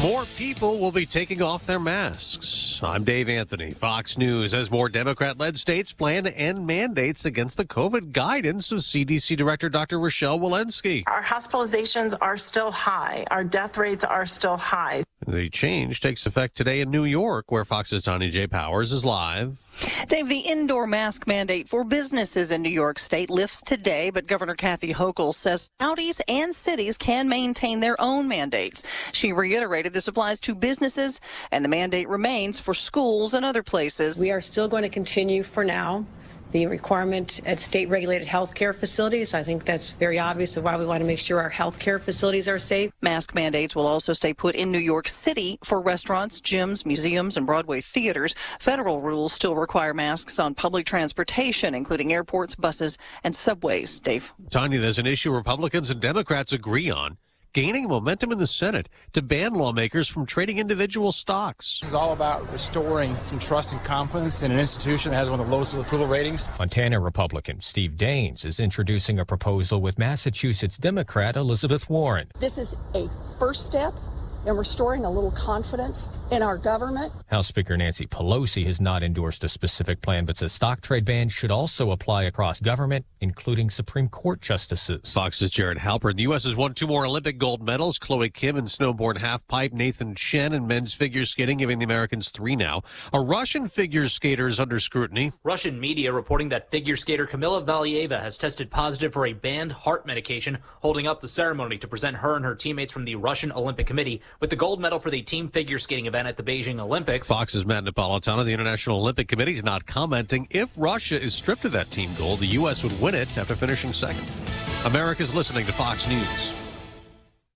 More people will be taking off their masks. I'm Dave Anthony. Fox News has more Democrat-led states plan to end mandates against the COVID guidance of CDC Director Dr. Rochelle Walensky. Our hospitalizations are still high. Our death rates are still high. The change takes effect today in New York, where Fox's Tanya J. Powers is live. Dave, the indoor mask mandate for businesses in New York State lifts today, but Governor Kathy Hochul says counties and cities can maintain their own mandates. She reiterated this applies to businesses, and the mandate remains for schools and other places. We are still going to continue for now the requirement at state-regulated healthcare facilities. I think that's very obvious of why we want to make sure our healthcare facilities are safe. Mask mandates will also stay put in New York City for restaurants, gyms, museums, and Broadway theaters. Federal rules still require masks on public transportation, including airports, buses, and subways. Dave. Tanya, there's an issue Republicans and Democrats agree on, gaining momentum in the Senate to ban lawmakers from trading individual stocks. This is all about restoring some trust and confidence in an institution that has one of the lowest approval ratings. Montana Republican Steve Daines is introducing a proposal with Massachusetts Democrat Elizabeth Warren. This is a first step in restoring a little confidence in our government. House Speaker Nancy Pelosi has not endorsed a specific plan, but says stock trade bans should also apply across government, including Supreme Court justices. Fox's Jared Halpern. The U.S. has won 2 more Olympic gold medals. Chloe Kim in snowboard halfpipe, Nathan Chen in men's figure skating, giving the Americans 3 now. A Russian figure skater is under scrutiny. Russian media reporting that figure skater Kamila Valieva has tested positive for a banned heart medication, holding up the ceremony to present her and her teammates from the Russian Olympic Committee with the gold medal for the team figure skating event at the Beijing Olympics. Fox's Matt Napolitano. The International Olympic Committee is not commenting. If Russia is stripped of that team gold, the U.S. would win it after finishing second. America's listening to Fox News.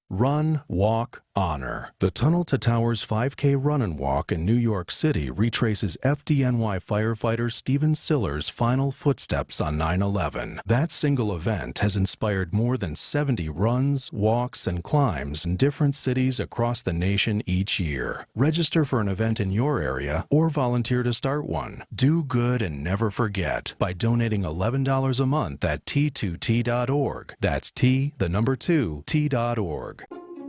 Run, walk, honor. The Tunnel to Towers 5K Run and Walk in New York City retraces FDNY firefighter Stephen Siller's final footsteps on 9/11. That single event has inspired more than 70 runs, walks, and climbs in different cities across the nation each year. Register for an event in your area or volunteer to start one. Do good and never forget by donating $11 a month at T2T.org. That's T2T.org.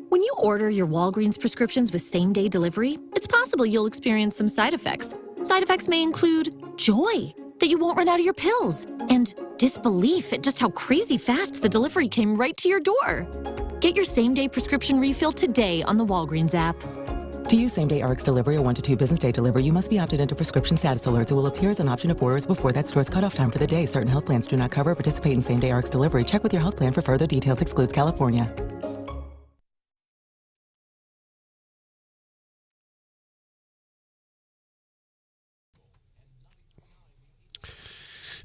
When you order your Walgreens prescriptions with same-day delivery, it's possible you'll experience some side effects. Side effects may include joy that you won't run out of your pills and disbelief at just how crazy fast the delivery came right to your door. Get your same-day prescription refill today on the Walgreens app. To use same-day RX delivery or 1 to 2 business day delivery, you must be opted into prescription status alerts. It will appear as an option if orders before that store's cutoff time for the day. Certain health plans do not cover or participate in same-day RX delivery. Check with your health plan for further details. Excludes California.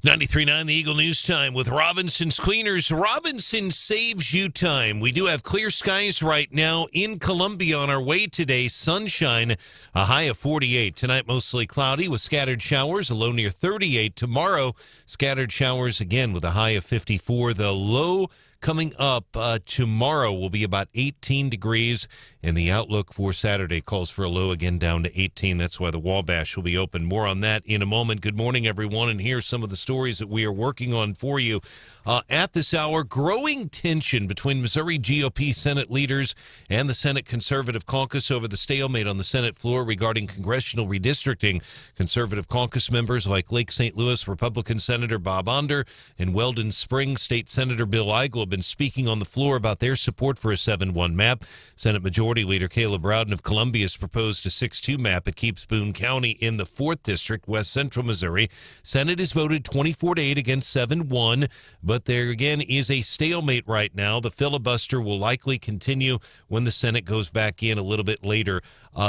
93.9 The Eagle News Time with Robinson's Cleaners. Robinson saves you time. We do have clear skies right now in Columbia on our way today. Sunshine, a high of 48. Tonight, mostly cloudy with scattered showers, a low near 38. Tomorrow, scattered showers again with a high of 54. The low coming up tomorrow will be about 18 degrees, and the outlook for Saturday calls for a low again down to 18. That's why the Wabash will be open. More on that in a moment. Good morning, everyone, and here's some of the stories that we are working on for you. At this hour, growing tension between Missouri GOP Senate leaders and the Senate Conservative Caucus over the stalemate on the Senate floor regarding congressional redistricting. Conservative caucus members like Lake St. Louis Republican Senator Bob Onder and Weldon Springs State Senator Bill Eigel have been speaking on the floor about their support for a 7-1 map. Senate Majority Leader Caleb Rowden of Columbia has proposed a 6-2 map that keeps Boone County in the 4th District, west central Missouri. Senate has voted 24-8 against 7-1, but there again is a stalemate right now. The filibuster will likely continue when the Senate goes back in a little bit later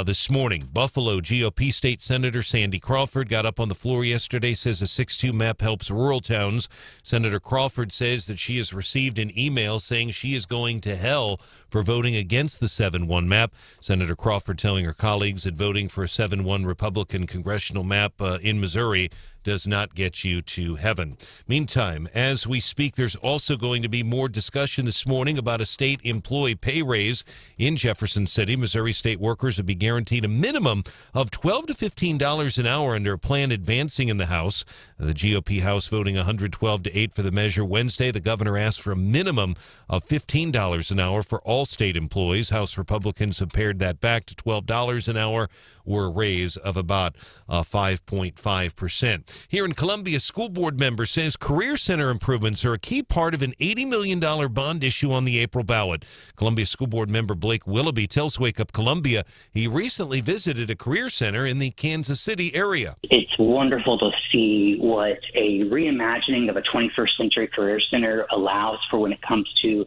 this morning. Buffalo GOP State Senator Sandy Crawford got up on the floor yesterday, says a 6-2 map helps rural towns. Senator Crawford says that she has received an email saying she is going to hell for voting against the 7-1 map. Senator Crawford telling her colleagues that voting for a 7-1 Republican congressional map in Missouri does not get you to heaven. Meantime, as we speak, there's also going to be more discussion this morning about a state employee pay raise in Jefferson City. Missouri state workers will be guaranteed a minimum of $12 to $15 an hour under a plan advancing in the House. The GOP House voting 112 to 8 for the measure Wednesday. The governor asked for a minimum of $15 an hour for all state employees. House Republicans have pared that back to $12 an hour, or a raise of about 5.5%. Here in Columbia, school board member says career center improvements are a key part of an $80 million bond issue on the April ballot. Columbia school board member Blake Willoughby tells Wake Up Columbia he recently visited a career center in the Kansas City area. It's wonderful to see what a reimagining of a 21st century career center allows for when it comes to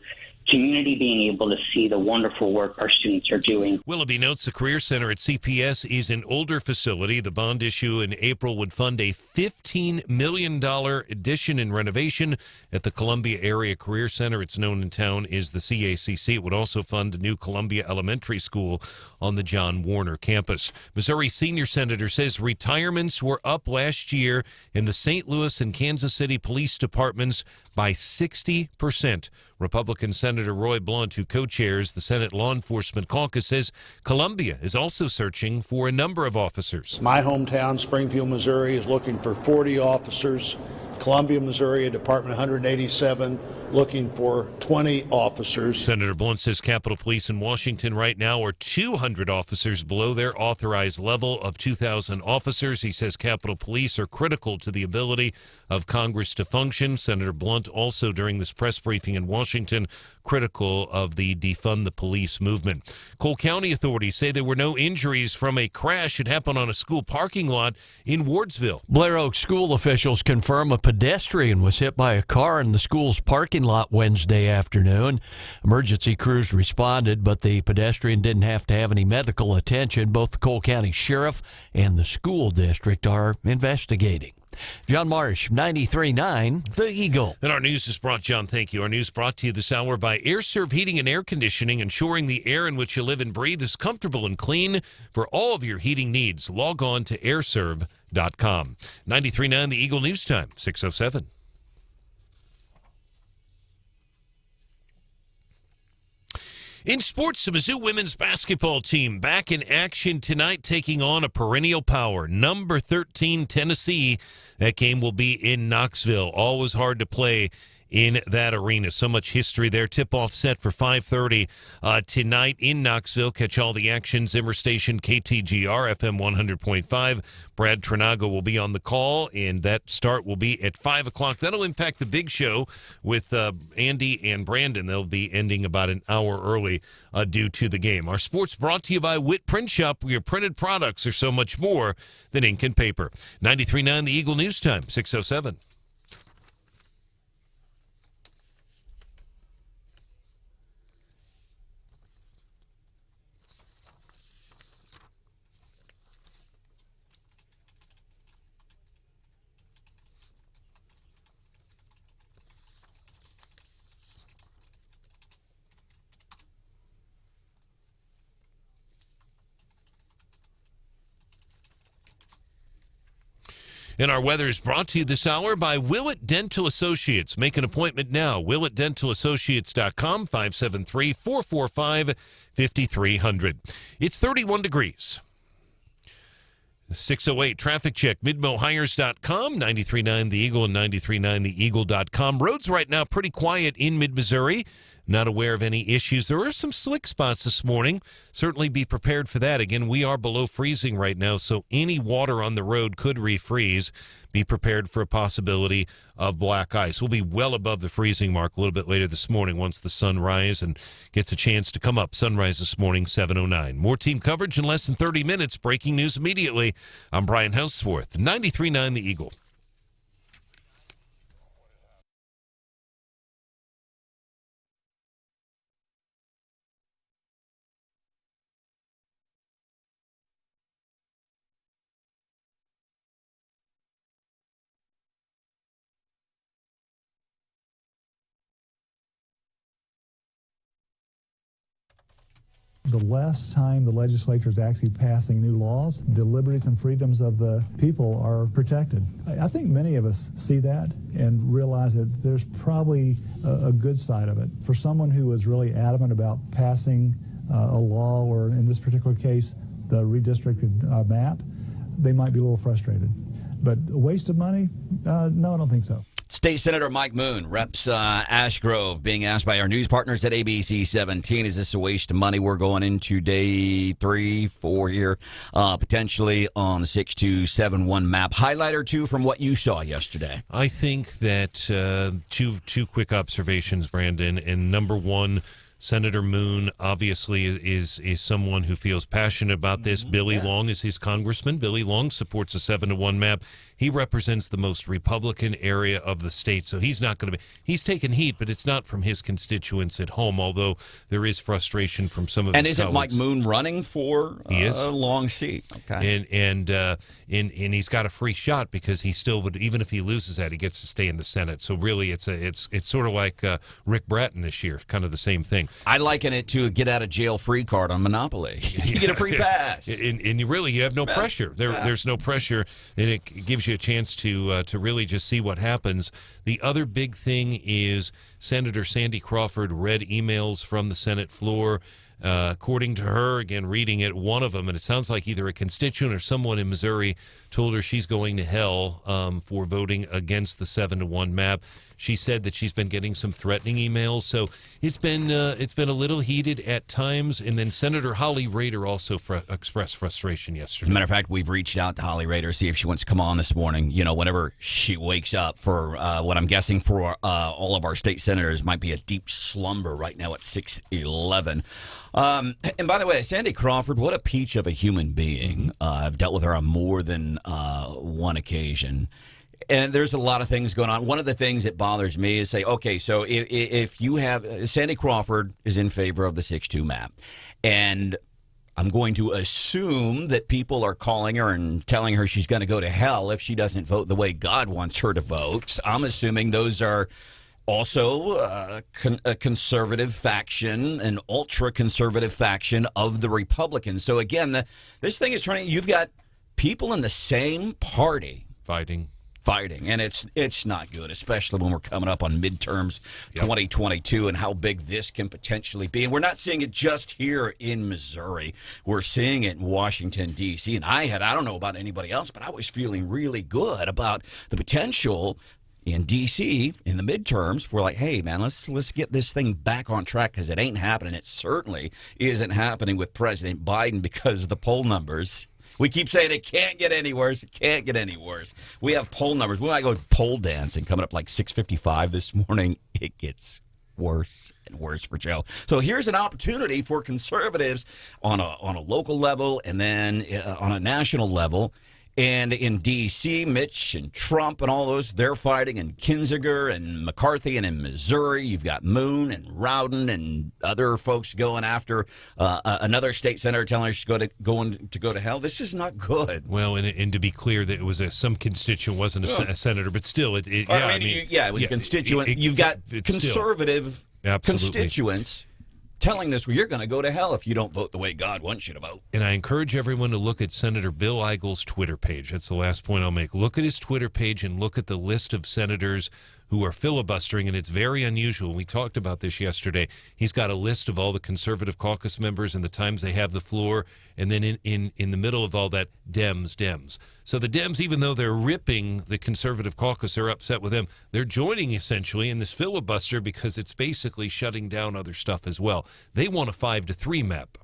community being able to see the wonderful work our students are doing. Willoughby notes the Career Center at CPS is an older facility. The bond issue in April would fund a $15 million addition and renovation at the Columbia Area Career Center. It's known in town as the CACC. It would also fund a new Columbia Elementary School on the John Warner campus. Missouri senior senator says retirements were up last year in the St. Louis and Kansas City police departments by 60%. Republican Senator Roy Blunt, who co-chairs the Senate Law Enforcement Caucus, says Columbia is also searching for a number of officers. My hometown, Springfield, Missouri, is looking for 40 officers. Columbia, Missouri, Department 187, looking for 20 officers. Senator Blunt says Capitol Police in Washington right now are 200 officers below their authorized level of 2,000 officers. He says Capitol Police are critical to the ability of Congress to function. Senator Blunt also, during this press briefing in Washington, critical of the defund the police movement. Cole County authorities say there were no injuries from a crash. It happened on a school parking lot in Wardsville. Blair Oak school officials confirm a pedestrian was hit by a car in the school's parking lot Wednesday afternoon. Emergency crews responded, but the pedestrian didn't have to have any medical attention. Both the Cole County Sheriff and the school district are investigating. John Marsh, 93.9, The Eagle. And our news is brought, John, thank you. Our news brought to you this hour by AirServe Heating and Air Conditioning, ensuring the air in which you live and breathe is comfortable and clean. For all of your heating needs, log on to airserve.com. 93.9, The Eagle News Time, 6:07. In sports, the Mizzou women's basketball team back in action tonight, taking on a perennial power, number 13 Tennessee. That game will be in Knoxville. Always hard to play in that arena. So much history there. Tip-off set for 5:30 tonight in Knoxville. Catch all the action. Zimmer Station, KTGR, FM 100.5. Brad Trinago will be on the call, and that start will be at 5 o'clock. That'll impact the big show with Andy and Branden. They'll be ending about an hour early due to the game. Our sports brought to you by Witt Print Shop, where your printed products are so much more than ink and paper. 93.9 The Eagle News Time, 6:07. And our weather is brought to you this hour by Willett Dental Associates. Make an appointment now. WillettDentalAssociates.com, 573-445-5300. It's 31 degrees. 6:08 traffic check. MidmoHires.com, 93.9 The Eagle and 93.9theeagle.com. Roads right now pretty quiet in mid-Missouri. Not aware of any issues. There are some slick spots this morning. Certainly be prepared for that. Again, we are below freezing right now, so any water on the road could refreeze. Be prepared for a possibility of black ice. We'll be well above the freezing mark a little bit later this morning once the sun rises and gets a chance to come up. Sunrise this morning, 7:09. More team coverage in less than 30 minutes. Breaking news immediately. I'm Brian Hauswirth, 93.9 The Eagle. The less time the legislature is actually passing new laws, the liberties and freedoms of the people are protected. I think many of us see that and realize that there's probably a good side of it. For someone who is really adamant about passing a law, or in this particular case, the redistricted map, they might be a little frustrated. But a waste of money? No, I don't think so. State Senator Mike Moon reps Ash Grove, being asked by our news partners at ABC 17, is this a waste of money? We're going into day 3, 4 here, potentially on the 6271 map. Highlight or two from what you saw yesterday. I think that two quick observations, Brandon. And number one, Senator Moon obviously is someone who feels passionate about this. Billy Long is his congressman. Billy Long supports a 7-to-1 map. He represents the most Republican area of the state, so he's not going to be. He's taken heat, but it's not from his constituents at home. Although there is frustration from some of his colleagues. And isn't Mike Moon running for a long seat? Okay, and he's got a free shot because he still would, even if he loses that, he gets to stay in the Senate. So really, it's sort of like Rick Bratton this year, kind of the same thing. I liken it to a get out of jail free card on Monopoly. You get a free pass, and you have no pressure. There's no pressure, and it gives you a chance to really just see what happens. The other big thing is Senator Sandy Crawford read emails from the Senate floor. According to her, again, reading it, one of them, and it sounds like either a constituent or someone in Missouri told her she's going to hell for voting against the 7-to-1 map. She said that she's been getting some threatening emails, so it's been a little heated at times. And then Senator Holly Rader also expressed frustration yesterday. As a matter of fact, we've reached out to Holly Rader, see if she wants to come on this morning. You know, whenever she wakes up, for what I'm guessing for all of our state senators might be a deep slumber right now at 6:11. And by the way, Sandy Crawford, what a peach of a human being. I've dealt with her on more than one occasion. And there's a lot of things going on. One of the things that bothers me is say, okay, so if you have Sandy Crawford is in favor of the 6-2 map, and I'm going to assume that people are calling her and telling her she's going to go to hell if she doesn't vote the way God wants her to vote. I'm assuming those are also a conservative faction, an ultra-conservative faction of the Republicans. So again, this thing is turning. You've got people in the same party fighting, and it's not good, especially when we're coming up on midterms 2022 and how big this can potentially be. And we're not seeing it just here in Missouri. We're seeing it in Washington, D.C. And I don't know about anybody else, but I was feeling really good about the potential in D.C. in the midterms. We're like, hey, man, let's get this thing back on track, because it ain't happening. It certainly isn't happening with President Biden because of the poll numbers. We keep saying it can't get any worse. It can't get any worse. We have poll numbers. We might go poll dancing coming up like 6:55 this morning. It gets worse and worse for Joe. So here's an opportunity for conservatives on a local level and then on a national level. And in D.C., Mitch and Trump and all those, they're fighting, and Kinzinger and McCarthy, and in Missouri, you've got Moon and Rowden and other folks going after another state senator telling her she's going to go to hell. This is not good. Well, and to be clear, that it was some constituent, wasn't a senator, but still, it was a constituent. You've got conservative constituents telling this, well, you're going to go to hell if you don't vote the way God wants you to vote. And I encourage everyone to look at Senator Bill Eigle's Twitter page. That's the last point I'll make. Look at his Twitter page and look at the list of senators who are filibustering, and it's very unusual. We talked about this yesterday. He's got a list of all the conservative caucus members and the times they have the floor, and then in the middle of all that, Dems. So the Dems, even though they're ripping the conservative caucus, they're upset with them. They're joining essentially in this filibuster because it's basically shutting down other stuff as well. They want a 5-3 map.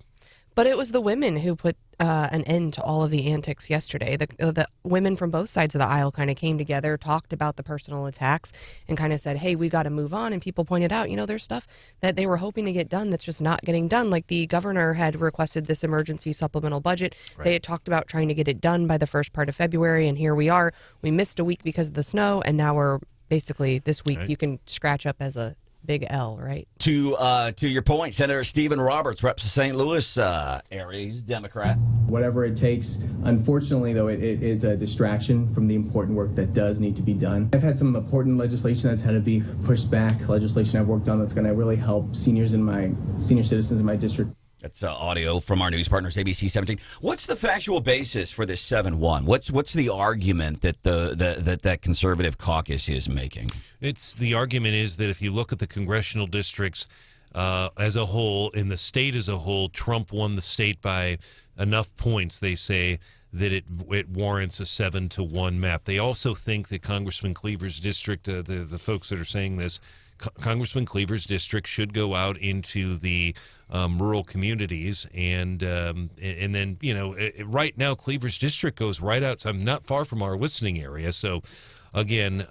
But it was the women who put an end to all of the antics yesterday. The women from both sides of the aisle kind of came together, talked about the personal attacks, and kind of said, hey, we got to move on. And people pointed out, there's stuff that they were hoping to get done that's just not getting done. Like the governor had requested this emergency supplemental budget. Right. They had talked about trying to get it done by the first part of February, and here we are. We missed a week because of the snow, and now we're basically this week you can scratch up as a big L, right? To your point, Senator Stephen Roberts reps the St. Louis area. He's a Democrat. Whatever it takes. Unfortunately, though, it is a distraction from the important work that does need to be done. I've had some important legislation that's had to be pushed back, legislation I've worked on that's going to really help senior citizens in my district. That's audio from our news partners, ABC 17. What's the factual basis for this 7-1? What's the argument that that conservative caucus is making? The argument is that if you look at the congressional districts as a whole, in the state as a whole, Trump won the state by enough points, they say, that it warrants a 7-1 map. They also think that Congressman Cleaver's district, the folks that are saying this, Congressman Cleaver's district should go out into the rural communities, and then, right now Cleaver's district goes right out. So I'm not far from our listening area. So again,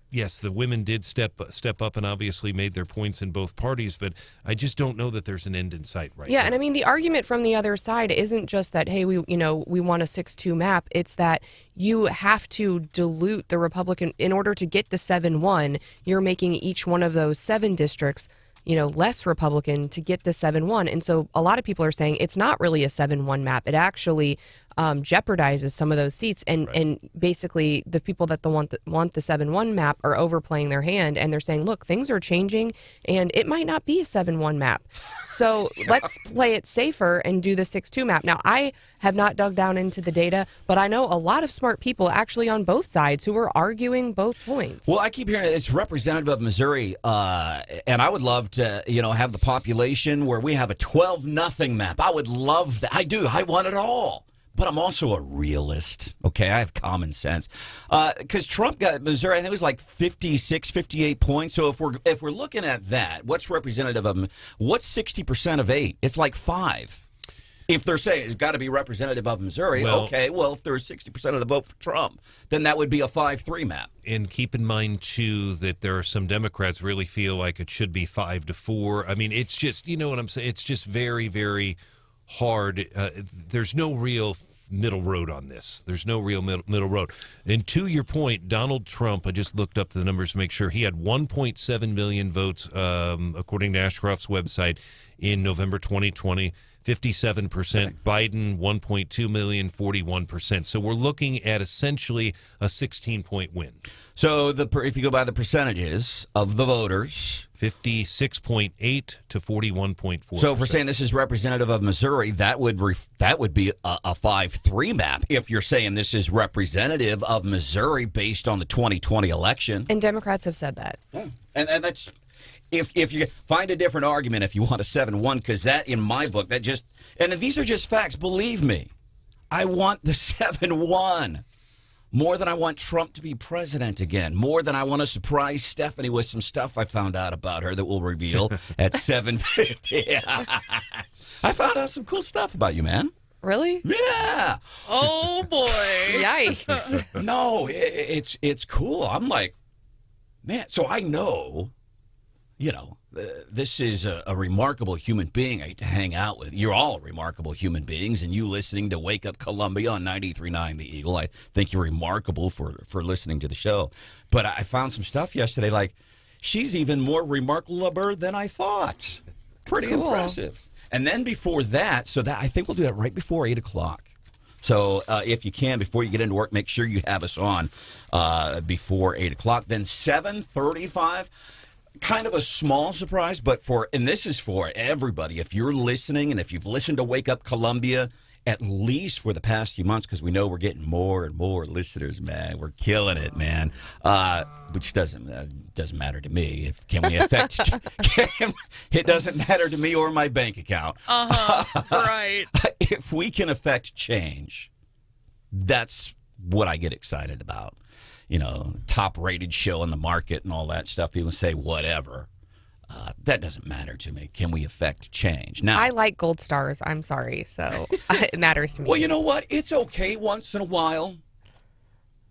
yes, the women did step up and obviously made their points in both parties, but I just don't know that there's an end in sight right now. Yeah, and I mean, the argument from the other side isn't just that, hey, we want a 6-2 map. It's that you have to dilute the Republican in order to get the 7-1. You're making each one of those 7 districts, less Republican to get the 7-1. And so a lot of people are saying it's not really a 7-1 map. It actually jeopardizes some of those seats. And basically the people that want the 7-1 map are overplaying their hand. And they're saying, look, things are changing and it might not be a 7-1 map. So let's play it safer and do the 6-2 map. Now, I have not dug down into the data, but I know a lot of smart people actually on both sides who are arguing both points. Well, I keep hearing it's representative of Missouri, and I would love to, have the population where we have a 12-0 map. I would love that. I do. I want it all. But I'm also a realist, okay? I have common sense. Because Trump got Missouri, I think it was like 56, 58 points. So if we're looking at that, what's representative of, what's 60% of 8? It's like 5. If they're saying it's got to be representative of Missouri, okay, well, if there's 60% of the vote for Trump, then that would be a 5-3 map. And keep in mind, too, that there are some Democrats really feel like it should be 5-4. I mean, it's just, you know what I'm saying? It's just very, very hard. There's no real middle road on this. There's no real middle road. And to your point, Donald Trump, I just looked up the numbers to make sure, he had 1.7 million votes, according to Ashcroft's website, in November 2020. 57%. Biden, 1.2 million, 41%. So we're looking at essentially a 16-point win. So if you go by the percentages of the voters, 56.8 to 41.4. So if we're saying this is representative of Missouri, that would be a 5-3 map. If you're saying this is representative of Missouri based on the 2020 election, and Democrats have said that, and that's. If you find a different argument, if you want a 7-1, because that, in my book, and these are just facts, believe me, I want the 7-1 more than I want Trump to be president again, more than I want to surprise Stephanie with some stuff I found out about her that we'll reveal at 7:50. I found out some cool stuff about you, man. Really? Yeah. Oh, boy. Yikes. No, it's cool. I'm like, man, so I know... this is a remarkable human being I get to hang out with. You're all remarkable human beings, and you listening to Wake Up Columbia on 93.9 The Eagle, I think you're remarkable for listening to the show. But I found some stuff yesterday, like, she's even more remarkable than I thought. Pretty impressive. And then before that, I think we'll do that right before 8 o'clock. So if you can, before you get into work, make sure you have us on before 8 o'clock. Then 7:35. Kind of a small surprise, and this is for everybody. If you're listening, and if you've listened to Wake Up Columbia, at least for the past few months, because we know we're getting more and more listeners, man. We're killing it, man. Which doesn't matter to me. Can we affect? It doesn't matter to me or my bank account. Right. If we can affect change, that's what I get excited about. Top-rated show in the market and all that stuff. People say whatever. That doesn't matter to me. Can we affect change? Now, I like gold stars. I'm sorry, so it matters to me. Well, you know what? It's okay once in a while,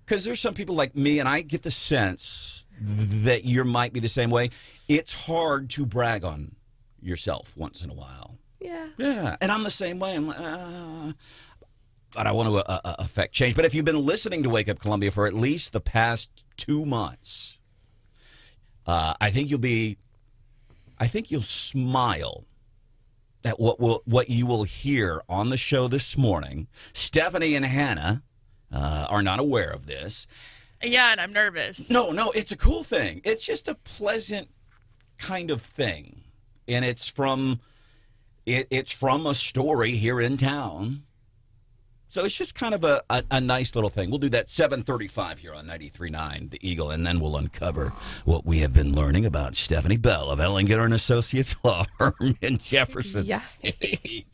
because there's some people like me, and I get the sense that you might be the same way. It's hard to brag on yourself once in a while. Yeah, and I'm the same way. I'm like, but I want to affect change. But if you've been listening to Wake Up Columbia for at least the past 2 months, I think you'll smile at what you will hear on the show this morning. Stephanie and Hannah are not aware of this. Yeah, and I'm nervous. No, it's a cool thing. It's just a pleasant kind of thing. And it's from It's from a story here in town. So it's just kind of a nice little thing. We'll do that 7:35 here on 93.9 The Eagle, and then we'll uncover what we have been learning about Stephanie Bell of Ellinger and Associates Law Firm in Jefferson City.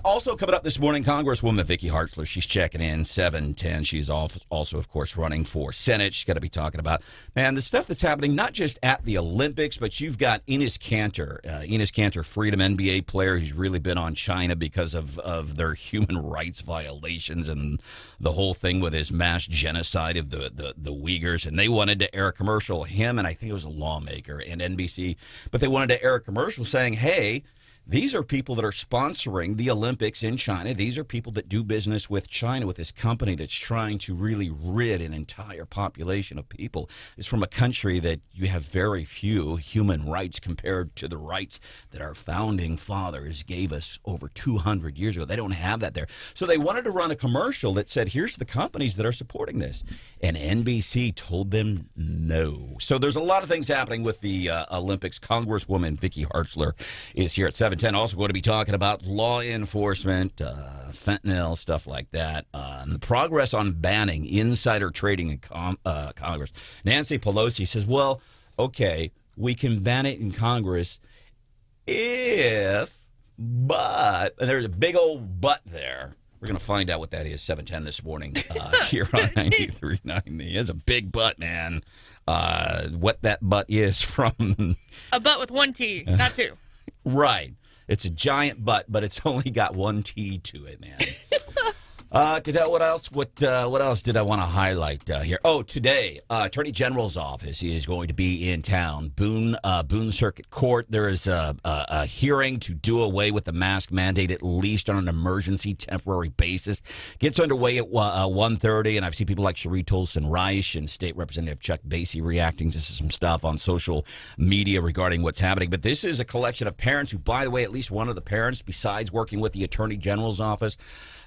Also coming up this morning, Congresswoman Vicky Hartzler. She's checking in 7:10. She's also, of course, running for Senate. She's got to be talking about, man, the stuff that's happening not just at the Olympics, but you've got Enes Kanter, Freedom NBA player who's really been on China because of their human rights violations and the whole thing with his mass genocide of the Uyghurs. And they wanted to air a commercial, him and I think it was a lawmaker and NBC, but they wanted to air a commercial saying, hey, these are people that are sponsoring the Olympics in China. These are people that do business with China, with this company that's trying to really rid an entire population of people. It's from a country that you have very few human rights compared to the rights that our founding fathers gave us over 200 years ago. They don't have that there. So they wanted to run a commercial that said, here's the companies that are supporting this. And NBC told them no. So there's a lot of things happening with the Olympics. Congresswoman Vicky Hartzler is here at 7:10. Also going to be talking about law enforcement, fentanyl, stuff like that. And the progress on banning insider trading in Congress. Nancy Pelosi says, well, okay, we can ban it in Congress but, and there's a big old but there. We're going to find out what that is, 7:10 this morning here on 93.9. It's a big butt, man. What that butt is from... A butt with one T, not two. Right. It's a giant butt, but it's only got one T to it, man. What else did I want to highlight here? Oh, today, Attorney General's office is going to be in town. Boone Circuit Court. There is a hearing to do away with the mask mandate, at least on an emergency temporary basis. Gets underway at 1:30, and I've seen people like Cherie Tolson Reich and State Representative Chuck Basie reacting to some stuff on social media regarding what's happening. But this is a collection of parents who, by the way, at least one of the parents, besides working with the Attorney General's office,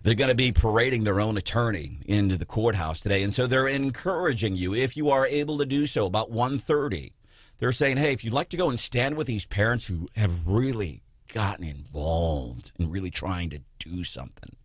they're going to be parading their own attorney into the courthouse today. And so they're encouraging you, if you are able to do so, about 1:30. They're saying, hey, if you'd like to go and stand with these parents who have really gotten involved in really trying to do something,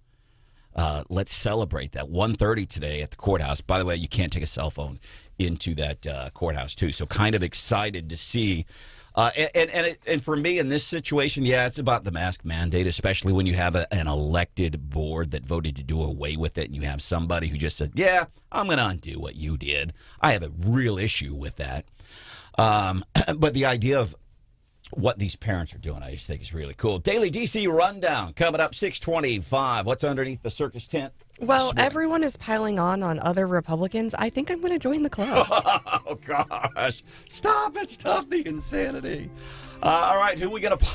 let's celebrate that. 1:30 today at the courthouse. By the way, you can't take a cell phone into that courthouse, too. So kind of excited to see. And for me in this situation, yeah, it's about the mask mandate, especially when you have an elected board that voted to do away with it, and you have somebody who just said, yeah, I'm going to undo what you did. I have a real issue with that. But the idea of what these parents are doing, I just think is really cool. Daily DC Rundown coming up 6:25. What's underneath the circus tent? Well, everyone is piling on other Republicans. I think I'm going to join the club. Oh, gosh. Stop it. Stop the insanity. All right, who we going to...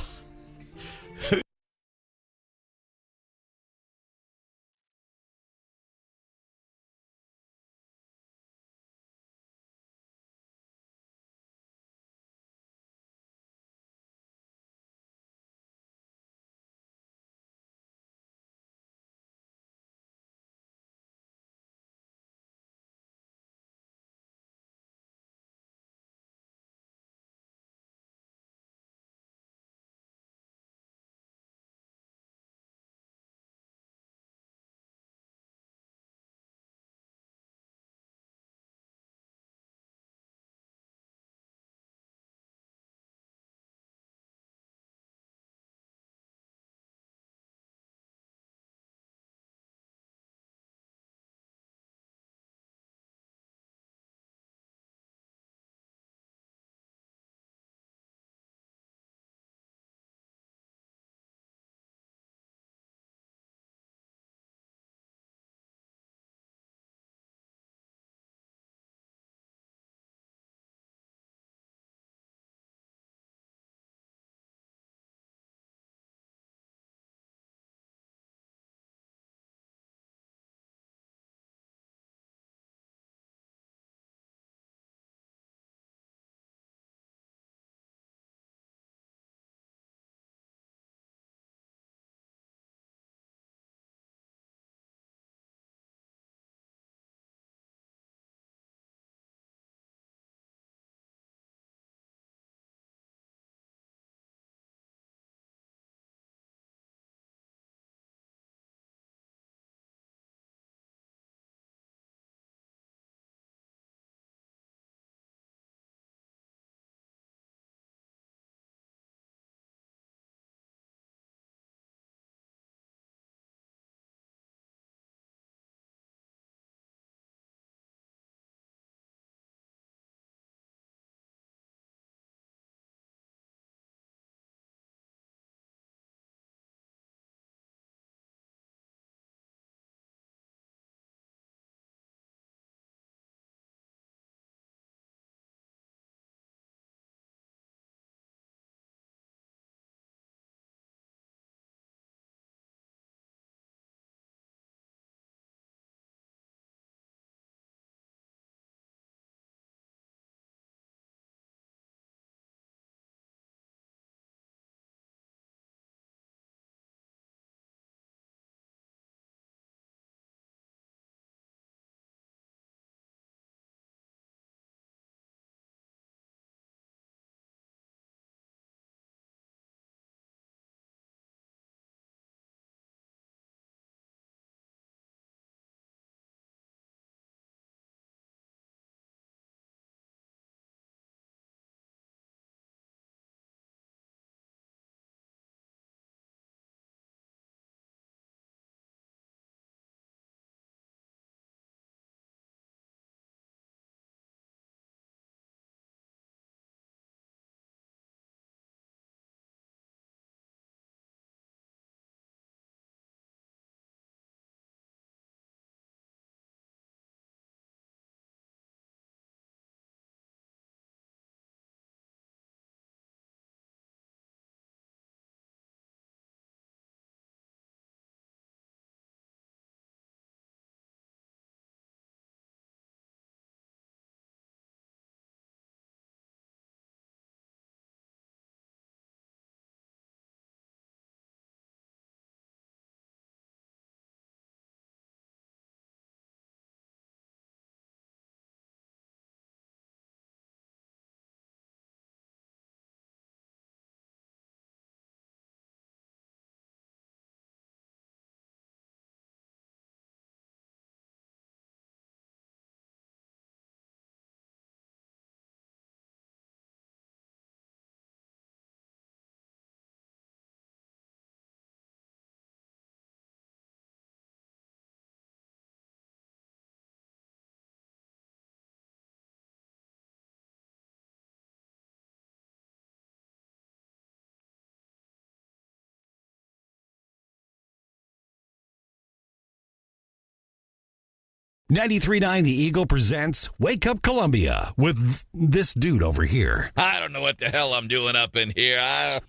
93.9 The Eagle presents Wake Up Columbia with this dude over here. I don't know what the hell I'm doing up in here.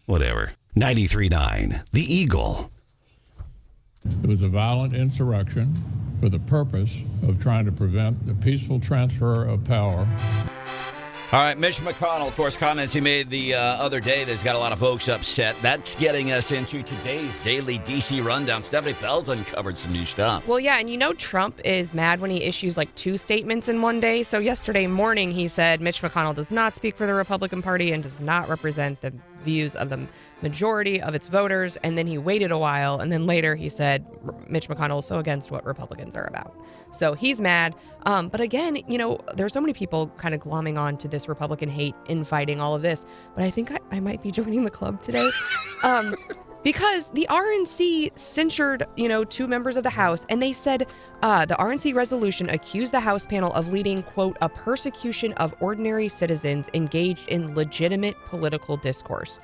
Whatever. 93.9 The Eagle. It was a violent insurrection for the purpose of trying to prevent the peaceful transfer of power. All right, Mitch McConnell, of course, comments he made the other day that's got a lot of folks upset. That's getting us into today's daily D.C. rundown. Stephanie Bell's uncovered some new stuff. Well, yeah, and you know Trump is mad when he issues like 2 statements in one day. So yesterday morning he said Mitch McConnell does not speak for the Republican Party and does not represent the views of the majority of its voters. And then he waited a while, and then later he said Mitch McConnell is so against what Republicans are about. So he's mad. But again, you know, there's so many people kind of glomming on to this Republican hate, infighting, all of this. But I think I might be joining the club today. Because the RNC censured, 2 members of the House, and they said the RNC resolution accused the House panel of leading, quote, a persecution of ordinary citizens engaged in legitimate political discourse.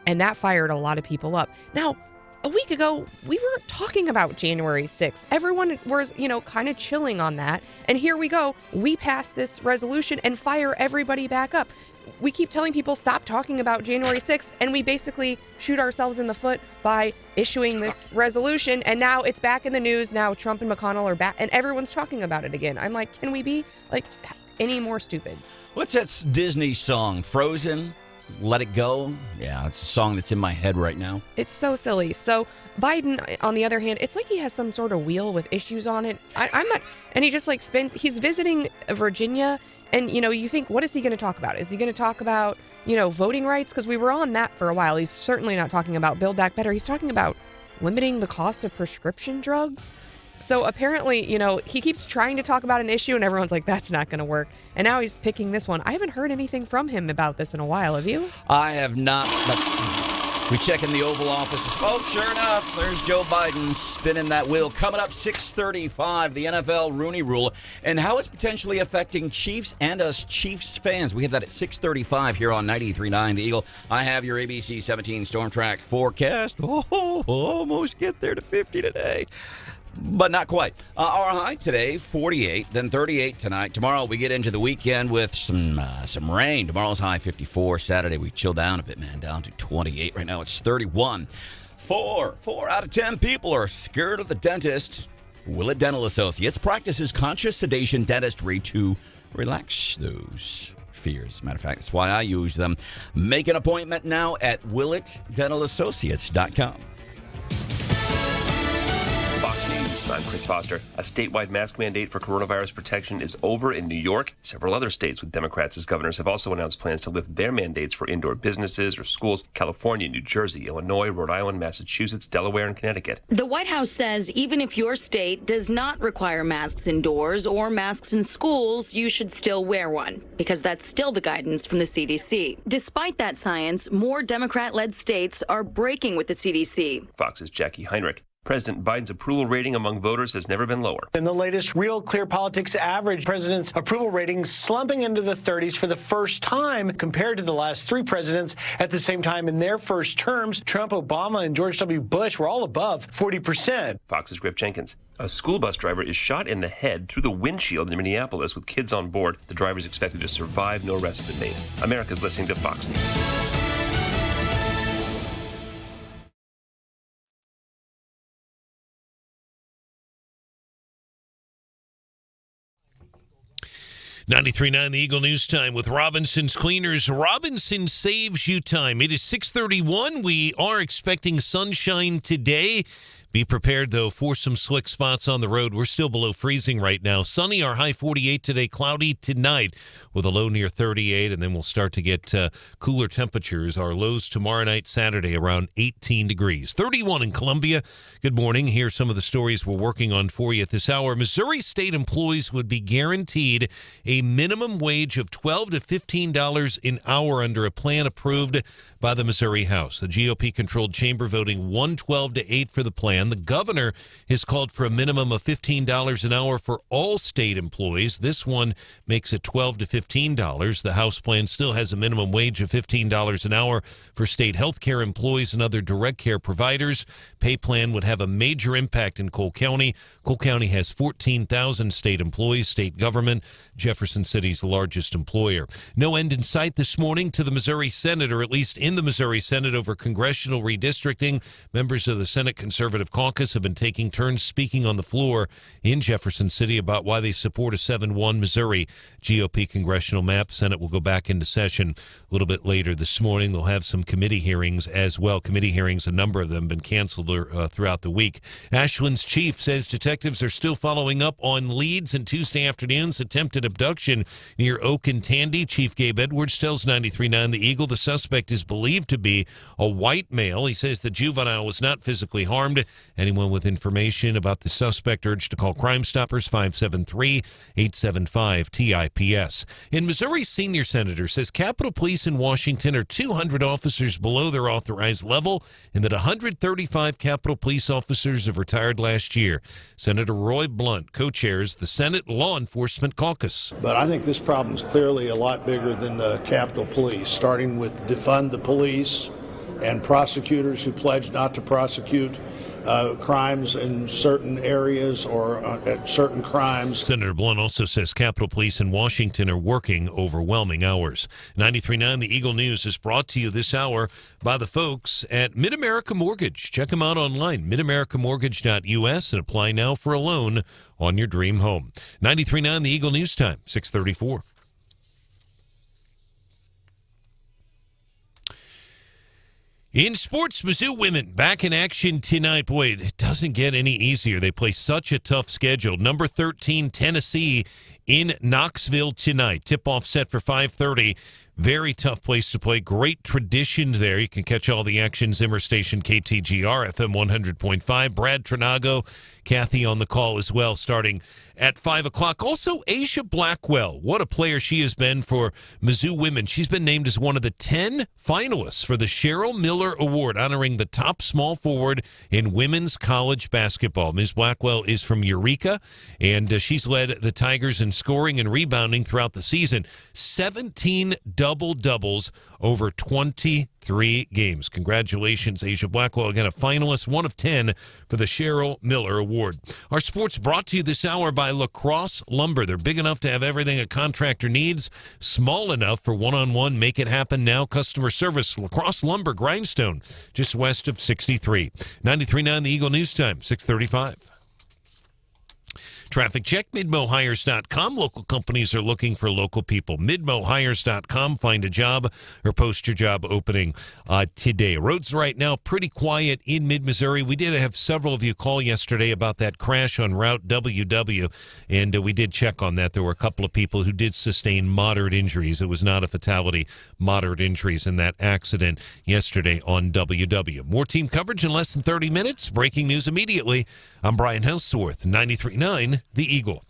And that fired a lot of people up. Now, a week ago, we weren't talking about January 6th. Everyone was, kind of chilling on that. And here we go. We pass this resolution and fire everybody back up. We keep telling people stop talking about January 6th, and we basically shoot ourselves in the foot by issuing this resolution. And now it's back in the news. Now Trump and McConnell are back, and everyone's talking about it again. I'm like, can we be any more stupid? What's that Disney song? Frozen? Let It Go? Yeah, it's a song that's in my head right now. It's so silly. So Biden, on the other hand, it's like he has some sort of wheel with issues on it. I'm not, and he just spins. He's visiting Virginia, and you think, what is he going to talk about? Is he going to talk about, voting rights? Because we were on that for a while. He's certainly not talking about Build Back Better. He's talking about limiting the cost of prescription drugs. So apparently, he keeps trying to talk about an issue and everyone's like, that's not going to work. And now he's picking this one. I haven't heard anything from him about this in a while. Have you? I have not. But we check in the Oval Office. Oh, sure enough, there's Joe Biden spinning that wheel. Coming up 6:35, the NFL Rooney Rule and how it's potentially affecting Chiefs and us Chiefs fans. We have that at 6:35 here on 93.9 The Eagle. I have your ABC 17 Storm Track forecast. Almost get there to 50 today. But not quite. Our high today, 48, then 38 tonight. Tomorrow we get into the weekend with some rain. Tomorrow's high 54. Saturday we chill down a bit, man, down to 28. Right now it's 31. 4 out of 10 people are scared of the dentist. Willett Dental Associates practices conscious sedation dentistry to relax those fears. Matter of fact, that's why I use them. Make an appointment now at WillettDentalAssociates.com. I'm Chris Foster. A statewide mask mandate for coronavirus protection is over in New York. Several other states with Democrats as governors have also announced plans to lift their mandates for indoor businesses or schools. California, New Jersey, Illinois, Rhode Island, Massachusetts, Delaware, and Connecticut. The White House says even if your state does not require masks indoors or masks in schools, you should still wear one, because that's still the guidance from the CDC. Despite that science, more Democrat-led states are breaking with the CDC. Fox's Jackie Heinrich. President Biden's approval rating among voters has never been lower. In the latest Real Clear Politics average, President's approval rating slumping into the 30s for the first time compared to the last 3 presidents at the same time in their first terms. Trump, Obama, and George W. Bush were all above 40%. Fox's Griff Jenkins. A school bus driver is shot in the head through the windshield in Minneapolis with kids on board. The driver is expected to survive. No arrests have been made. America's listening to Fox News. 93.9 The Eagle News Time with Robinson's Cleaners. Robinson saves you time. It is 6:31. We are expecting sunshine today. Be prepared, though, for some slick spots on the road. We're still below freezing right now. Sunny, our high 48 today. Cloudy tonight with a low near 38. And then we'll start to get cooler temperatures. Our lows tomorrow night, Saturday, around 18 degrees. 31 in Columbia. Good morning. Here's some of the stories we're working on for you at this hour. Missouri state employees would be guaranteed a minimum wage of $12 to $15 an hour under a plan approved by the Missouri House. The GOP-controlled chamber voting 112 to 8 for the plan. plan. The governor has called for a minimum of $15 an hour for all state employees. This one makes it $12 to $15. The House plan still has a minimum wage of $15 an hour for state health care employees and other direct care providers. Pay plan would have a major impact in Cole County. Cole County has 14,000 state employees, state government, Jefferson City's largest employer. No end in sight this morning to the Missouri Senate, or at least in the Missouri Senate, over congressional redistricting. Members of the Senate Conservative Caucus have been taking turns speaking on the floor in Jefferson City about why they support a 7-1 Missouri GOP congressional map. Senate will go back into session a little bit later this morning. They'll have some committee hearings as well. Committee hearings, a number of them have been canceled throughout the week. Ashland's chief says detectives are still following up on leads in Tuesday afternoon's attempted abduction near Oak and Tandy. Chief Gabe Edwards tells 93.9 The Eagle the suspect is believed to be a white male. He says the juvenile was not physically harmed. Anyone with information about the suspect urged to call Crime Stoppers 573-875-TIPS. In Missouri, senior senator says Capitol Police in Washington are 200 officers below their authorized level and that 135 Capitol Police officers have retired last year. Senator Roy Blunt co-chairs the Senate Law Enforcement Caucus. But I think this problem is clearly a lot bigger than the Capitol Police, starting with defund the police and prosecutors who pledge not to prosecute crimes in certain areas or at certain crimes. Senator Blunt also says Capitol Police in Washington are working overwhelming hours. 93.9 The Eagle News is brought to you this hour by the folks at Mid-America Mortgage. Check them out online, midamericamortgage.us, and apply now for a loan on your dream home. 93.9 The Eagle News Time, 6:34. In sports, Mizzou women back in action tonight. Boy, it doesn't get any easier. They play such a tough schedule. Number 13, Tennessee in Knoxville tonight. Tip-off set for 5:30. Very tough place to play. Great tradition there. You can catch all the action. Zimmer Station, KTGR, FM 100.5. Brad Trinago, Kathy on the call as well, starting at 5 o'clock. Also, Asia Blackwell. What a player she has been for Mizzou women. She's been named as one of the 10 finalists for the Cheryl Miller Award, honoring the top small forward in women's college basketball. Ms. Blackwell is from Eureka, and she's led the Tigers in scoring and rebounding throughout the season. 17 double-doubles over 23 games. Congratulations, Asia Blackwell. Again, a finalist, one of 10 for the Cheryl Miller Award. Our sports brought to you this hour by Lacrosse Lumber. They're big enough to have everything a contractor needs, small enough for one-on-one. Make it happen now. Customer service, Lacrosse Lumber, Grindstone, just west of 63. 93.9 The Eagle News Time, 6:35. Traffic check, MidmoHires.com. Local companies are looking for local people. MidmoHires.com. Find a job or post your job opening today. Roads right now pretty quiet in mid-Missouri. We did have several of you call yesterday about that crash on Route WW, and we did check on that. There were a couple of people who did sustain moderate injuries. It was not a fatality, moderate injuries in that accident yesterday on WW. More team coverage in less than 30 minutes. Breaking news immediately. I'm Brian Hauswirth, 93.9 The Eagle.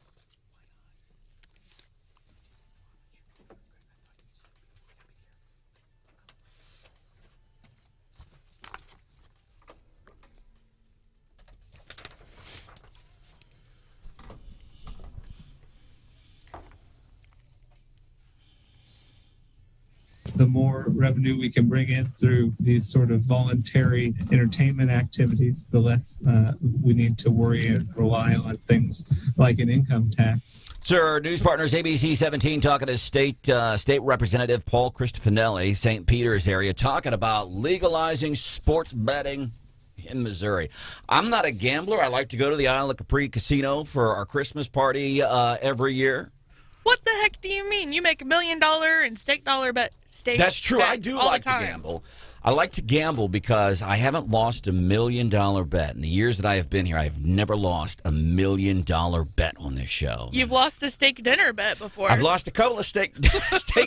The more revenue we can bring in through these sort of voluntary entertainment activities, the less we need to worry and rely on things like an income tax. Sir, news partners, ABC 17 talking to State Representative Paul Cristofanelli, St. Peter's area, talking about legalizing sports betting in Missouri. I'm not a gambler. I like to go to the Isle of Capri Casino for our Christmas party every year. What the heck do you mean? You make $1 million in stake dollar bet. That's true. I do like to gamble. I like to gamble because I haven't lost $1 million bet. In the years that I have been here, I have never lost $1 million bet on this show. You've lost a steak dinner bet before. I've lost a couple of steak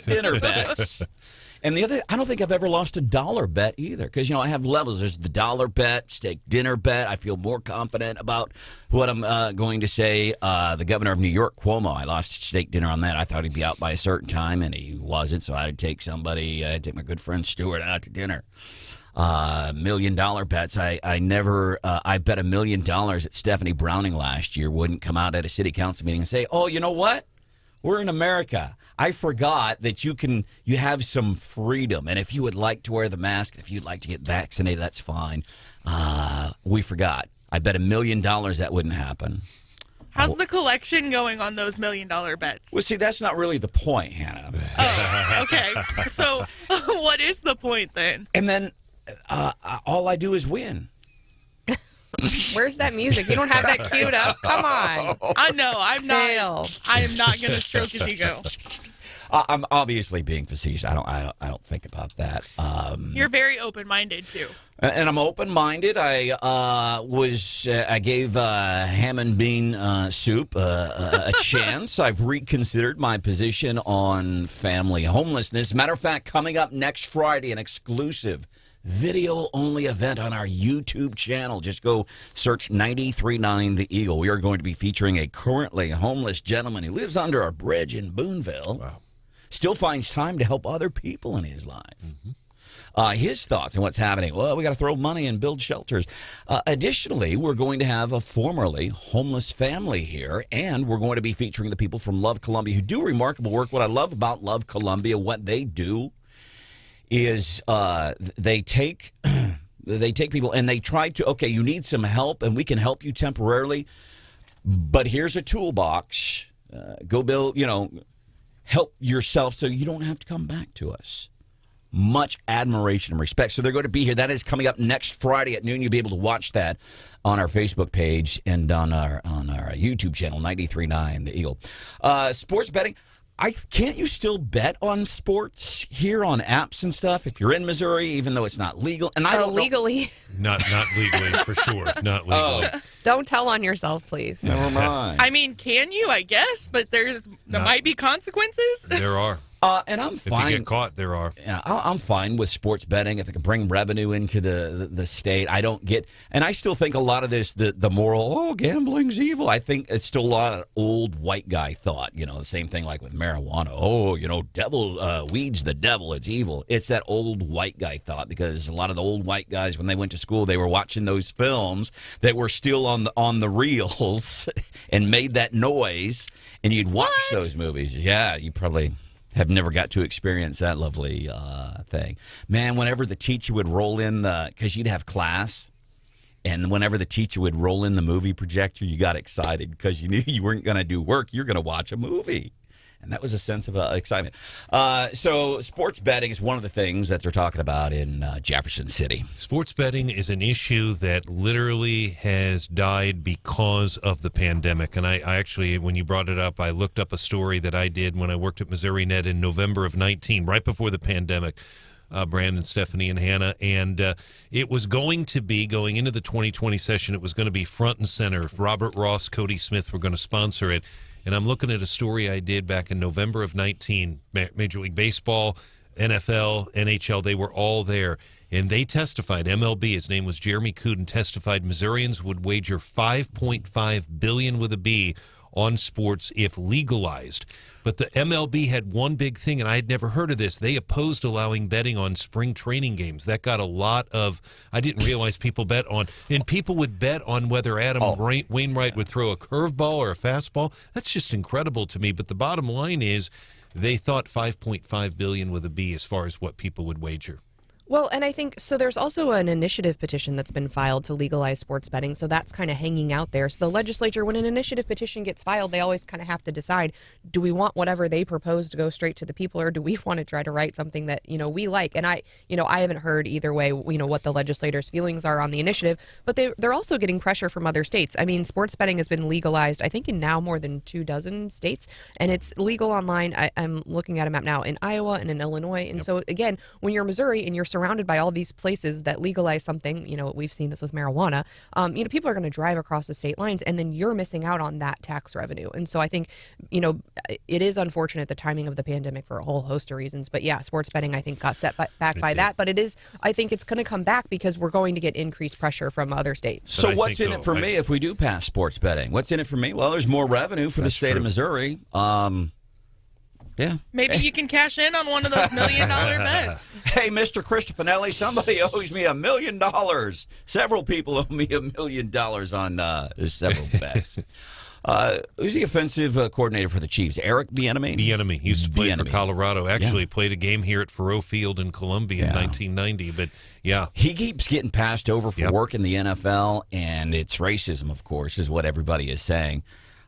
dinner bets. And the other, I don't think I've ever lost a dollar bet either, because, you know, I have levels. There's the dollar bet, steak dinner bet. I feel more confident about what I'm going to say. The governor of New York, Cuomo, I lost steak dinner on that. I thought he'd be out by a certain time, and he wasn't, so I'd take my good friend Stewart out to dinner. $1 million bets. I bet $1 million that Stephanie Browning last year wouldn't come out at a city council meeting and say, oh, you know what? We're in America. I forgot that you have some freedom. And if you would like to wear the mask, if you'd like to get vaccinated, that's fine. We forgot. I bet $1 million that wouldn't happen. How's the collection going on those $1 million bets? Well, see, that's not really the point, Hannah. Oh, okay. So what is the point then? And then all I do is win. Where's that music? You don't have that queued up. Come on. I know. I'm not. I am not going to stroke his ego. I'm obviously being facetious. I don't think about that. You're very open-minded too. And I'm open-minded. I gave ham and bean soup a chance. I've reconsidered my position on family homelessness. Matter of fact, coming up next Friday, an exclusive video-only event on our YouTube channel. Just go search 93.9 The Eagle. We are going to be featuring a currently homeless gentleman who lives under a bridge in Boonville. Wow. Still finds time to help other people in his life. His thoughts on what's happening. Well, we got to throw money and build shelters. Additionally, we're going to have a formerly homeless family here, and we're going to be featuring the people from Love Columbia who do remarkable work. What I love about Love Columbia, what they do is they take people and they try to, okay, you need some help, and we can help you temporarily, but here's a toolbox. Go build, help yourself so you don't have to come back to us. Much admiration and respect. So they're going to be here. That is coming up next Friday at noon. You'll be able to watch that on our Facebook page and on our YouTube channel, 93.9 The Eagle. Sports betting. Can't you still bet on sports here on apps and stuff if you're in Missouri, even though it's not legal? And I don't legally. Not legally, for sure. Not legally. Don't tell on yourself, please. Never mind. I mean, can you? I guess, but there might be consequences. There are. And I'm fine. If you get caught, there are. Yeah, I'm fine with sports betting if it can bring revenue into the state. I don't get, and I still think a lot of this, the moral, gambling's evil. I think it's still a lot of old white guy thought. The same thing like with marijuana. Devil, weed's the devil. It's evil. It's that old white guy thought, because a lot of the old white guys, when they went to school, they were watching those films that were still on the reels and made that noise, and you'd watch those movies. Yeah, you probably have never got to experience that lovely thing. Man, whenever the teacher would roll in because you'd have class, and whenever the teacher would roll in the movie projector, you got excited because you knew you weren't going to do work. You're going to watch a movie. And that was a sense of excitement. So sports betting is one of the things that they're talking about in Jefferson City. Sports betting is an issue that literally has died because of the pandemic. And I actually, when you brought it up, I looked up a story that I did when I worked at Missouri Net in November of 19, right before the pandemic. Branden, Stephanie, and Hannah, and it was going to be, going into the 2020 session, it was going to be front and center. Robert Ross, Cody Smith were going to sponsor it. And I'm looking at a story I did back in November of 19. Major League Baseball, NFL, NHL, they were all there. And they testified, MLB, his name was Jeremy Kuden, testified Missourians would wager $5.5 billion with a B on sports if legalized. But the MLB had one big thing, and I had never heard of this. They opposed allowing betting on spring training games. That got a lot of, I didn't realize people bet on, and people would bet on whether Adam Wainwright would throw a curveball or a fastball. That's just incredible to me. But the bottom line is they thought $5.5 billion with a B as far as what people would wager. Well, and I think, so there's also an initiative petition that's been filed to legalize sports betting, so that's kind of hanging out there. So the legislature, when an initiative petition gets filed, they always kind of have to decide, do we want whatever they propose to go straight to the people, or do we want to try to write something that, we like? And I haven't heard either way, what the legislators' feelings are on the initiative, but they're also getting pressure from other states. I mean, sports betting has been legalized, I think, in now more than 24 states, and it's legal online. I'm looking at a map now in Iowa and in Illinois, and so, again, when you're Missouri and you're surrounded by all these places that legalize something, we've seen this with marijuana, people are going to drive across the state lines, and then you're missing out on that tax revenue. And so I think, it is unfortunate, the timing of the pandemic, for a whole host of reasons. But yeah, sports betting, I think, got set back by that. But I think it's going to come back because we're going to get increased pressure from other states. So what's in it for me if we do pass sports betting? What's in it for me? Well, there's more revenue for the state of Missouri. Yeah. Maybe you can cash in on one of those $1 million bets. Hey, Mr. Cristofanelli, somebody owes me $1 million. Several people owe me $1 million on several bets. Who's the offensive coordinator for the Chiefs? Eric Bieniemy? Bieniemy. He used to play for Bieniemy. Colorado. Actually played a game here at Faurot Field in Columbia in 1990. But, yeah. He keeps getting passed over for work in the NFL, and it's racism, of course, is what everybody is saying.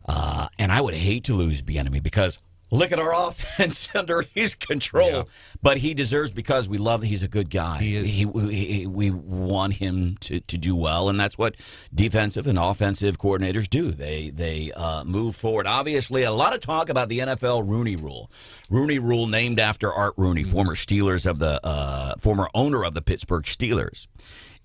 And I would hate to lose Bieniemy because look at our offense under his control. Yeah. But he deserves, because we love that he's a good guy. He is. We want him to do well, and that's what defensive and offensive coordinators do. They move forward. Obviously, a lot of talk about the NFL Rooney Rule. Rooney Rule named after Art Rooney, former owner of the Pittsburgh Steelers.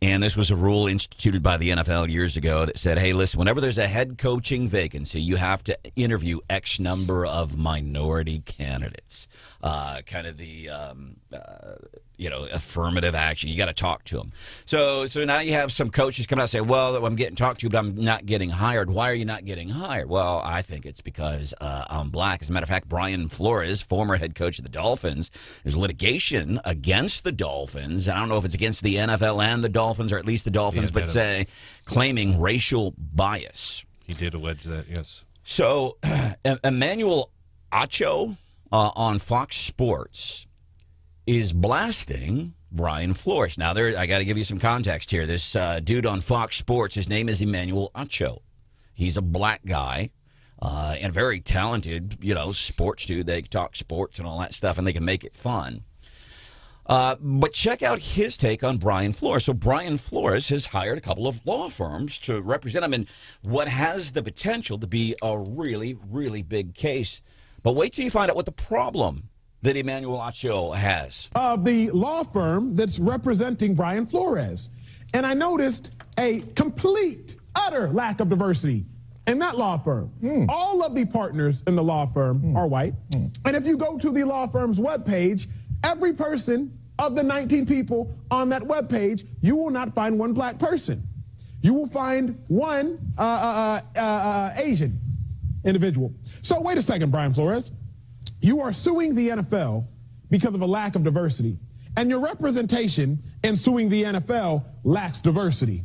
And this was a rule instituted by the NFL years ago that said, hey, listen, whenever there's a head coaching vacancy, you have to interview X number of minority candidates. Kind of the, affirmative action. You got to talk to them. So now you have some coaches come out and say, well, I'm getting talked to, but I'm not getting hired. Why are you not getting hired? Well, I think it's because I'm black. As a matter of fact, Brian Flores, former head coach of the Dolphins, is litigation against the Dolphins. I don't know if it's against the NFL and the Dolphins, or at least the Dolphins, but claiming racial bias. He did allege that, yes. So Emmanuel Acho on Fox Sports is blasting Brian Flores. Now, I got to give you some context here. This dude on Fox Sports, his name is Emmanuel Acho. He's a black guy and very talented, sports dude. They talk sports and all that stuff, and they can make it fun. But check out his take on Brian Flores. So Brian Flores has hired a couple of law firms to represent him in what has the potential to be a really, really big case. But wait till you find out what the problem that Emmanuel Acho has. The law firm that's representing Brian Flores. And I noticed a complete, utter lack of diversity in that law firm. All of the partners in the law firm are white. And if you go to the law firm's webpage, every person of the 19 people on that webpage, you will not find one black person. You will find one Asian individual. So wait a second, Brian Flores. You are suing the NFL because of a lack of diversity, and your representation in suing the NFL lacks diversity.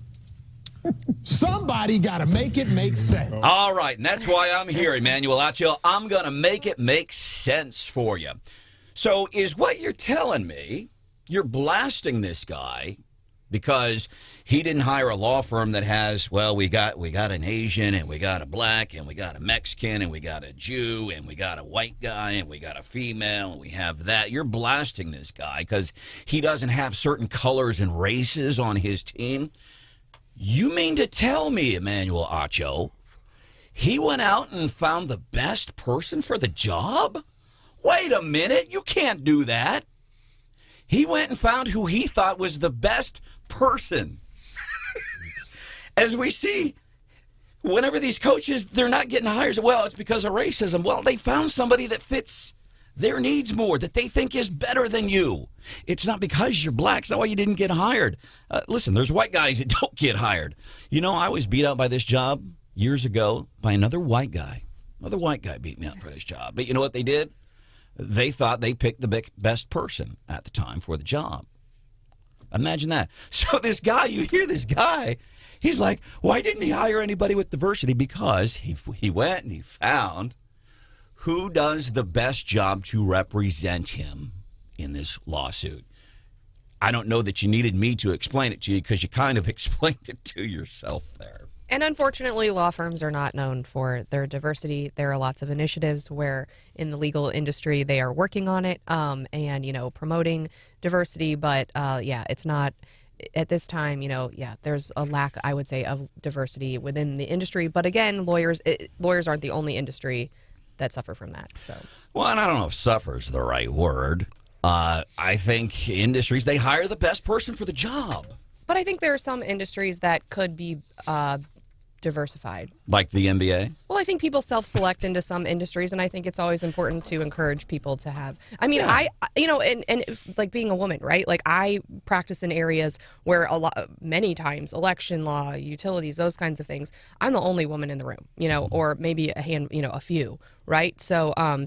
Somebody got to make it make sense. All right, and that's why I'm here, Emmanuel Acho. I'm going to make it make sense for you. So is what you're telling me, you're blasting this guy because he didn't hire a law firm that has, well, we got an Asian, and we got a black, and we got a Mexican, and we got a Jew, and we got a white guy, and we got a female, and we have that. You're blasting this guy because he doesn't have certain colors and races on his team. You mean to tell me, Emmanuel Acho, he went out and found the best person for the job? Wait a minute, you can't do that. He went and found who he thought was the best person. As we see, whenever these coaches, they're not getting hired, well, it's because of racism. Well, they found somebody that fits their needs more, that they think is better than you. It's not because you're black. It's not why you didn't get hired. Listen, there's white guys that don't get hired. I was beat out by this job years ago by another white guy. Another white guy beat me up for this job. But you know what they did? They thought they picked the best person at the time for the job. Imagine that. So this guy, you hear this guy, he's like, why didn't he hire anybody with diversity? Because he went and he found who does the best job to represent him in this lawsuit. I don't know that you needed me to explain it to you because you kind of explained it to yourself there. And unfortunately, law firms are not known for their diversity. There are lots of initiatives where in the legal industry they are working on it and, promoting diversity. But, it's not at this time, there's a lack, I would say, of diversity within the industry. But again, lawyers aren't the only industry that suffer from that. So, well, and I don't know if suffer is the right word. I think industries, they hire the best person for the job. But I think there are some industries that could be diversified. Like the NBA? Well, I think people self-select into some industries, and I think it's always important to encourage people to have. I mean, and like being a woman, right? Like I practice in areas where many times election law, utilities, those kinds of things. I'm the only woman in the room, or maybe a few. Right. So, I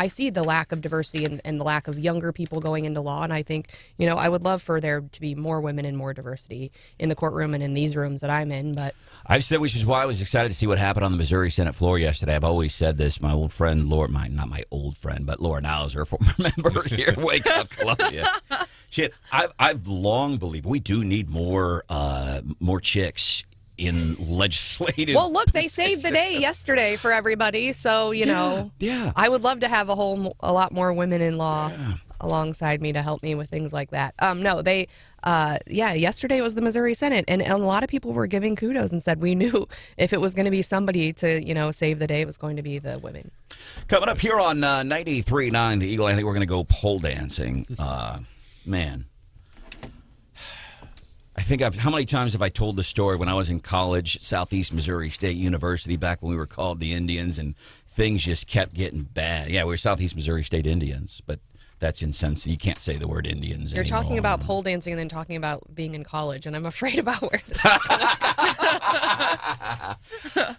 see the lack of diversity and the lack of younger people going into law. And I think, I would love for there to be more women and more diversity in the courtroom and in these rooms that I'm in. But I've said, which is why I was excited to see what happened on the Missouri Senate floor yesterday. I've always said this. My old friend, not my old friend, but Laura Nauser, former member here, Wake Up Columbia. I've long believed we do need more chicks in legislative. Well, look, they saved the day yesterday for everybody. So, yeah. I would love to have a lot more women in law alongside me to help me with things like that. Yesterday was the Missouri Senate, and a lot of people were giving kudos and said we knew if it was going to be somebody to, save the day, it was going to be the women. Coming up here on 93.9 The Eagle, I think we're going to go pole dancing. Man. I think how many times have I told the story when I was in college, Southeast Missouri State University, back when we were called the Indians, and things just kept getting bad. Yeah, we were Southeast Missouri State Indians, but that's insensitive. You can't say the word Indians You're anymore. Talking about pole dancing and then talking about being in college, and I'm afraid about where this is going to go.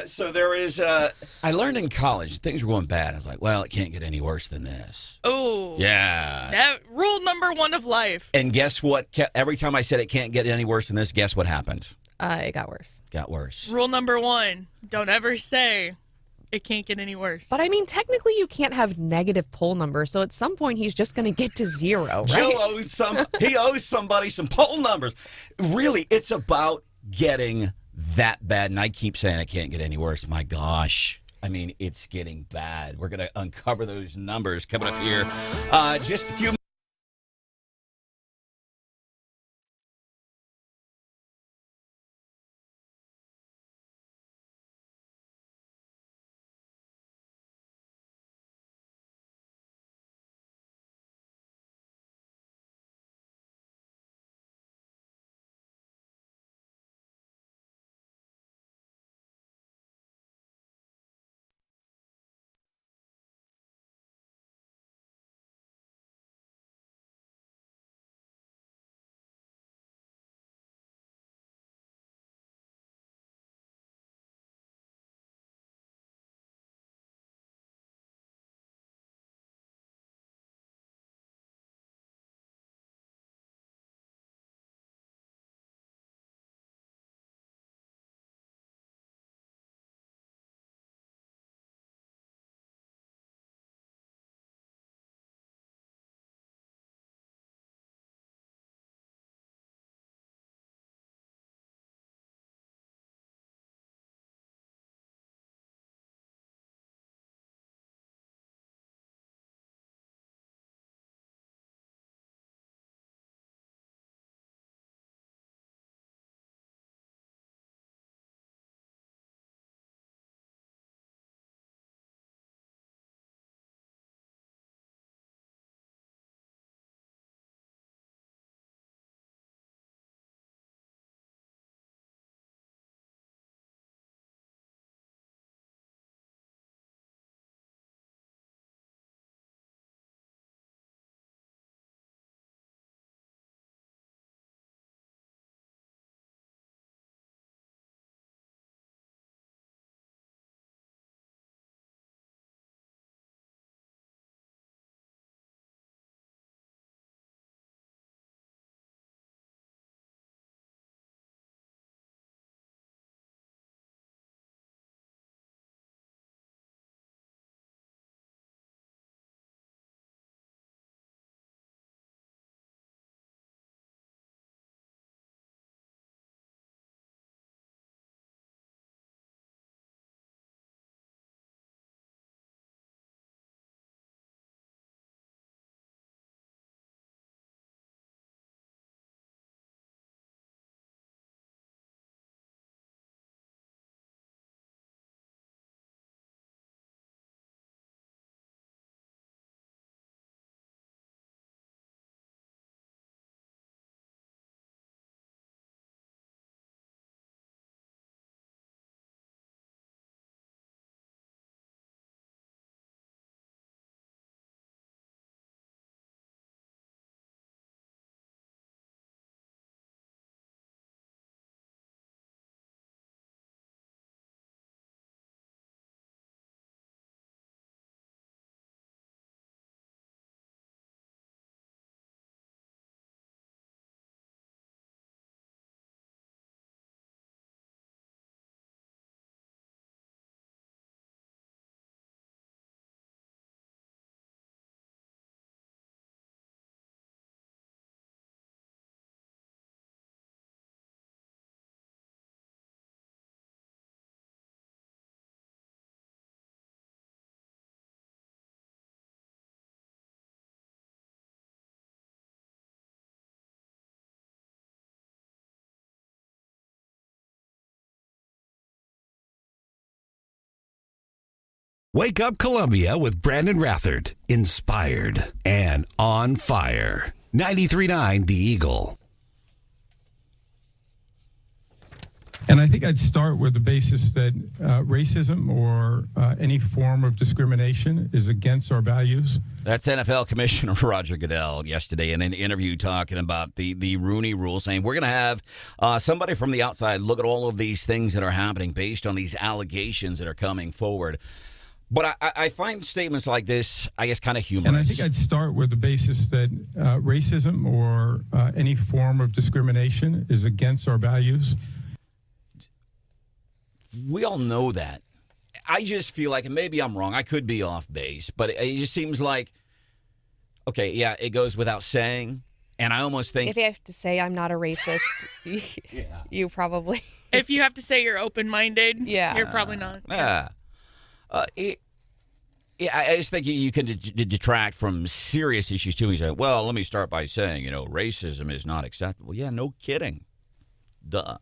So there is, I learned in college, things were going bad. I was like, well, it can't get any worse than this. Oh. Yeah. Rule number 1 of life. And guess what? Every time I said it can't get any worse than this, guess what happened? It got worse. Got worse. Rule number 1, don't ever say it can't get any worse. But I mean, technically you can't have negative poll numbers, so at some point he's just going to get to 0, right? Joe he owes somebody some poll numbers. Really, it's about getting that bad, and I keep saying it can't get any worse. My gosh. I mean, it's getting bad. We're going to uncover those numbers coming up here. Just a few Wake Up Columbia with Branden Rathert. Inspired and on fire. 93.9 The Eagle. And I think I'd start with the basis that racism or any form of discrimination is against our values. That's NFL Commissioner Roger Goodell yesterday in an interview talking about the Rooney Rule, saying we're going to have somebody from the outside look at all of these things that are happening based on these allegations that are coming forward. But I find statements like this, I guess, kind of humorous. And I think I'd start with the basis that racism or any form of discrimination is against our values. We all know that. I just feel like, and maybe I'm wrong, I could be off base, but it just seems like, okay, yeah, it goes without saying, and I almost think... If you have to say I'm not a racist, you probably... If you have to say you're open-minded, you're probably not. I just think you can detract from serious issues, too. You say, well, let me start by saying, racism is not acceptable. Yeah, no kidding. Duh.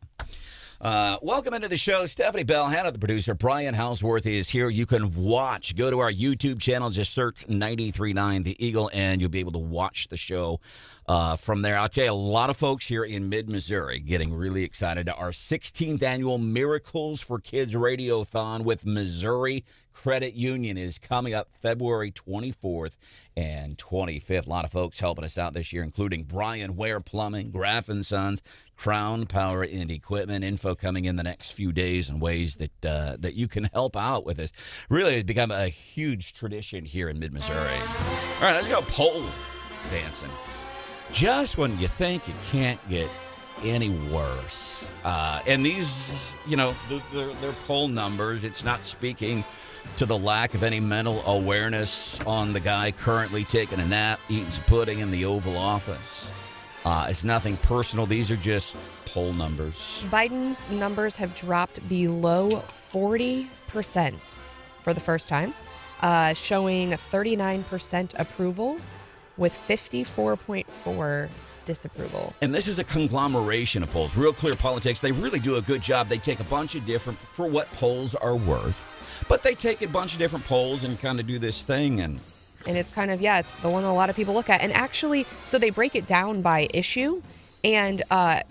Welcome into the show. Stephanie Bell, Hannah, the producer. Brian Hauswirth is here. You can watch. Go to our YouTube channel. Just search 93.9 The Eagle, and you'll be able to watch the show from there. I'll tell you, a lot of folks here in mid-Missouri getting really excited. Our 16th annual Miracles for Kids Radiothon with Missouri Credit Union is coming up February 24th and 25th. A lot of folks helping us out this year, including Brian Ware Plumbing, Graff & Sons, Crown Power and Equipment. Info coming in the next few days and ways that you can help out with this. Really, it's become a huge tradition here in mid-Missouri. All right, let's go pole dancing. Just when you think you can't get any worse. And these, they're poll numbers. It's not speaking to the lack of any mental awareness on the guy currently taking a nap, eating some pudding in the Oval Office. It's nothing personal. These are just poll numbers. Biden's numbers have dropped below 40% for the first time, showing 39% approval with 54.4% disapproval. And this is a conglomeration of polls. Real Clear Politics, they really do a good job. They take a bunch of different, for what polls are worth, but they take a bunch of different polls and kind of do this thing. And it's kind of, it's the one a lot of people look at. And actually, so they break it down by issue. And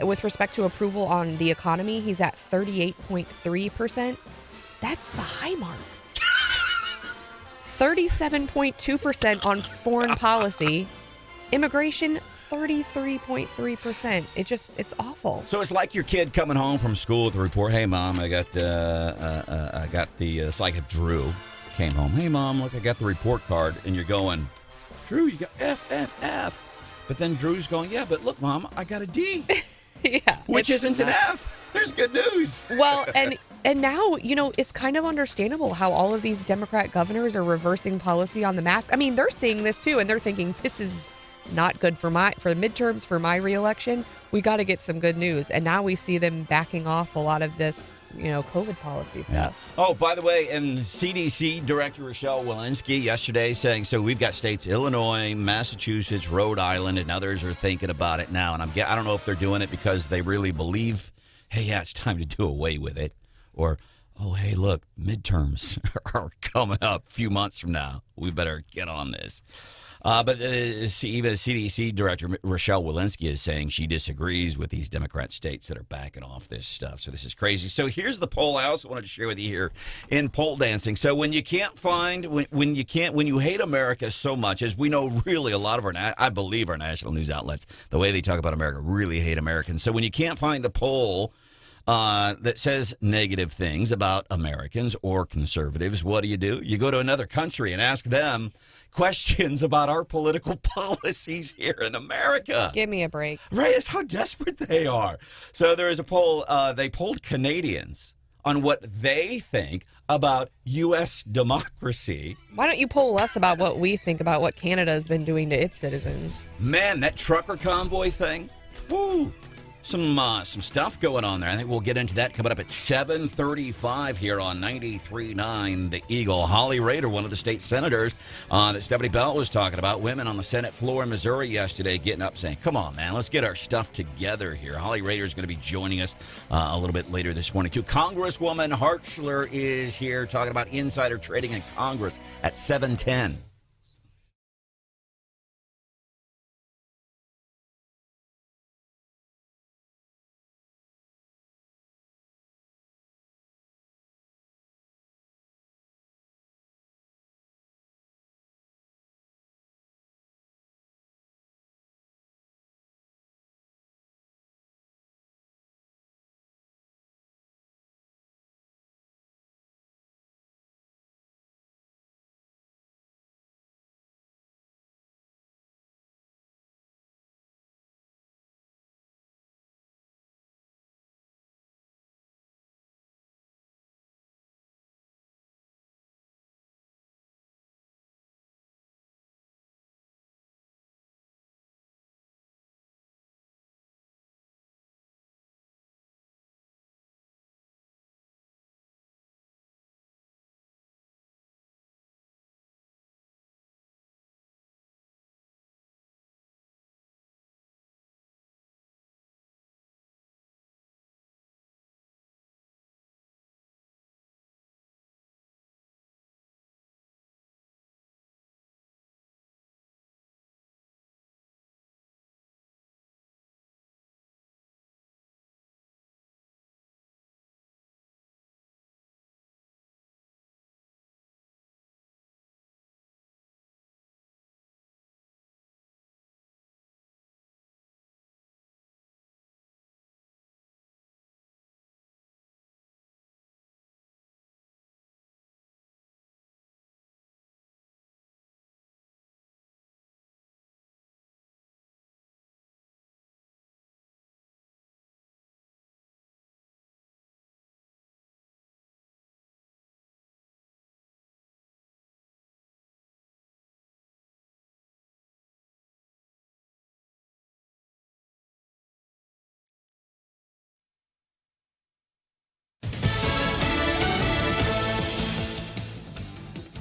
with respect to approval on the economy, he's at 38.3%. That's the high mark. 37.2% on foreign policy. Immigration, 33.3%. It's awful. So it's like your kid coming home from school with a report. Hey, Mom, I got it's like if Drew came home. Hey, Mom, look, I got the report card. And you're going, Drew, you got F, F, F. But then Drew's going, yeah, but look, Mom, I got a D. Which isn't an F. There's good news. Well, and now, it's kind of understandable how all of these Democrat governors are reversing policy on the mask. I mean, they're seeing this too, and they're thinking this is not good for the midterms, for my reelection. We got to get some good news. And now we see them backing off a lot of this, COVID policy stuff. Yeah. Oh, by the way, and CDC Director Rochelle Walensky yesterday saying, so we've got states, Illinois, Massachusetts, Rhode Island, and others are thinking about it now. And I don't know if they're doing it because they really believe, hey, yeah, it's time to do away with it. Or, oh, hey, look, midterms are coming up a few months from now. We better get on this. But even CDC Director Rochelle Walensky is saying she disagrees with these Democrat states that are backing off this stuff. So this is crazy. So here's the poll I also wanted to share with you here in poll dancing. So when you can't find, when you hate America so much, as we know, really a lot of I believe our national news outlets, the way they talk about America, really hate Americans. So when you can't find a poll that says negative things about Americans or conservatives, what do? You go to another country and ask them questions about our political policies here in America. Give me a break. Right, it's how desperate they are. So there is a poll, they polled Canadians on what they think about U.S. democracy. Why don't you poll us about what we think about what Canada has been doing to its citizens? Man, that trucker convoy thing, woo, Some stuff going on there. I think we'll get into that coming up at 7:35 here on 93.9 The Eagle. Holly Rader, one of the state senators that Stephanie Bell was talking about, women on the Senate floor in Missouri yesterday getting up saying, come on, man, let's get our stuff together here. Holly Rader is going to be joining us a little bit later this morning, too. Congresswoman Hartzler is here talking about insider trading in Congress at 7:10.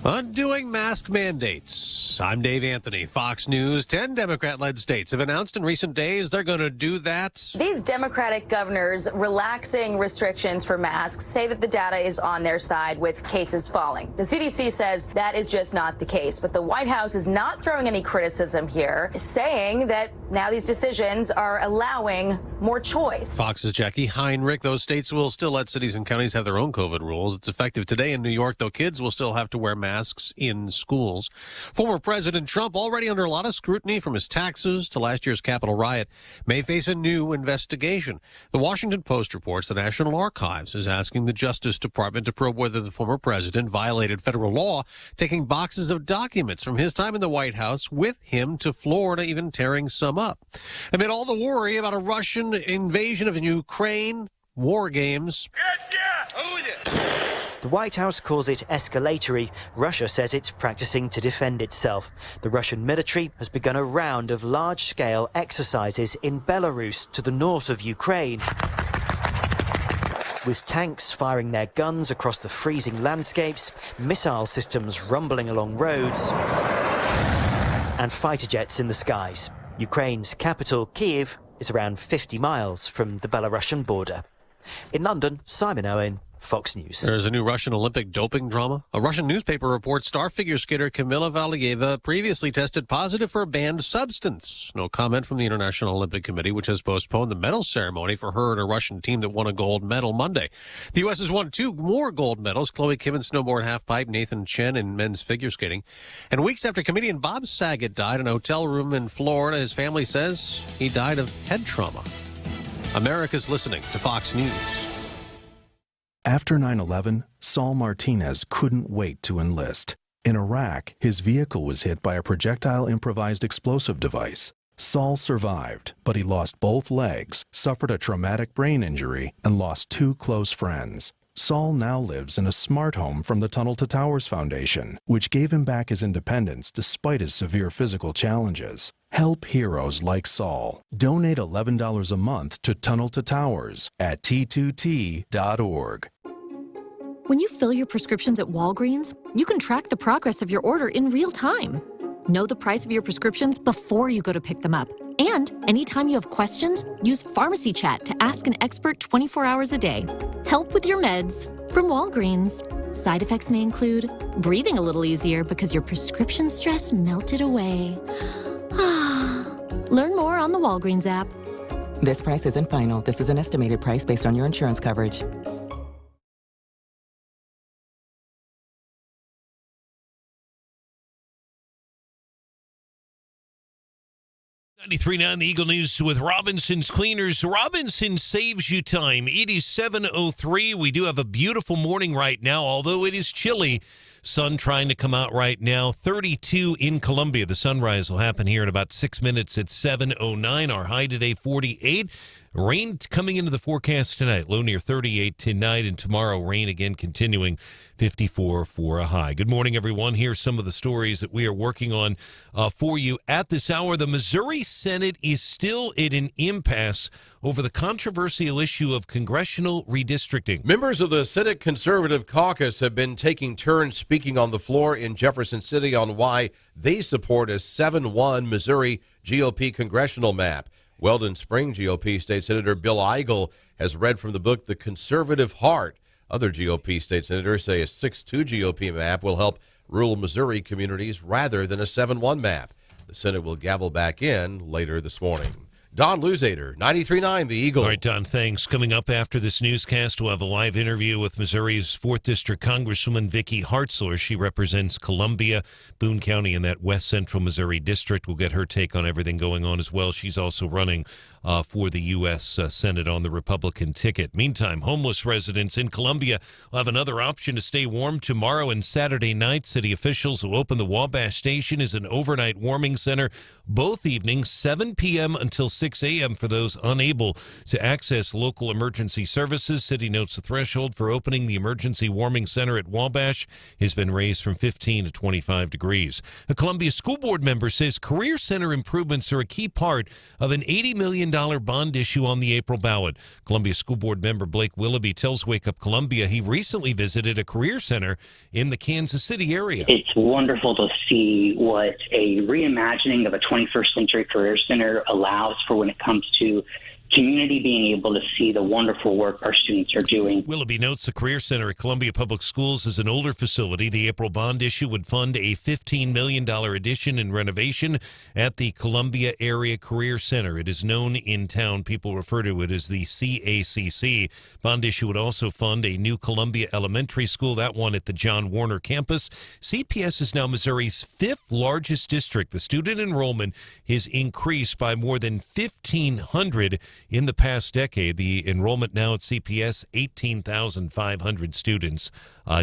Undoing mask mandates. I'm Dave Anthony, Fox News. 10 Democrat-led states have announced in recent days they're going to do that. These Democratic governors relaxing restrictions for masks say that the data is on their side with cases falling. The CDC says that is just not the case, but the White House is not throwing any criticism here, saying that now these decisions are allowing more choice. Fox's Jackie Heinrich. Those states will still let cities and counties have their own COVID rules. It's effective today in New York, though kids will still have to wear masks in schools. Former President Trump, already under a lot of scrutiny from his taxes to last year's Capitol riot, may face a new investigation. The Washington Post reports the National Archives is asking the Justice Department to probe whether the former president violated federal law, taking boxes of documents from his time in the White House with him to Florida, even tearing some up. Amid all the worry about a Russian invasion of Ukraine, war games. The White House calls it escalatory. Russia says it's practicing to defend itself. The Russian military has begun a round of large-scale exercises in Belarus to the north of Ukraine, with tanks firing their guns across the freezing landscapes, missile systems rumbling along roads, and fighter jets in the skies. Ukraine's capital, Kyiv, is around 50 miles from the Belarusian border. In London, Simon Owen, Fox News. There's a new Russian Olympic doping drama. A Russian newspaper reports star figure skater Kamila Valieva previously tested positive for a banned substance. No comment from the International Olympic Committee, which has postponed the medal ceremony for her and her Russian team that won a gold medal Monday. The U.S. has won 2 more gold medals, Chloe Kim in snowboard halfpipe, Nathan Chen in men's figure skating. And weeks after comedian Bob Saget died in a hotel room in Florida, his family says he died of head trauma. America's listening to Fox News. After 9/11, Saul Martinez couldn't wait to enlist. In Iraq, his vehicle was hit by a projectile improvised explosive device. Saul survived, but he lost both legs, suffered a traumatic brain injury, and lost 2 close friends. Saul now lives in a smart home from the Tunnel to Towers Foundation, which gave him back his independence despite his severe physical challenges. Help heroes like Saul. Donate $11 a month to Tunnel to Towers at T2T.org. When you fill your prescriptions at Walgreens, you can track the progress of your order in real time. Know the price of your prescriptions before you go to pick them up. And anytime you have questions, use Pharmacy Chat to ask an expert 24 hours a day. Help with your meds from Walgreens. Side effects may include breathing a little easier because your prescription stress melted away. Learn more on the Walgreens app. This price isn't final. This is an estimated price based on your insurance coverage. 93.9 The Eagle News with Robinson's Cleaners. Robinson saves you time. It is 7:03. We do have a beautiful morning right now, although it is chilly. Sun trying to come out right now. 32 in Columbia. The sunrise will happen here in about 6 minutes at 7:09. Our high today, 48. Rain coming into the forecast tonight. Low near 38 tonight, and tomorrow rain again continuing, 54 for a high. Good morning, everyone. Here's some of the stories that we are working on for you at this hour. The Missouri Senate is still at an impasse over the controversial issue of congressional redistricting. Members of the Senate Conservative Caucus have been taking turns speaking on the floor in Jefferson City on why they support a 7-1 Missouri GOP congressional map. Weldon Spring GOP State Senator Bill Eigel has read from the book The Conservative Heart. Other GOP state senators say a 6-2 GOP map will help rural Missouri communities rather than a 7-1 map. The Senate will gavel back in later this morning. Don Luzader, 93.9 The Eagle. All right, Don, thanks. Coming up after this newscast, we'll have a live interview with Missouri's 4th District Congresswoman Vicky Hartzler. She represents Columbia, Boone County, in that west central Missouri district. We'll get her take on everything going on as well. She's also running for the U.S. Senate on the Republican ticket. Meantime, homeless residents in Columbia will have another option to stay warm tomorrow and Saturday night. City officials will open the Wabash Station as an overnight warming center both evenings, 7 p.m. until 6 a.m. for those unable to access local emergency services. City notes the threshold for opening the emergency warming center at Wabash has been raised from 15 to 25 degrees. A Columbia School Board member says career center improvements are a key part of an $80 million bond issue on the April ballot. Columbia School Board member Blake Willoughby tells Wake Up Columbia he recently visited a career center in the Kansas City area. It's wonderful to see what a reimagining of a 21st century career center allows for when it comes to community being able to see the wonderful work our students are doing. Willoughby notes the Career Center at Columbia Public Schools is an older facility. The April bond issue would fund a $15 million addition and renovation at the Columbia Area Career Center. It is known in town. People refer to it as the CACC. Bond issue would also fund a new Columbia Elementary School, that one at the John Warner campus. CPS is now Missouri's 5th largest district. The student enrollment has increased by more than 1,500 in the past decade. The enrollment now at CPS, 18,500 students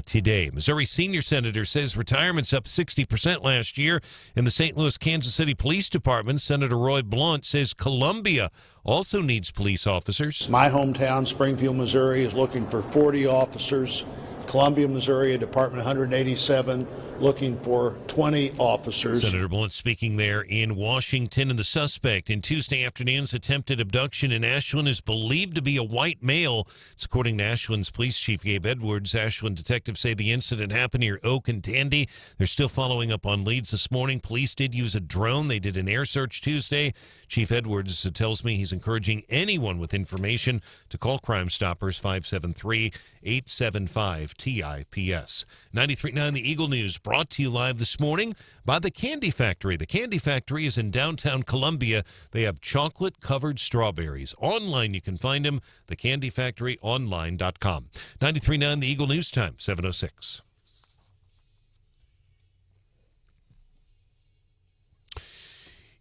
today. Missouri senior senator says retirement's up 60% last year. In the St. Louis, Kansas City Police Department, Senator Roy Blunt says Columbia also needs police officers. My hometown, Springfield, Missouri, is looking for 40 officers. Columbia, Missouri, Department 187, looking for 20 officers. Senator Blunt speaking there in Washington. And the suspect in Tuesday afternoon's attempted abduction in Ashland is believed to be a white male. It's according to Ashland's police chief, Gabe Edwards. Ashland detectives say the incident happened near Oak and Tandy. They're still following up on leads this morning. Police did use a drone. They did an air search Tuesday. Chief Edwards tells me he's encouraging anyone with information to call Crime Stoppers 573-875-TIPS. 93.9 The Eagle News brought to you live this morning by the Candy Factory. The Candy Factory is in downtown Columbia. They have chocolate-covered strawberries. Online, you can find them, thecandyfactoryonline.com. 93.9 The Eagle News Time, 7:06.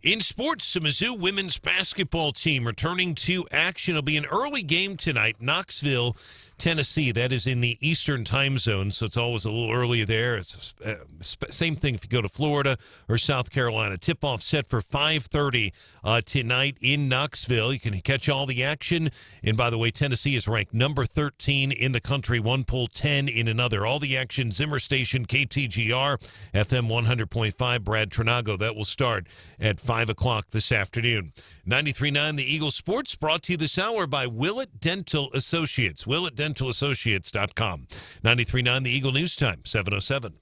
In sports, the Mizzou women's basketball team returning to action. It'll be an early game tonight, Knoxville, Tennessee. That is in the Eastern time zone, so it's always a little early there. It's same thing if you go to Florida or South Carolina. Tip-off set for 5:30 tonight in Knoxville. You can catch all the action. And by the way, Tennessee is ranked number 13 in the country, one poll, 10 in another. All the action, Zimmer Station, KTGR, FM 100.5, Brad Trinago. That will start at 5 o'clock this afternoon. 93.9 The Eagle Sports, brought to you this hour by Willett Dental Associates. WillettDentalAssociates.com. 93.9 The Eagle News Time, 7:07.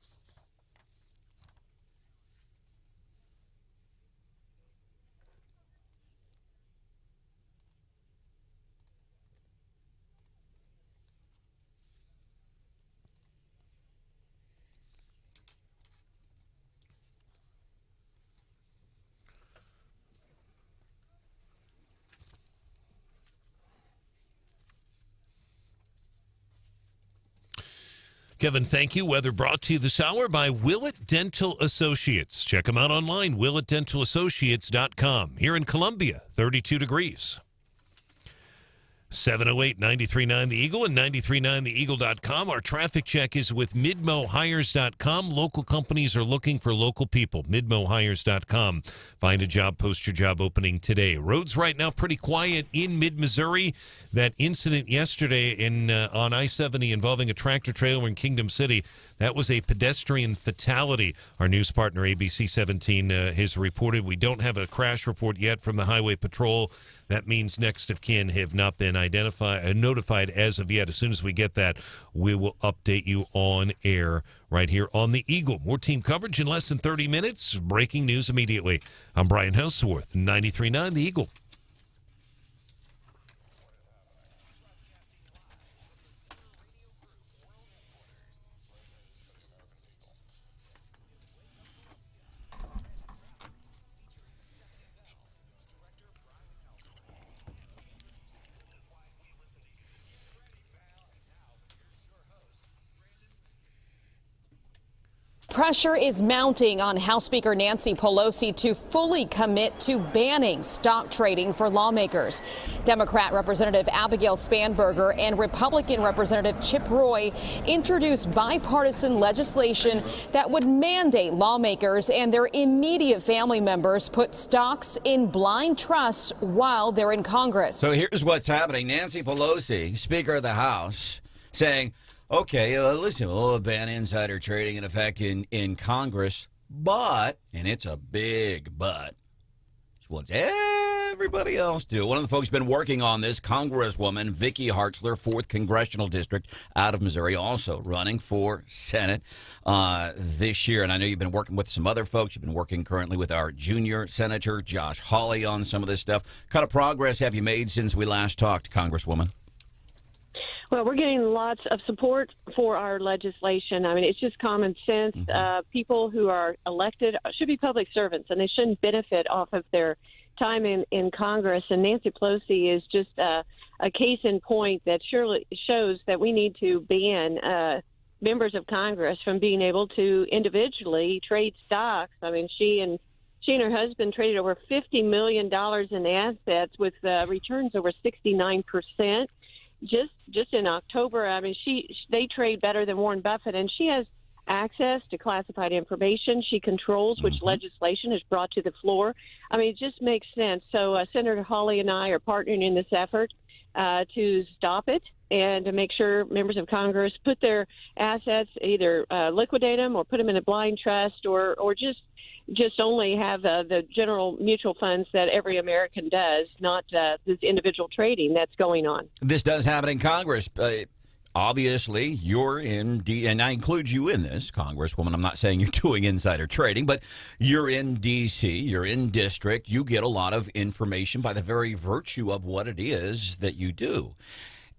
Kevin, thank you. Weather brought to you this hour by Willett Dental Associates. Check them out online, WillettDentalAssociates.com. Here in Columbia, 32 degrees. 708 93.9 The Eagle and 93.9theeagle.com. Our traffic check is with MidmoHires.com. Local companies are looking for local people. MidmoHires.com. Find a job, post your job opening today. Roads right now pretty quiet in mid-Missouri. That incident yesterday on I-70 involving a tractor trailer in Kingdom City, that was a pedestrian fatality. Our news partner, ABC 17, has reported. We don't have a crash report yet from the Highway Patrol. That means next of kin have not been notified as of yet. As soon as we get that, we will update you on air right here on the Eagle. More team coverage in less than 30 minutes. Breaking news immediately. I'm Brian Hauswirth, 93.9 The Eagle. Pressure is mounting on House Speaker Nancy Pelosi to fully commit to banning stock trading for lawmakers. Democrat Representative Abigail Spanberger and Republican Representative Chip Roy introduced bipartisan legislation that would mandate lawmakers and their immediate family members put stocks in blind trusts while they're in Congress. So here's what's happening. Nancy Pelosi, Speaker of the House, saying, okay, listen, we'll ban insider trading in effect in Congress, but, and it's a big but, what's everybody else do? One of the folks been working on this, Congresswoman Vicky Hartzler, 4th Congressional District out of Missouri, also running for Senate this year. And I know you've been working with some other folks. You've been working currently with our junior Senator, Josh Hawley, on some of this stuff. What kind of progress have you made since we last talked, Congresswoman? Well, we're getting lots of support for our legislation. I mean, it's just common sense. People who are elected should be public servants, and they shouldn't benefit off of their time in Congress. And Nancy Pelosi is just a case in point that surely shows that we need to ban members of Congress from being able to individually trade stocks. I mean, she and her husband traded over $50 million in assets with returns over 69%. Just in October, I mean, they trade better than Warren Buffett, and she has access to classified information. She controls which legislation is brought to the floor. I mean, it just makes sense. So Senator Hawley and I are partnering in this effort to stop it and to make sure members of Congress put their assets, either liquidate them or put them in a blind trust or just only have the general mutual funds that every American does, not this individual trading that's going on. This does happen in Congress. Obviously, you're in, and I include you in this, Congresswoman. I'm not saying you're doing insider trading, but you're in D.C., you're in district. You get a lot of information by the very virtue of what it is that you do.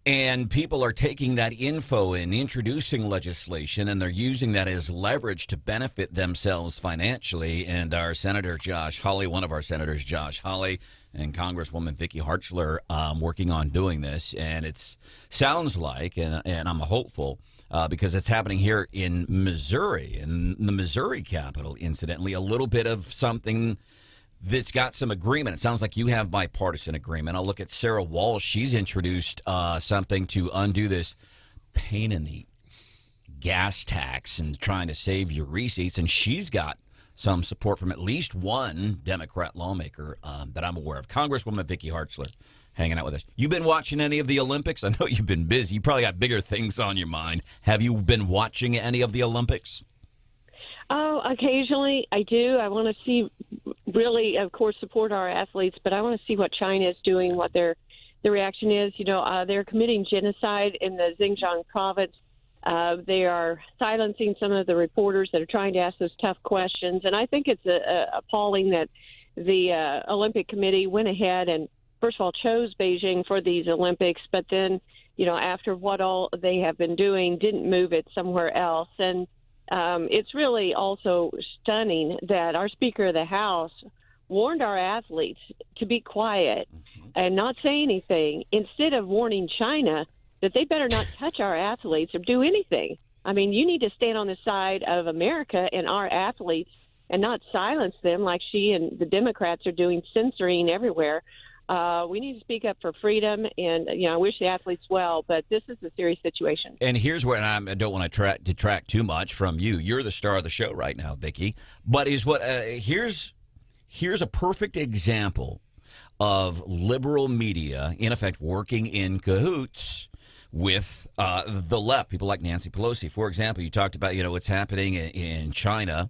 And people are taking that info and introducing legislation, and they're using that as leverage to benefit themselves financially. And our Senator Josh Hawley, one of our senators, Josh Hawley, and Congresswoman Vicky Hartzler working on doing this. And it sounds like, and I'm hopeful, because it's happening here in Missouri, in the Missouri Capitol, incidentally, a little bit of something that's got some agreement. It sounds like you have bipartisan agreement. I'll look at Sarah Walsh. She's introduced something to undo this pain in the gas tax and trying to save your receipts, and she's got some support from at least one Democrat lawmaker that I'm aware of. Congresswoman Vicky Hartzler hanging out with us. You been watching any of the Olympics? I know you've been busy. You probably got bigger things on your mind. Have you been watching any of the Olympics? Oh, occasionally I do. I want to see, really, of course, support our athletes, but I want to see what China is doing, what the reaction is. You know, they're committing genocide in the Xinjiang province. They are silencing some of the reporters that are trying to ask those tough questions. And I think it's appalling that the Olympic Committee went ahead and, first of all, chose Beijing for these Olympics, but then, you know, after what all they have been doing, didn't move it somewhere else. And it's really also stunning that our Speaker of the House warned our athletes to be quiet and not say anything, instead of warning China that they better not touch our athletes or do anything. I mean, you need to stand on the side of America and our athletes and not silence them like she and the Democrats are doing, censoring everywhere. We need to speak up for freedom, and I wish the athletes well, but this is a serious situation. And here's where, and I don't want to detract too much from you. You're the star of the show right now, Vicky. But here's a perfect example of liberal media, in effect, working in cahoots with the left, people like Nancy Pelosi. For example, you talked about what's happening in China.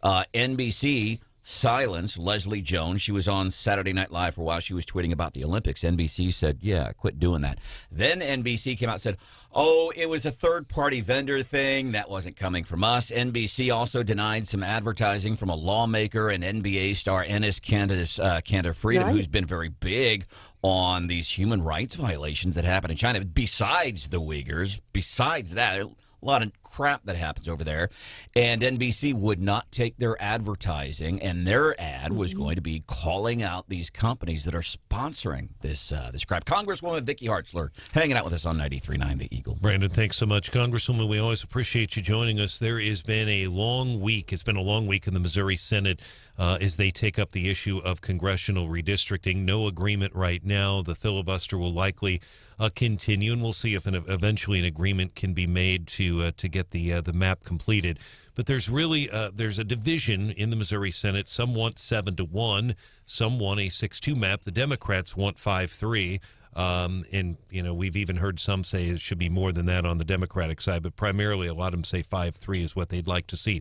NBC silence Leslie Jones. She was on Saturday Night Live for a while. She was tweeting about the Olympics. NBC said, yeah, quit doing that. Then NBC came out and said, oh, it was a third-party vendor thing. That wasn't coming from us. NBC also denied some advertising from a lawmaker and NBA star Enes Kanter Freedom, who's been very big on these human rights violations that happen in China. Besides the Uyghurs, besides that, a lot of crap that happens over there. And NBC would not take their advertising, and their ad was going to be calling out these companies that are sponsoring this crap. Congresswoman Vicky Hartzler hanging out with us on 93.9 The Eagle. Brandon, thanks so much. Congresswoman, we always appreciate you joining us. There has been a long week. It's been a long week in the Missouri Senate as they take up the issue of congressional redistricting. No agreement right now. The filibuster will likely continue, and we'll see if eventually an agreement can be made to get the map completed. But there's really there's a division in the Missouri Senate. Some want 7-1, some want a 6-2 map. The Democrats want 5-3. And we've even heard some say it should be more than that on the Democratic side, but primarily a lot of them say 5-3 is what they'd like to see.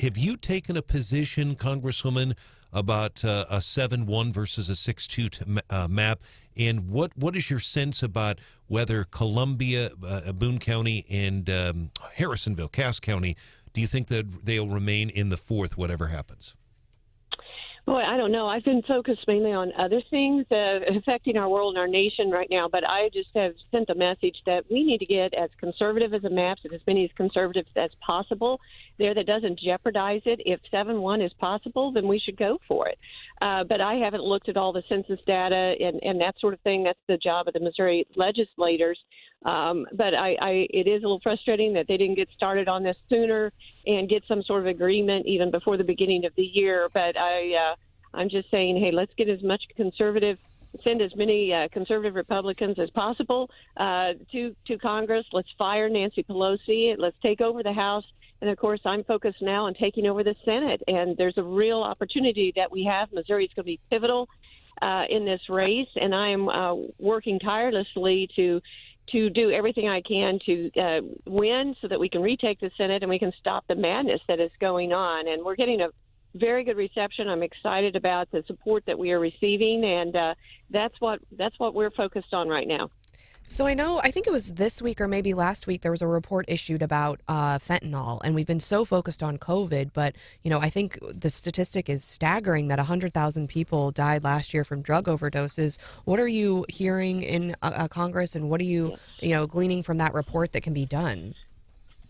Have you taken a position, Congresswoman, about a 7-1 versus a 6-2 map? And what is your sense about whether Columbia, Boone County, and Harrisonville, Cass County, do you think that they'll remain in the 4th, whatever happens? Boy, I don't know. I've been focused mainly on other things affecting our world and our nation right now, but I just have sent a message that we need to get as conservative as a map, and as many as conservatives as possible there that doesn't jeopardize it. If 7-1 is possible, then we should go for it. But I haven't looked at all the census data and that sort of thing. That's the job of the Missouri legislators. But it is a little frustrating that they didn't get started on this sooner and get some sort of agreement even before the beginning of the year. But I'm just saying, hey, let's get as much send as many conservative Republicans as possible to Congress. Let's fire Nancy Pelosi. Let's take over the House. And, of course, I'm focused now on taking over the Senate. And there's a real opportunity that we have. Missouri is going to be pivotal in this race. And I am working tirelessly to do everything I can to win so that we can retake the Senate and we can stop the madness that is going on. And we're getting a very good reception. I'm excited about the support that we are receiving, and that's what we're focused on right now. So I think it was this week or maybe last week, there was a report issued about fentanyl, and we've been so focused on COVID, but, I think the statistic is staggering that 100,000 people died last year from drug overdoses. What are you hearing in Congress, and what are you, gleaning from that report that can be done?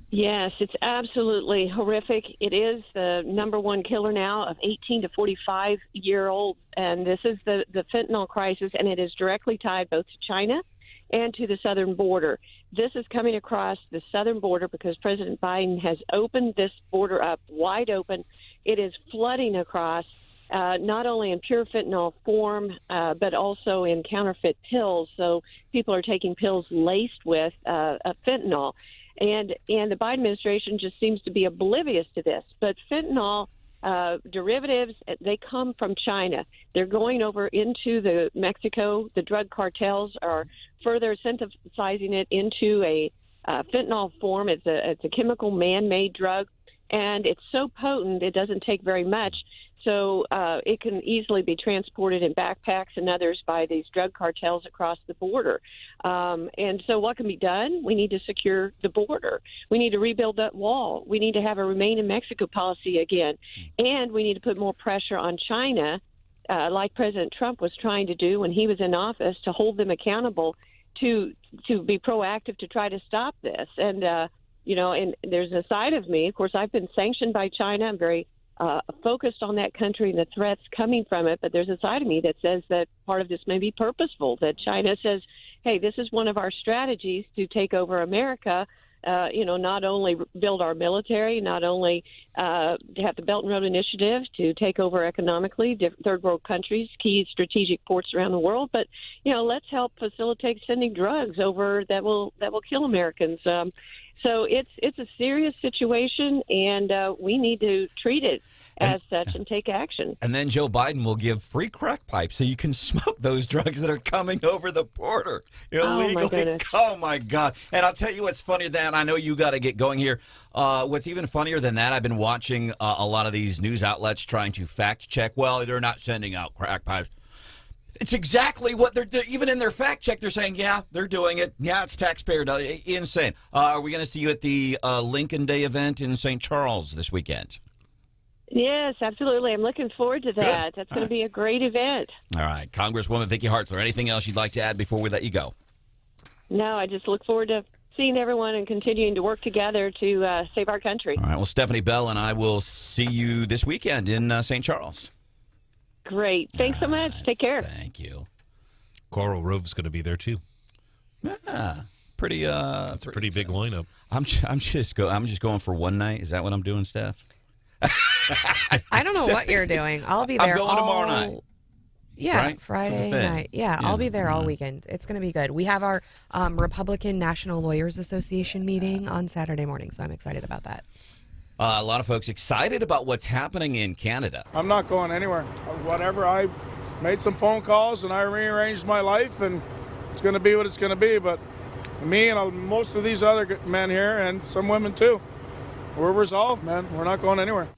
Yes, it's absolutely horrific. It is the number one killer now of 18 to 45-year-olds, and this is the fentanyl crisis, and it is directly tied both to China and to the southern border. This is coming across the southern border because President Biden has opened this border up wide open. It is flooding across, not only in pure fentanyl form, but also in counterfeit pills. So people are taking pills laced with fentanyl. And the Biden administration just seems to be oblivious to this. But fentanyl derivatives, they come from China. They're going over into Mexico. The drug cartels are further synthesizing it into a fentanyl form. It's a chemical man-made drug, and it's so potent it doesn't take very much. So it can easily be transported in backpacks and others by these drug cartels across the border. And so what can be done? We need to secure the border. We need to rebuild that wall. We need to have a Remain in Mexico policy again. And we need to put more pressure on China, like President Trump was trying to do when he was in office, to hold them accountable, to be proactive to try to stop this. And, and there's a side of me, of course, I've been sanctioned by China. I'm very focused on that country and the threats coming from it. But there's a side of me that says that part of this may be purposeful, that China says, hey, this is one of our strategies to take over America. Not only build our military, not only have the Belt and Road Initiative to take over economically third world countries, key strategic ports around the world, but let's help facilitate sending drugs over that will kill Americans. So it's a serious situation, and we need to treat it as such and take action. And then Joe Biden will give free crack pipes so you can smoke those drugs that are coming over the border illegally. Oh, my God. And I'll tell you what's funnier than, I know you got to get going here. What's even funnier than that, I've been watching a lot of these news outlets trying to fact check. Well, they're not sending out crack pipes. It's exactly what they're doing. Even in their fact check, they're saying, yeah, they're doing it. Yeah, it's taxpayer dollars. Insane. Are we going to see you at the Lincoln Day event in St. Charles this weekend? Yes, absolutely. I'm looking forward to that. Good. That's going to be a great event. All right. Congresswoman Vicky Hartzler, anything else you'd like to add before we let you go? No, I just look forward to seeing everyone and continuing to work together to save our country. All right. Well, Stephanie Bell and I will see you this weekend in St. Charles. Great. Thanks so much. Take care. Thank you. Coral Rove's going to be there too. Yeah, pretty. That's a pretty big lineup. I'm just going for one night. Is that what I'm doing, Steph? I don't know what you're doing. I'll be there. I'm going tomorrow night. Yeah, right? Friday night. Yeah, I'll be there all weekend. It's going to be good. We have our Republican National Lawyers Association meeting on Saturday morning, so I'm excited about that. A lot of folks excited about what's happening in Canada. I'm not going anywhere. Whatever, I made some phone calls and I rearranged my life, and it's going to be what it's going to be. But me and most of these other men here, and some women too, we're resolved, man. We're not going anywhere.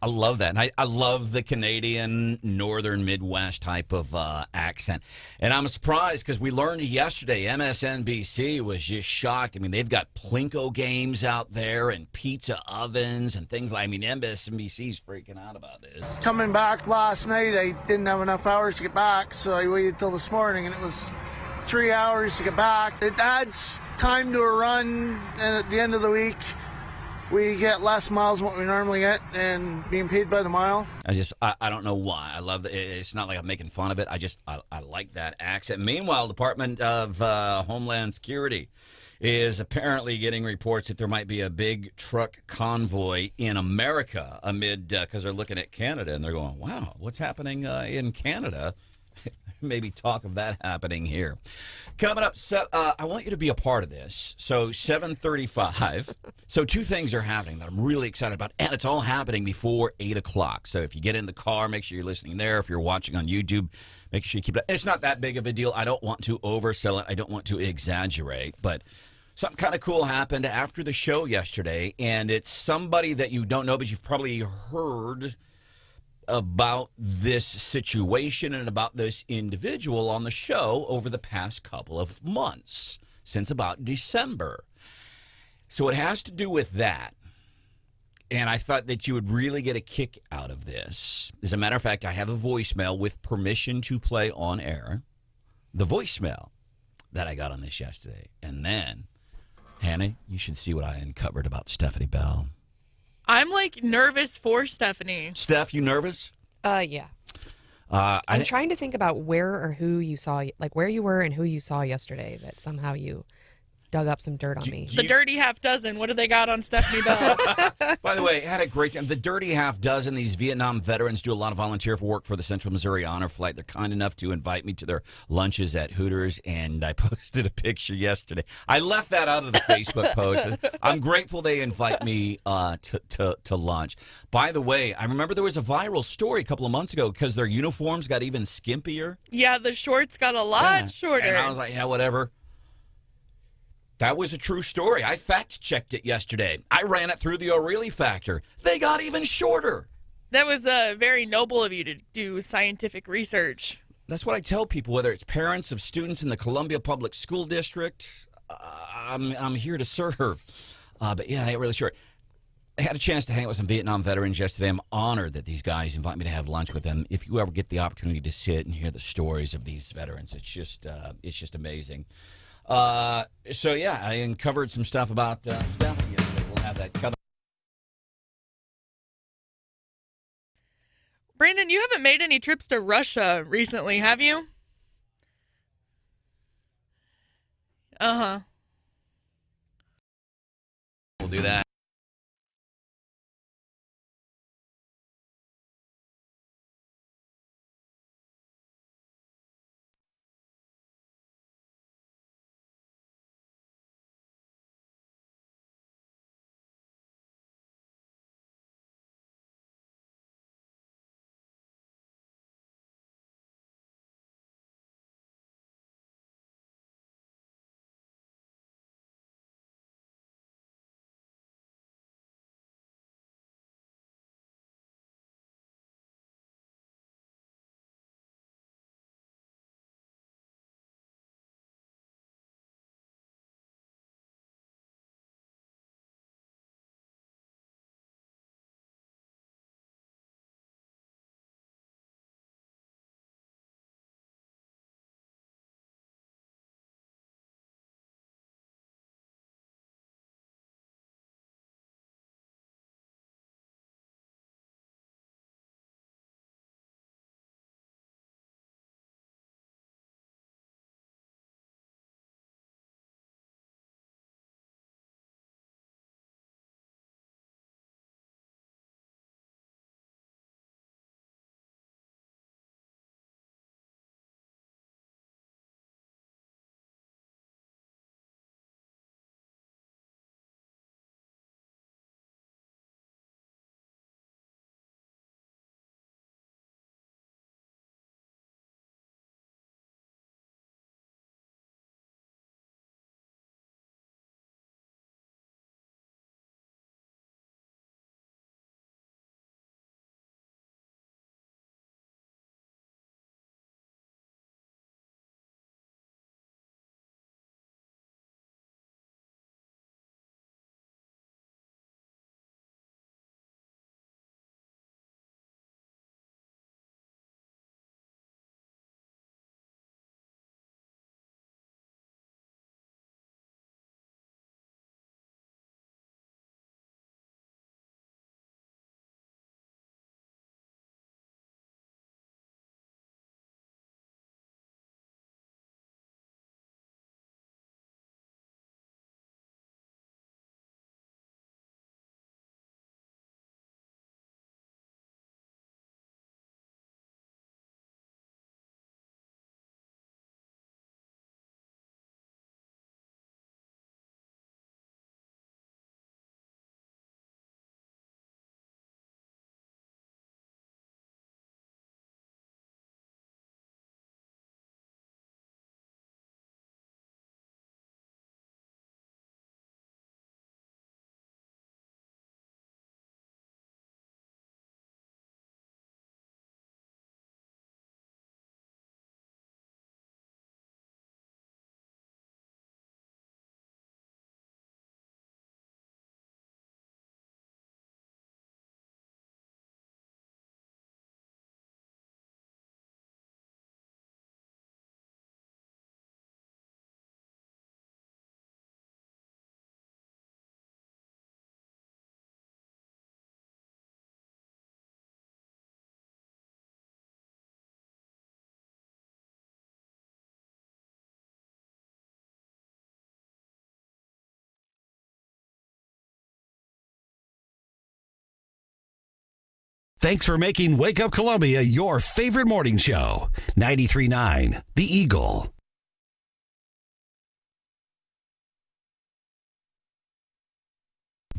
I love that. And I love the Canadian northern Midwest type of accent. And I'm surprised because we learned yesterday MSNBC was just shocked. I mean, they've got Plinko games out there and pizza ovens and things like, I mean, MSNBC's freaking out about this. Coming back last night, I didn't have enough hours to get back, so I waited till this morning, and it was 3 hours to get back. It adds time to a run, and at the end of the week, we get less miles than what we normally get, and being paid by the mile. I don't know why. I love it. It's not like I'm making fun of it. I like that accent. Meanwhile, the Department of Homeland Security is apparently getting reports that there might be a big truck convoy in America amid, because they're looking at Canada, and they're going, wow, what's happening in Canada? Maybe talk of that happening here. Coming up, I want you to be a part of this. So 7:35. So two things are happening that I'm really excited about, and it's all happening before 8 o'clock. So if you get in the car, make sure you're listening there. If you're watching on YouTube, make sure you keep it. It's not that big of a deal. I don't want to oversell it. I don't want to exaggerate, but something kind of cool happened after the show yesterday, and it's somebody that you don't know, but you've probably heard about this situation and about this individual on the show over the past couple of months, since about December. So it has to do with that. And I thought that you would really get a kick out of this. As a matter of fact, I have a voicemail with permission to play on air. The voicemail that I got on this yesterday. And then, Hannah, you should see what I uncovered about Stephanie Bell. I'm like nervous for Stephanie. Steph, you nervous? Yeah. I'm trying to think about where or who you saw, like where you were and who you saw yesterday that somehow you dug up some dirt on me. The dirty half dozen. What do they got on Stephanie Bell? By the way, had a great time. The dirty half dozen, these Vietnam veterans do a lot of volunteer work for the Central Missouri Honor Flight. They're kind enough to invite me to their lunches at Hooters, and I posted a picture yesterday. I left that out of the Facebook post. I'm grateful they invite me to lunch. By the way, I remember there was a viral story a couple of months ago because their uniforms got even skimpier. Yeah, the shorts got a lot shorter. And I was like, yeah, whatever. That was a true story. I fact-checked it yesterday. I ran it through the O'Reilly factor. They got even shorter. That was very noble of you to do scientific research. That's what I tell people, whether it's parents of students in the Columbia Public School District. I'm here to serve. But yeah, really short. I had a chance to hang out with some Vietnam veterans yesterday. I'm honored that these guys invite me to have lunch with them. If you ever get the opportunity to sit and hear the stories of these veterans, it's just amazing. So yeah, I uncovered some stuff about Stephanie yesterday. We'll have that covered. Branden, you haven't made any trips to Russia recently, have you? Uh-huh. We'll do that. Thanks for making Wake Up Columbia your favorite morning show. 93.9 The Eagle.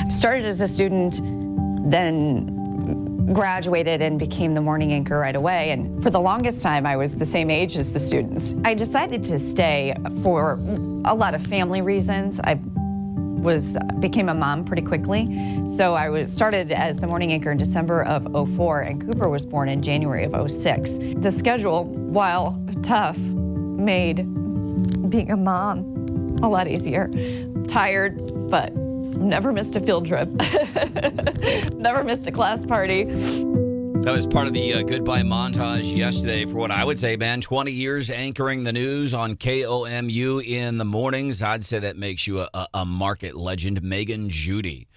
Started as a student, then graduated and became the morning anchor right away. And for the longest time, I was the same age as the students. I decided to stay for a lot of family reasons. I became a mom pretty quickly. So I started as the morning anchor in December of '04, and Cooper was born in January of '06. The schedule, while tough, made being a mom a lot easier. Tired, but never missed a field trip. Never missed a class party. That was part of the goodbye montage yesterday for what I would say, man, 20 years anchoring the news on KOMU in the mornings. I'd say that makes you a market legend. Megan Judy,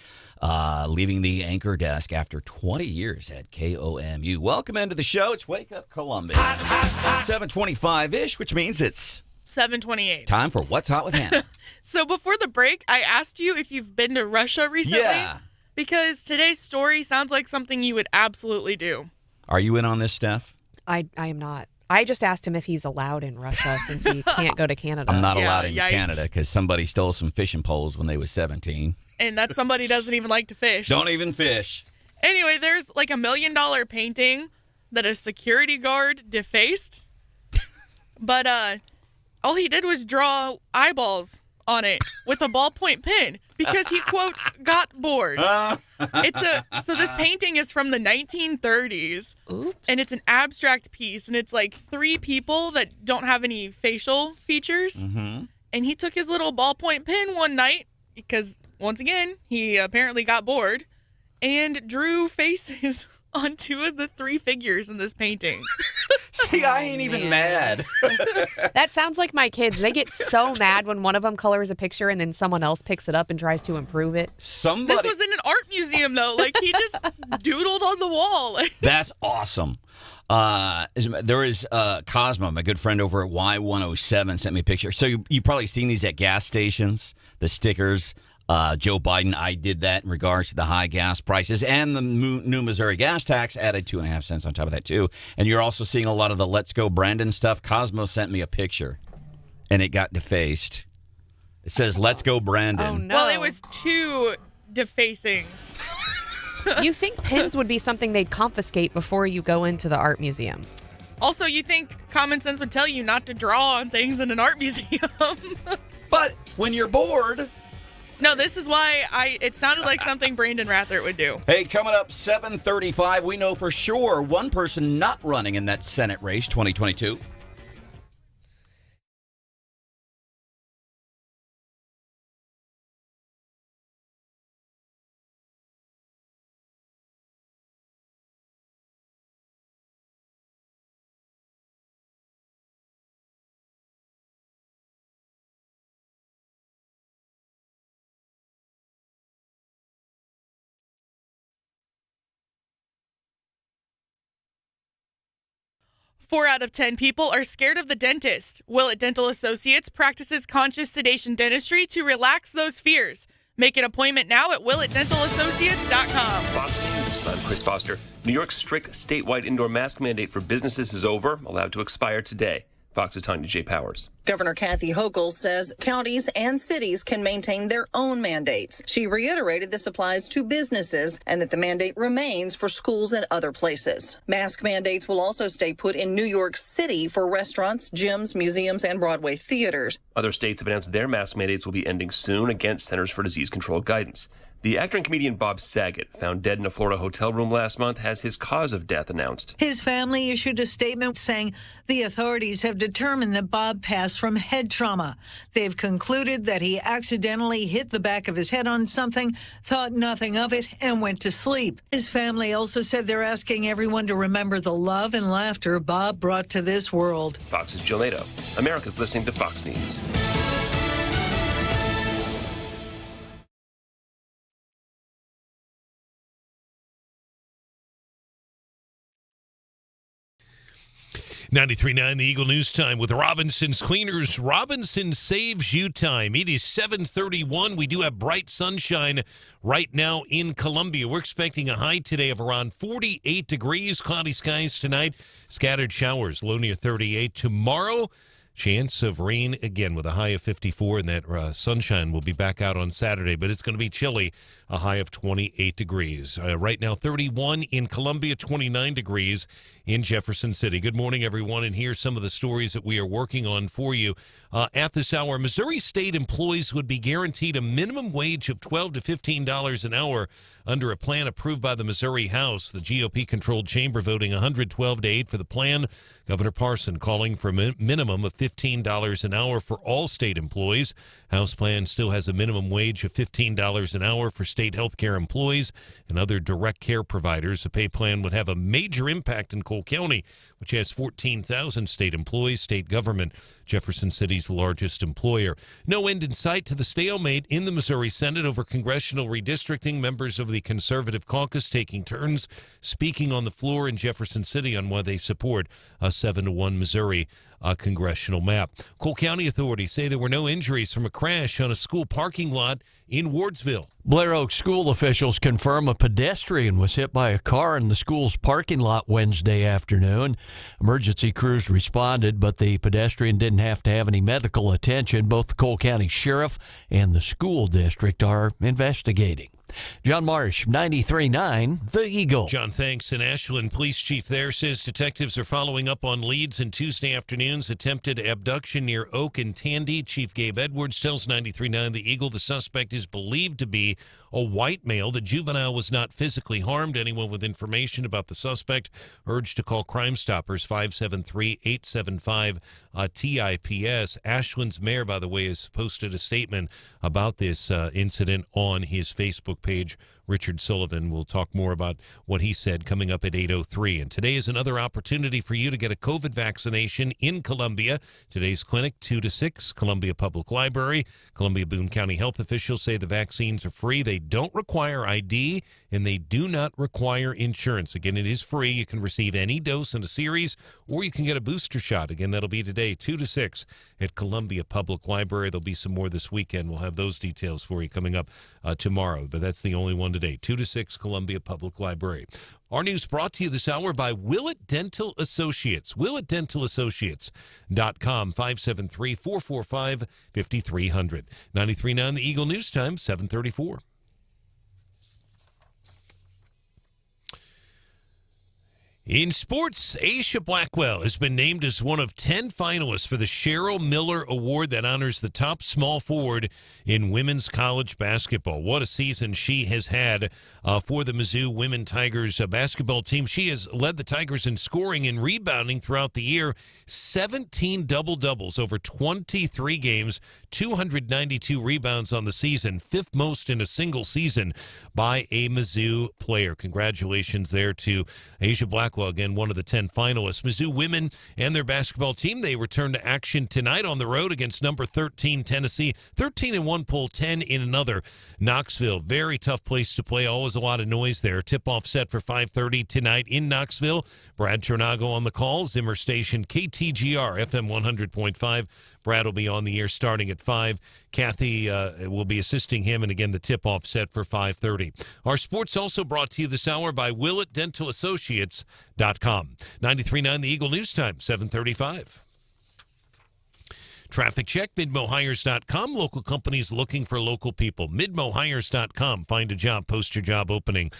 leaving the anchor desk after 20 years at KOMU. Welcome into the show. It's Wake Up Columbia. 7:25-ish, which means it's 7:28. time for What's Hot with Hannah. So before the break, I asked you if you've been to Russia recently. Yeah. Because today's story sounds like something you would absolutely do. Are you in on this, Steph? I am not. I just asked him if he's allowed in Russia since he can't go to Canada. I'm not allowed in Canada because somebody stole some fishing poles when they was 17. And that somebody doesn't even like to fish. Don't even fish. Anyway, there's like $1 million painting that a security guard defaced. But all he did was draw eyeballs on it with a ballpoint pen because he, quote, got bored. So this painting is from the 1930s. Oops. And it's an abstract piece, and it's like 3 people that don't have any facial features. Mm-hmm. And he took his little ballpoint pen one night because, once again, he apparently got bored and drew faces on 2 of the 3 figures in this painting. See, I ain't even mad. That sounds like my kids. They get so mad when one of them colors a picture and then someone else picks it up and tries to improve it. This was in an art museum, though. Like, he just doodled on the wall. That's awesome. There is Cosmo, my good friend over at Y107, sent me a picture. So you've probably seen these at gas stations, the stickers. Joe Biden, I did that in regards to the high gas prices and the new Missouri gas tax added 2.5 cents on top of that, too. And you're also seeing a lot of the Let's Go Branden stuff. Cosmo sent me a picture, and it got defaced. It says, Let's Go Branden. Oh, no. Well, it was 2 defacings. You think pins would be something they'd confiscate before you go into the art museum? Also, you think common sense would tell you not to draw on things in an art museum. But when you're bored... No, this is why it sounded like something Branden Rathert would do. Hey, coming up 7:35, we know for sure one person not running in that Senate race 2022. Four out of 10 people are scared of the dentist. Willett Dental Associates practices conscious sedation dentistry to relax those fears. Make an appointment now at WillettDentalAssociates.com. Fox News, I'm Chris Foster. New York's strict statewide indoor mask mandate for businesses is over, allowed to expire today. Fox's Tanya J. Powers. Governor Kathy Hochul says counties and cities can maintain their own mandates. She reiterated this applies to businesses and that the mandate remains for schools and other places. Mask mandates will also stay put in New York City for restaurants, gyms, museums, and Broadway theaters. Other states have announced their mask mandates will be ending soon against Centers for Disease Control guidance. The actor and comedian Bob Saget, found dead in a Florida hotel room last month, has his cause of death announced. His family issued a statement saying the authorities have determined that Bob passed from head trauma. They've concluded that he accidentally hit the back of his head on something, thought nothing of it, and went to sleep. His family also said they're asking everyone to remember the love and laughter Bob brought to this world. Fox's Jill Nato. America's listening to Fox News. 93.9 The Eagle News Time with Robinson's Cleaners. Robinson saves you time. It is 7:31. We do have bright sunshine right now in Columbia. We're expecting a high today of around 48 degrees. Cloudy skies tonight. Scattered showers, low near 38. Tomorrow, chance of rain again with a high of 54, and that sunshine will be back out on Saturday, but it's going to be chilly, a high of 28 degrees. Right now, 31 in Columbia, 29 degrees in Jefferson City. Good morning, everyone, and here's some of the stories that we are working on for you. At this hour, Missouri State employees would be guaranteed a minimum wage of $12 to $15 an hour under a plan approved by the Missouri House. The GOP-controlled chamber voting 112 to 8 for the plan. Governor Parson calling for a minimum of $15 an hour for all state employees. House plan still has a minimum wage of $15 an hour for state health care employees and other direct care providers. The pay plan would have a major impact in Cole County, which has 14,000 state employees, state government, Jefferson City's largest employer. No end in sight to the stalemate in the Missouri Senate over congressional redistricting. Members of the conservative caucus taking turns speaking on the floor in Jefferson City on why they support a 7-1 Missouri congressional map. Cole County authorities say there were no injuries from a crash on a school parking lot in Wardsville. Blair Oak school officials confirm a pedestrian was hit by a car in the school's parking lot Wednesday afternoon. Emergency crews responded, but the pedestrian didn't have to have any medical attention. Both the Cole County Sheriff and the school district are investigating. John Marsh, 93.9 The Eagle. John, thanks. An Ashland police chief there says detectives are following up on leads in Tuesday afternoon's attempted abduction near Oak and Tandy. Chief Gabe Edwards tells 93.9 The Eagle the suspect is believed to be a white male. The juvenile was not physically harmed. Anyone with information about the suspect urged to call Crime Stoppers 573-875-TIPS. Ashland's mayor, by the way, has posted a statement about this incident on his Facebook page. Richard Sullivan will talk more about what he said coming up at 8:03. And today is another opportunity for you to get a COVID vaccination in Columbia. Today's clinic, 2 to 6, Columbia Public Library. Columbia Boone County health officials say the vaccines are free. They don't require ID, and they do not require insurance. Again, it is free. You can receive any dose in a series, or you can get a booster shot. Again, that'll be today, 2 to 6 at Columbia Public Library. There'll be some more this weekend. We'll have those details for you coming up tomorrow, but that's the only one today, 2 to 6, Columbia Public Library. Our news brought to you this hour by Willett Dental Associates. WillettDentalAssociates.com, 573-445-5300. 93.9 The Eagle News Time, 7:34. In sports, Aisha Blackwell has been named as one of 10 finalists for the Cheryl Miller Award that honors the top small forward in women's college basketball. What a season she has had for the Mizzou Women Tigers basketball team. She has led the Tigers in scoring and rebounding throughout the year. 17 double-doubles over 23 games, 292 rebounds on the season, fifth most in a single season by a Mizzou player. Congratulations there to Aisha Blackwell. Again, one of the 10 finalists. Mizzou women and their basketball team, they return to action tonight on the road against number 13 Tennessee. 13 in one poll, 10 in another. Knoxville, very tough place to play. Always a lot of noise there. Tip-off set for 5:30 tonight in Knoxville. Brad Chernago on the call. Zimmer Station, KTGR, FM 100.5. Brad will be on the air starting at 5. Kathy will be assisting him, and again, the tip-off set for 5:30. Our sports also brought to you this hour by WillettDentalAssociates.com. 93.9 The Eagle News Time, 7:35. Traffic check, MidmoHires.com. Local companies looking for local people. MidmoHires.com. Find a job, post your job opening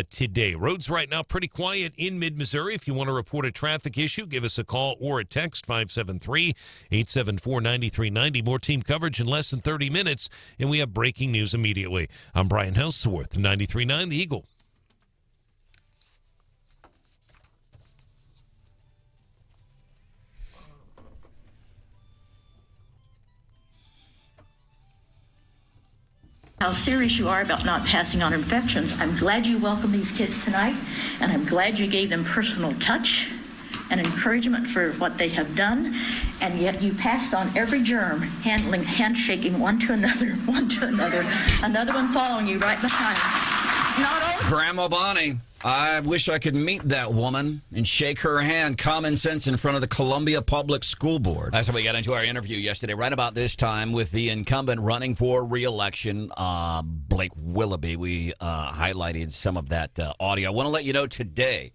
today. Roads right now pretty quiet in mid-Missouri. If you want to report a traffic issue, give us a call or a text, 573-874-9390. More team coverage in less than 30 minutes, and we have breaking news immediately. I'm Brian Hauswirth, 93.9 The Eagle. How serious you are about not passing on infections. I'm glad you welcomed these kids tonight, and I'm glad you gave them personal touch and encouragement for what they have done, and yet you passed on every germ, handshaking one to another, another one following you right behind. not over. Grandma Bonnie, I wish I could meet that woman and shake her hand. Common sense in front of the Columbia Public School Board. That's how we got into our interview yesterday, right about this time, with the incumbent running for re-election, Blake Willoughby. We highlighted some of that audio. I want to let you know today,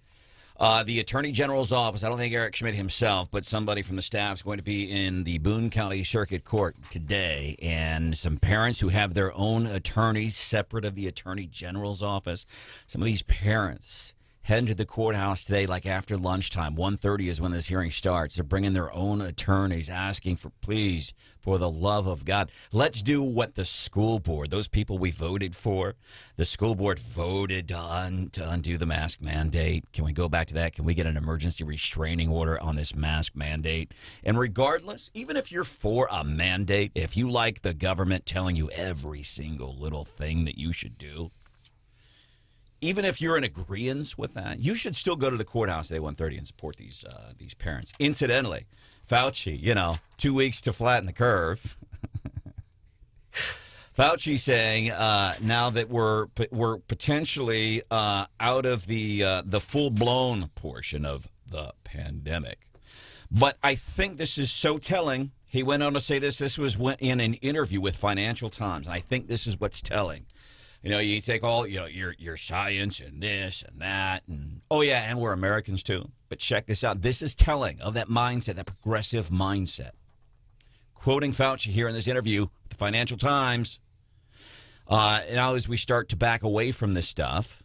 the Attorney General's office, I don't think Eric Schmidt himself, but somebody from the staff is going to be in the Boone County Circuit Court today. And some parents who have their own attorneys separate of the Attorney General's office, some of these parents heading to the courthouse today, like after lunchtime. 1:30 is when this hearing starts. They're bringing their own attorneys, asking for, please, for the love of God, let's do what the school board, those people we voted for, the school board voted to undo the mask mandate. Can we go back to that? Can we get an emergency restraining order on this mask mandate? And regardless, even if you're for a mandate, if you like the government telling you every single little thing that you should do, even if you're in agreement with that, you should still go to the courthouse at 1:30 and support these parents. Incidentally, Fauci, 2 weeks to flatten the curve. Fauci saying now that we're potentially out of the full-blown portion of the pandemic. But I think this is so telling. He went on to say this. This was in an interview with Financial Times. And I think this is what's telling. You take all, your science and this and that. And and we're Americans too. But check this out. This is telling of that mindset, that progressive mindset. Quoting Fauci here in this interview, the Financial Times, now as we start to back away from this stuff,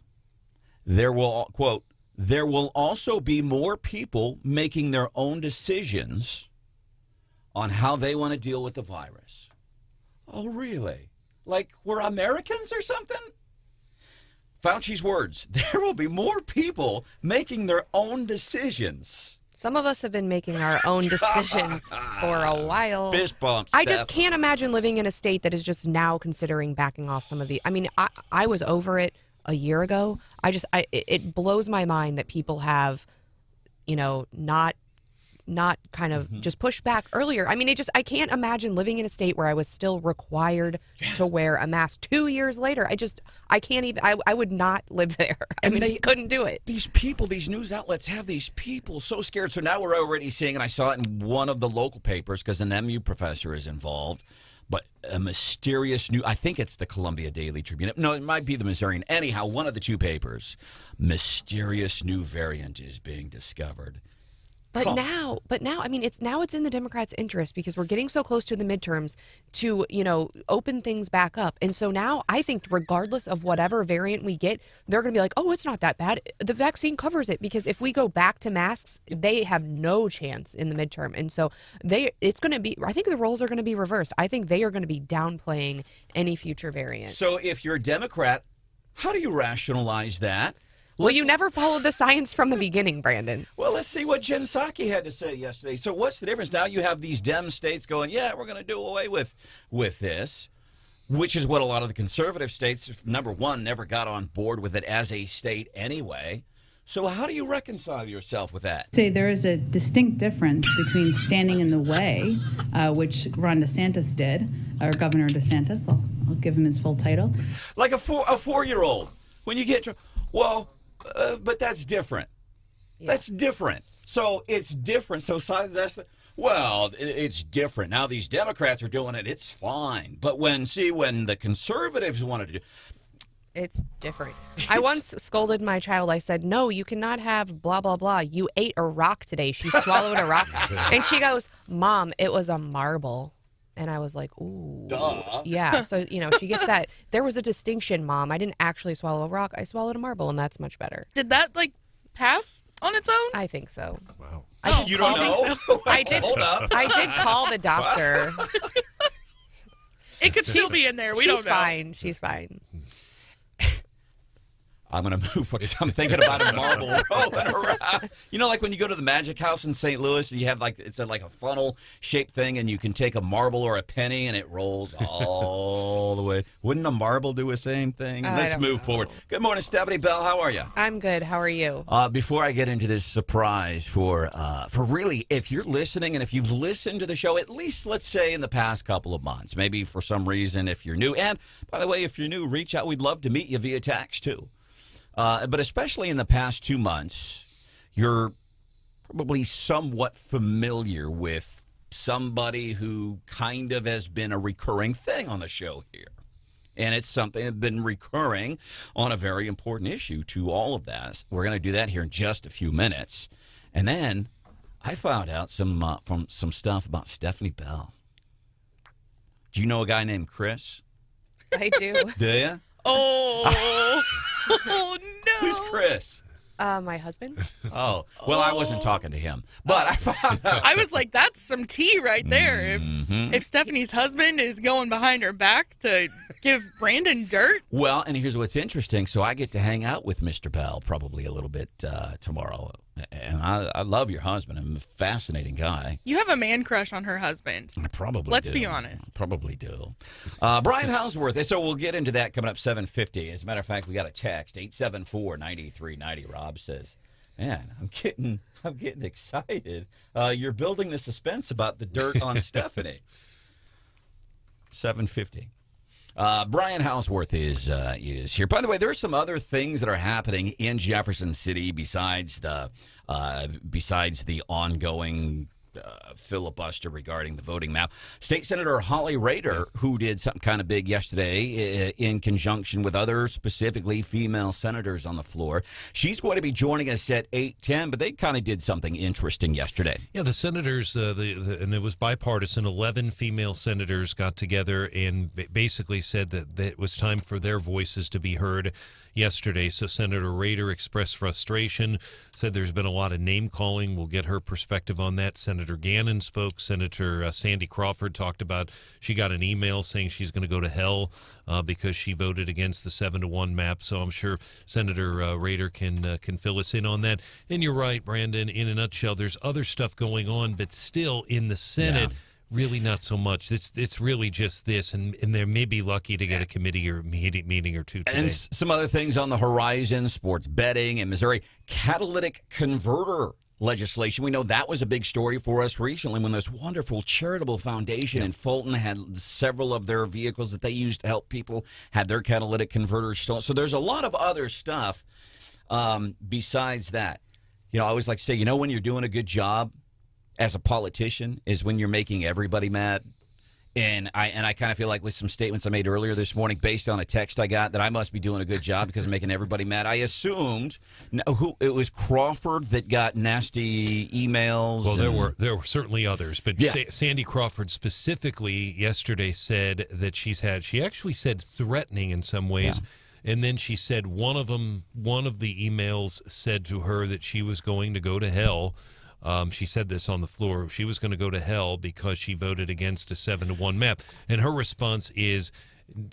there will, quote, there will also be more people making their own decisions on how they want to deal with the virus. Oh, really? Like we're Americans or something? Fauci's words, there will be more people making their own decisions. Some of us have been making our own decisions for a while. Fist bumps. I just can't imagine living in a state that is just now considering backing off some of the... I mean, I was over it a year ago. It blows my mind that people have, not kind of just pushed back earlier. I mean, I can't imagine living in a state where I was still required to wear a mask 2 years later. I can't even, I would not live there. I just couldn't do it. These people, these news outlets have these people so scared. So now we're already seeing, and I saw it in one of the local papers because an MU professor is involved, but a mysterious new, I think it's the Columbia Daily Tribune. No, it might be the Missourian. Anyhow, one of the two papers, mysterious new variant is being discovered. But now, I mean, it's in the Democrats' interest because we're getting so close to the midterms to, open things back up. And so now I think regardless of whatever variant we get, they're going to be like, oh, it's not that bad. The vaccine covers it because if we go back to masks, they have no chance in the midterm. And so it's going to be, I think the roles are going to be reversed. I think they are going to be downplaying any future variant. So if you're a Democrat, how do you rationalize that? Well, you never followed the science from the beginning, Branden. Well, let's see what Jen Psaki had to say yesterday. So what's the difference? Now you have these Dem states going, yeah, we're going to do away with this, which is what a lot of the conservative states, number one, never got on board with it as a state anyway. So how do you reconcile yourself with that? Say there is a distinct difference between standing in the way, which Ron DeSantis did, or Governor DeSantis. I'll give him his full title. Like a 4-year-old. When you get, but that's different. Yeah. That's different. So it's different. So it's different. Now these Democrats are doing it. It's fine. But when the conservatives wanted to do, it's different. I once scolded my child. I said, no, you cannot have blah, blah, blah. You ate a rock today. She swallowed a rock. And she goes, Mom, it was a marble. And I was like, ooh. Duh. Yeah. So, she gets that. There was a distinction, Mom. I didn't actually swallow a rock. I swallowed a marble, and that's much better. Did that, pass on its own? I think so. Wow. You don't know? So. I did call the doctor. It could still be in there. We don't know. She's fine. I'm going to move because I'm thinking about a marble rolling around. You know, like when you go to the Magic House in St. Louis, and you have like like a funnel-shaped thing, and you can take a marble or a penny, and it rolls all the way. Wouldn't a marble do the same thing? Let's move forward. Good morning, Stephanie Bell. How are you? I'm good. How are you? Before I get into this surprise for really, if you're listening and if you've listened to the show, at least let's say in the past couple of months, maybe for some reason if you're new, and by the way, if you're new, reach out. We'd love to meet you via text too. But especially in the past 2 months, you're probably somewhat familiar with somebody who kind of has been a recurring thing on the show here. And it's something that's been recurring on a very important issue to all of that. We're going to do that here in just a few minutes. And then I found out some stuff about Stephanie Bell. Do you know a guy named Chris? I do. Do you? Oh. Oh, no. Who's Chris? My husband. Oh, well, I wasn't talking to him, but I found out. I was like, that's some tea right there. If Stephanie's husband is going behind her back to give Branden dirt. Well, and here's what's interesting. So I get to hang out with Mr. Bell probably a little bit tomorrow. And I love your husband. I'm a fascinating guy. You have a man crush on her husband. I probably Let's do. be honest. I probably do. Brian Hauswirth. So we'll get into that coming up 7:50. As a matter of fact, we got a text, 874-9390. Rob says, man, I'm getting excited. You're building the suspense about the dirt on Stephanie. 7:50. Brian Hauswirth is here. By the way, there are some other things that are happening in Jefferson City besides the ongoing filibuster regarding the voting map. State Senator Holly Rathert, who did something kind of big yesterday in conjunction with other specifically female senators on the floor. She's going to be joining us at 8:10, but they kind of did something interesting yesterday. Yeah, the senators, and it was bipartisan, 11 female senators got together and basically said that it was time for their voices to be heard yesterday. So Senator Rathert expressed frustration, said there's been a lot of name-calling. We'll get her perspective on that. Senator Gannon spoke. Senator Sandy Crawford talked about she got an email saying she's going to go to hell because she voted against the 7-1 map. So I'm sure Senator Rathert can fill us in on that. And you're right, Branden. In a nutshell, there's other stuff going on, but still in the Senate, really not so much. It's really just this, and they may be lucky to get a committee or meeting or two today. And some other things on the horizon, sports betting in Missouri, catalytic converter legislation. We know that was a big story for us recently when this wonderful charitable foundation in Fulton had several of their vehicles that they used to help people had their catalytic converters stolen. So there's a lot of other stuff besides that. You know, I always like to say, when you're doing a good job as a politician is when you're making everybody mad. And I kind of feel like with some statements I made earlier this morning based on a text I got that I must be doing a good job because I'm making everybody mad. I assumed it was Crawford that got nasty emails. Well, there were certainly others, but Sandy Crawford specifically yesterday said that she actually said threatening in some ways. Yeah. And then she said one of the emails said to her that she was going to go to hell. She said this on the floor. She was going to go to hell because she voted against a 7-1 map. And her response is,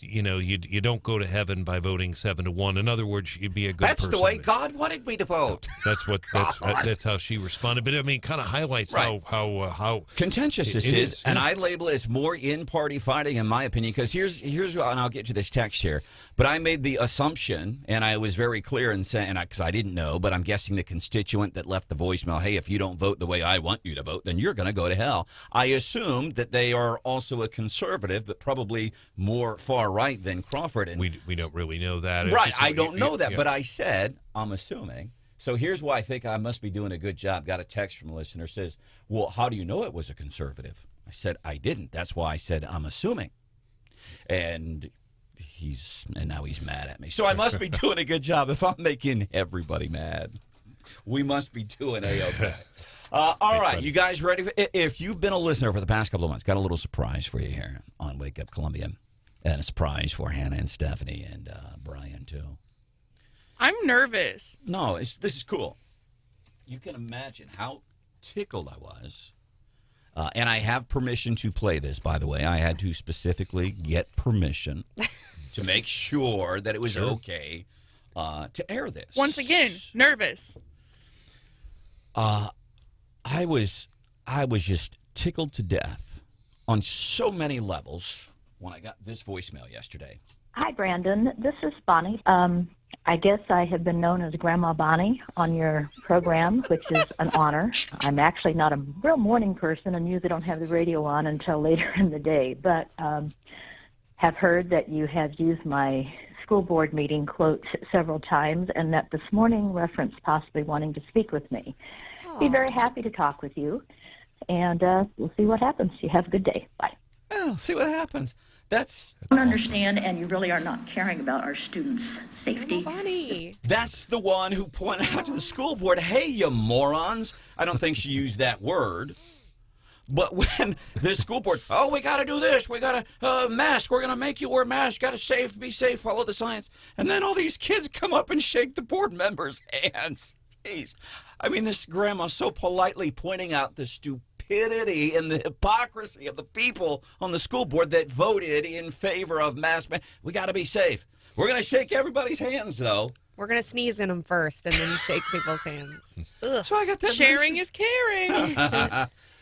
you don't go to heaven by voting 7-1. In other words, you'd be a good person. That's the way God wanted me to vote. That's how she responded. But I mean, kind of highlights how contentious this is. And I label it as more in-party fighting, in my opinion, because here's and I'll get to this text here. But I made the assumption, and I was very clear in saying, because I didn't know, but I'm guessing the constituent that left the voicemail, hey, if you don't vote the way I want you to vote, then you're going to go to hell. I assumed that they are also a conservative, but probably more far right than Crawford. And we don't really know that. Right, I don't know that, but I said, I'm assuming. So here's why I think I must be doing a good job. Got a text from a listener says, well, how do you know it was a conservative? I said, I didn't. That's why I said, I'm assuming. And now he's mad at me. So I must be doing a good job. If I'm making everybody mad, we must be doing A-okay. All right, you guys ready? If you've been a listener for the past couple of months, got a little surprise for you here on Wake Up Columbia. And a surprise for Hannah and Stephanie and Brian, too. I'm nervous. No, this is cool. You can imagine how tickled I was. And I have permission to play this, by the way. I had to specifically get permission to make sure that it was okay to air this. Once again, nervous. I was just tickled to death on so many levels when I got this voicemail yesterday. Hi, Branden. This is Bonnie. I guess I have been known as Grandma Bonnie on your program, which is an honor. I'm actually not a real morning person and usually don't have the radio on until later in the day, but have heard that you have used my school board meeting quote several times and that this morning referenced possibly wanting to speak with me. Be very happy to talk with you, and we'll see what happens. You have a good day. Bye. Oh, see what happens. That's I don't understand, and you really are not caring about our students' safety. Bonnie. That's the one who pointed out to the school board, hey, you morons. I don't think she used that word. But when the school board, oh, we got to do this. We got to mask. We're going to make you wear masks. Got to be safe, follow the science. And then all these kids come up and shake the board members' hands. Jeez. I mean, this grandma so politely pointing out the stupidity and the hypocrisy of the people on the school board that voted in favor of mask. We got to be safe. We're going to shake everybody's hands, though. We're going to sneeze in them first and then shake people's hands. Ugh. So I got that Sharing is caring.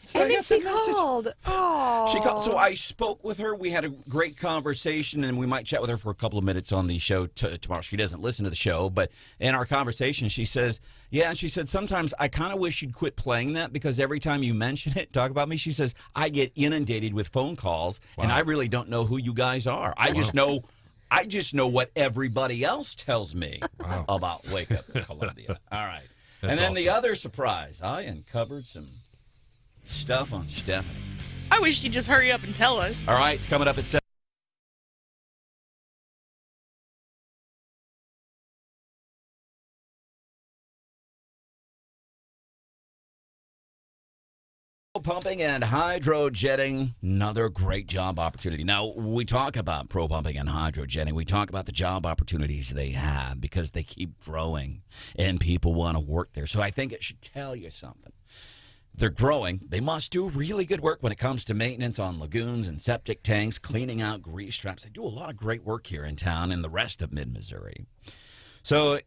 So and then she called. Oh. She called. So I spoke with her. We had a great conversation, and we might chat with her for a couple of minutes on the show tomorrow. She doesn't listen to the show, but in our conversation, she says, yeah, and she said, sometimes I kind of wish you'd quit playing that because every time you mention it, talk about me, she says, I get inundated with phone calls, and I really don't know who you guys are. I just know what everybody else tells me about Wake Up Columbia. All right. That's and then awesome. the other surprise, I uncovered some stuff on Stephanie. I wish she'd just hurry up and tell us. All right, it's coming up at 7. Pumping and hydrojetting, another great job opportunity. Now, we talk about pro pumping and hydrojetting. We talk about the job opportunities they have because they keep growing and people want to work there. So I think it should tell you something. They're growing. They must do really good work when it comes to maintenance on lagoons and septic tanks, cleaning out grease traps. They do a lot of great work here in town and the rest of mid-Missouri. So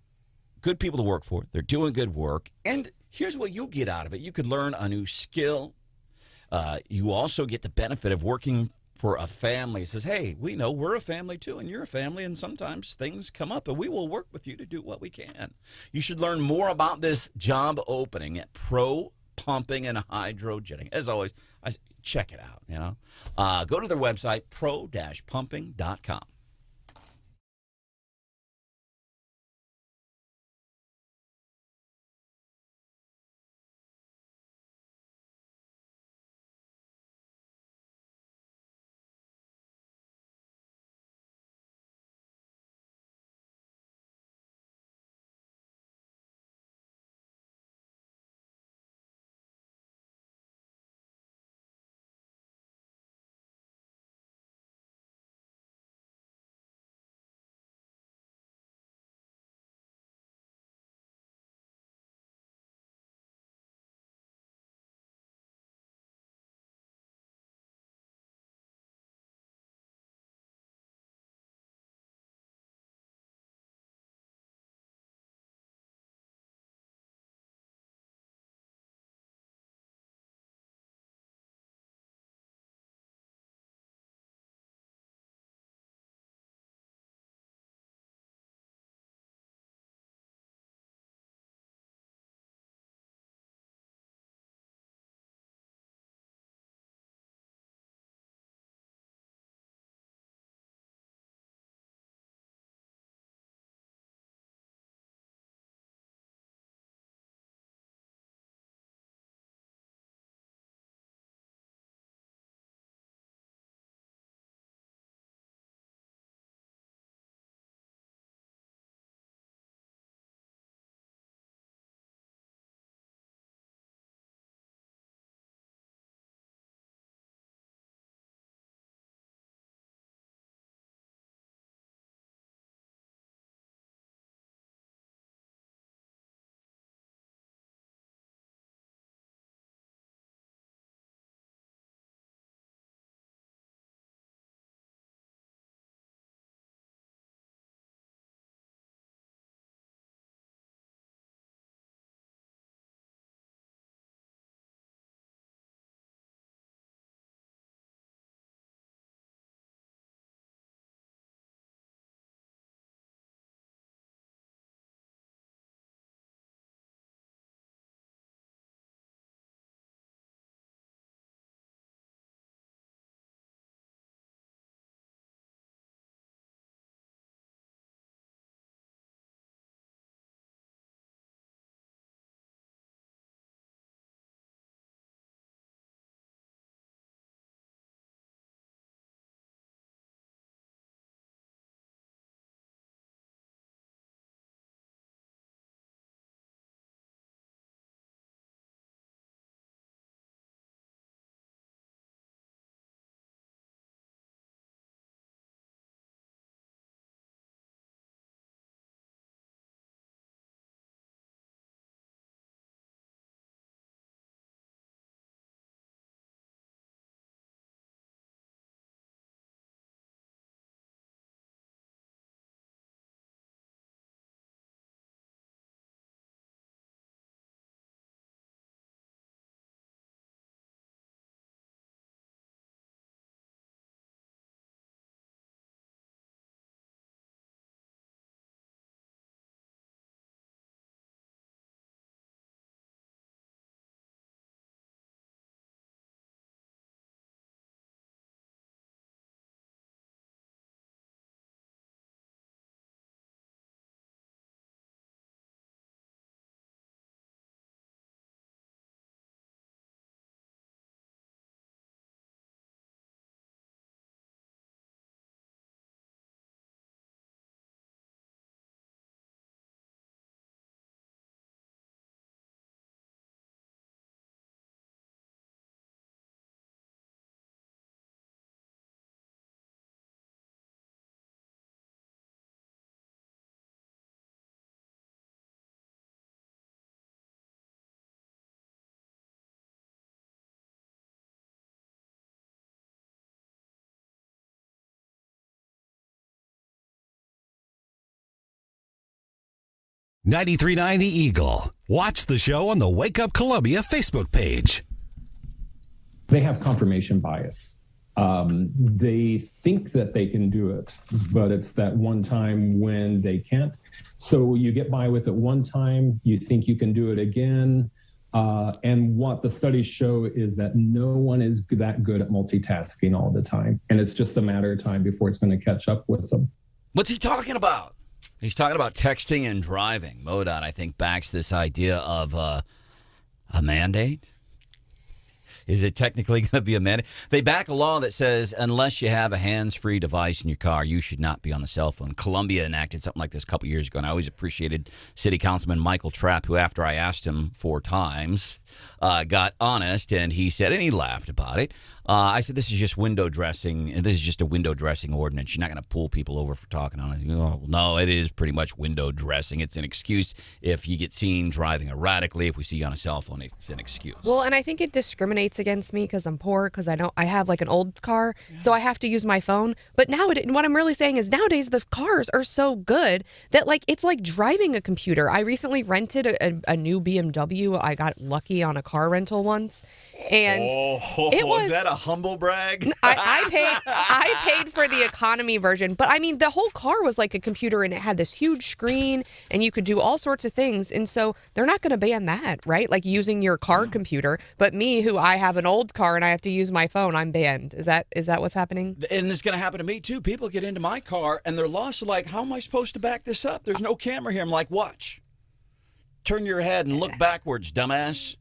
good people to work for. They're doing good work. And here's what you get out of it. You could learn a new skill. You also get the benefit of working for a family. It says, hey, we know we're a family too, and you're a family, and sometimes things come up, and we will work with you to do what we can. You should learn more about this job opening at Pro Pumping and Hydrojetting. As always, check it out. Go to their website, pro-pumping.com. 93.9 The Eagle. Watch the show on the Wake Up Columbia Facebook page. They have confirmation bias. They think that they can do it, but it's that one time when they can't. So you get by with it one time, you think you can do it again. And what the studies show is that no one is that good at multitasking all the time. And it's just a matter of time before it's going to catch up with them. What's he talking about? He's talking about texting and driving. MoDOT, I think, backs this idea of a mandate. Is it technically going to be a mandate? They back a law that says unless you have a hands-free device in your car, you should not be on the cell phone. Columbia enacted something like this a couple years ago, and I always appreciated City Councilman Michael Trapp, who, after I asked him 4 times, got honest, and he said, and he laughed about it. I said, this is just window dressing, and this is just a window dressing ordinance. You're not going to pull people over for talking on it. Oh, no, it is pretty much window dressing. It's an excuse if you get seen driving erratically. If we see you on a cell phone, it's an excuse. Well, and I think it discriminates against me because I'm poor, because I have like an old car, so I have to use my phone. But now what I'm really saying is nowadays the cars are so good that like it's like driving a computer. I recently rented a new BMW. I got lucky on a car rental once, and it was that a humble brag? I paid for the economy version, but I mean the whole car was like a computer, and it had this huge screen, and you could do all sorts of things. And so they're not going to ban that, right? Like using your car computer. But me, who I have an old car and I have to use my phone, I'm banned. Is that what's happening? And it's going to happen to me too. People get into my car and they're lost. Like, how am I supposed to back this up? There's no camera here. I'm like, watch. Turn your head and look backwards, dumbass.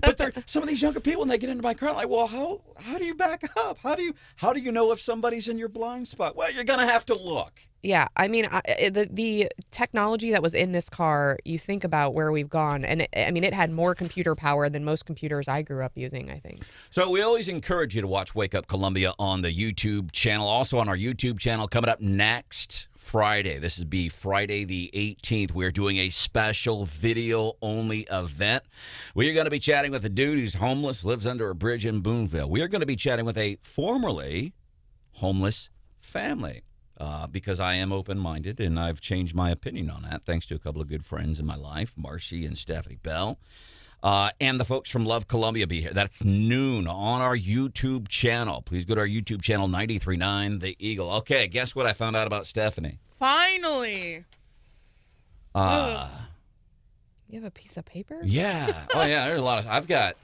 But some of these younger people, when they get into my car, I'm like, well, how do you back up? How do you know if somebody's in your blind spot? Well, you're gonna have to look. Yeah, I mean, the technology that was in this car, you think about where we've gone, and it had more computer power than most computers I grew up using, I think. So we always encourage you to watch Wake Up Columbia on the YouTube channel. Also on our YouTube channel, coming up next Friday. This will be Friday the 18th. We're doing a special video-only event. We are going to be chatting with a dude who's homeless, lives under a bridge in Boonville. We are going to be chatting with a formerly homeless family. Because I am open-minded, and I've changed my opinion on that, thanks to a couple of good friends in my life, Marcy and Stephanie Bell. And the folks from Love Columbia be here. That's noon on our YouTube channel. Please go to our YouTube channel, 93.9 The Eagle. Okay, guess what I found out about Stephanie? Finally. You have a piece of paper? Yeah. Oh, yeah, there's a lot of... I've got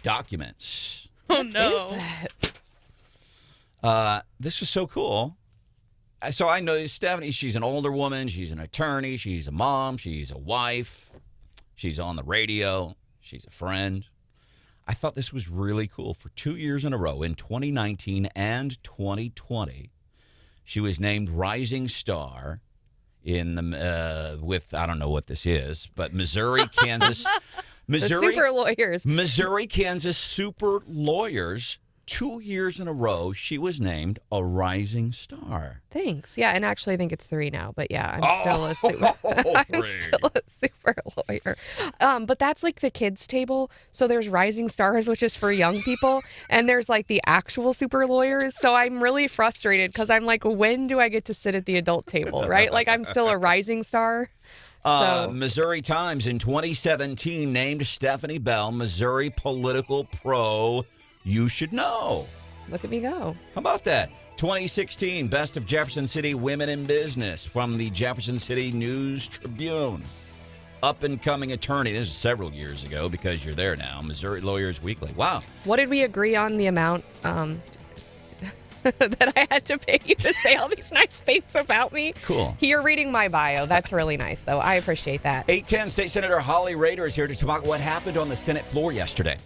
documents. Oh, no. This was so cool. So I know Stephanie, she's an older woman. She's an attorney. She's a mom. She's a wife. She's on the radio. She's a friend. I thought this was really cool. For 2 years in a row, in 2019 and 2020, she was named Rising Star in the with, I don't know what this is, but Missouri, Kansas. The Super Lawyers. Missouri, Kansas Super Lawyers. 2 years in a row, she was named a Rising Star. Thanks. Yeah, and actually I think it's 3 now, but yeah, I'm still a super lawyer. But that's like the kids table. So there's Rising Stars, which is for young people, and there's like the actual super lawyers. So I'm really frustrated because I'm like, when do I get to sit at the adult table, right? Like I'm still a Rising Star. Missouri Times in 2017 named Stephanie Bell Missouri Political Pro. You should know. Look at me go. How about that? 2016 Best of Jefferson City Women in Business from the Jefferson City News Tribune. Up-and-coming attorney. This is several years ago because you're there now. Missouri Lawyers Weekly. Wow. What did we agree on the amount that I had to pay you to say all these nice things about me? Cool. You're reading my bio. That's really nice, though. I appreciate that. 810 State Senator Holly Rader is here to talk about what happened on the Senate floor yesterday.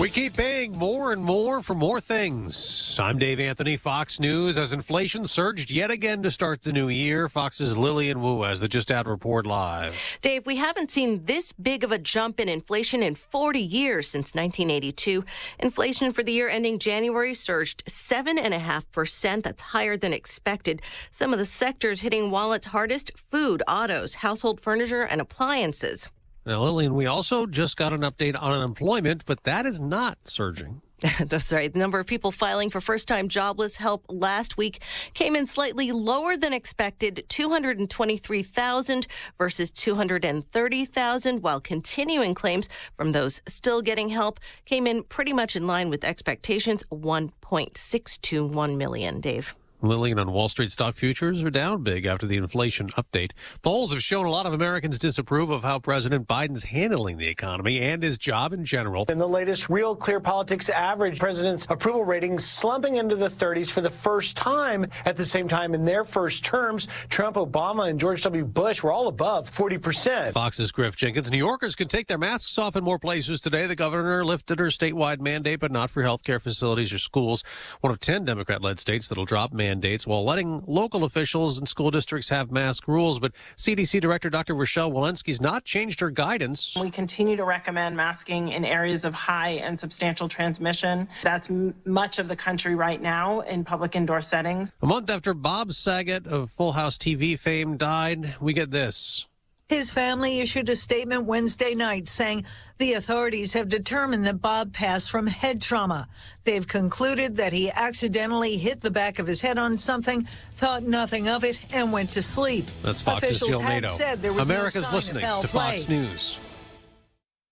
We keep paying more and more for more things. I'm Dave Anthony, Fox News. As inflation surged yet again to start the new year, Fox's Lillian Wu has the Just Out report live. Dave, we haven't seen this big of a jump in inflation in 40 years since 1982. Inflation for the year ending January surged 7.5%. That's higher than expected. Some of the sectors hitting wallets hardest: food, autos, household furniture, and appliances. Now, Lillian, we also just got an update on unemployment, but that is not surging. That's right. The number of people filing for first-time jobless help last week came in slightly lower than expected, 223,000 versus 230,000, while continuing claims from those still getting help came in pretty much in line with expectations, 1.621 million, Dave. Lillian, on Wall Street stock futures are down big after the inflation update. Polls have shown a lot of Americans disapprove of how President Biden's handling the economy and his job in general. In the latest Real Clear Politics average, President's approval ratings slumping into the 30s for the first time. At the same time, in their first terms, Trump, Obama, and George W. Bush were all above 40%. Fox's Griff Jenkins. New Yorkers could take their masks off in more places today. The governor lifted her statewide mandate, but not for healthcare facilities or schools. One of 10 Democrat-led states that'll drop mandates while letting local officials and school districts have mask rules. But CDC Director Dr. Rochelle Walensky's not changed her guidance. We continue to recommend masking in areas of high and substantial transmission. That's much of the country right now in public indoor settings. A month after Bob Saget of Full House TV fame died, we get this. His family issued a statement Wednesday night saying the authorities have determined that Bob passed from head trauma. They've concluded that he accidentally hit the back of his head on something, thought nothing of it, and went to sleep. That's Fox's Officials Jill had Nato. said there was America's no sign listening of foul to Fox play. News.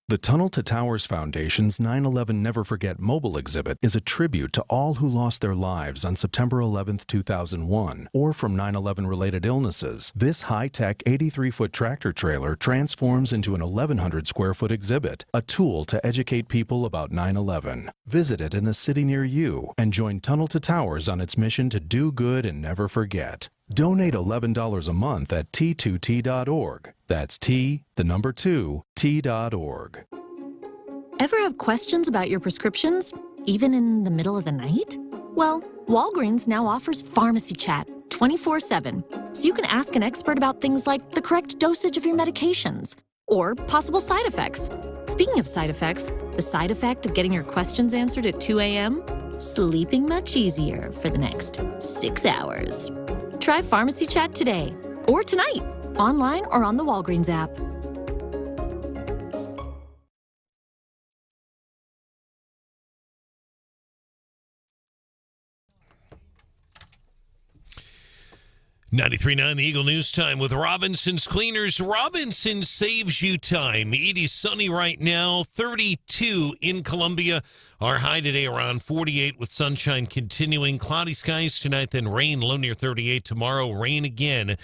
The Tunnel to Towers Foundation's 9/11 Never Forget mobile exhibit is a tribute to all who lost their lives on September 11, 2001, or from 9/11-related illnesses. This high-tech 83-foot tractor trailer transforms into an 1,100-square-foot exhibit, a tool to educate people about 9/11. Visit it in a city near you and join Tunnel to Towers on its mission to do good and never forget. Donate $11 a month at T2T.org. That's T2T.org. Ever have questions about your prescriptions, even in the middle of the night? Well, Walgreens now offers Pharmacy Chat 24/7, so you can ask an expert about things like the correct dosage of your medications or possible side effects. Speaking of side effects, the side effect of getting your questions answered at 2 a.m.? Sleeping much easier for the next 6 hours. Try Pharmacy Chat today or tonight, online or on the Walgreens app. .93.9 The Eagle News Time with Robinson's Cleaners. Robinson saves you time. It is sunny right now, 32 in Columbia. Our high today around 48 with sunshine continuing. Cloudy skies tonight, then rain, low near 38. Tomorrow, rain again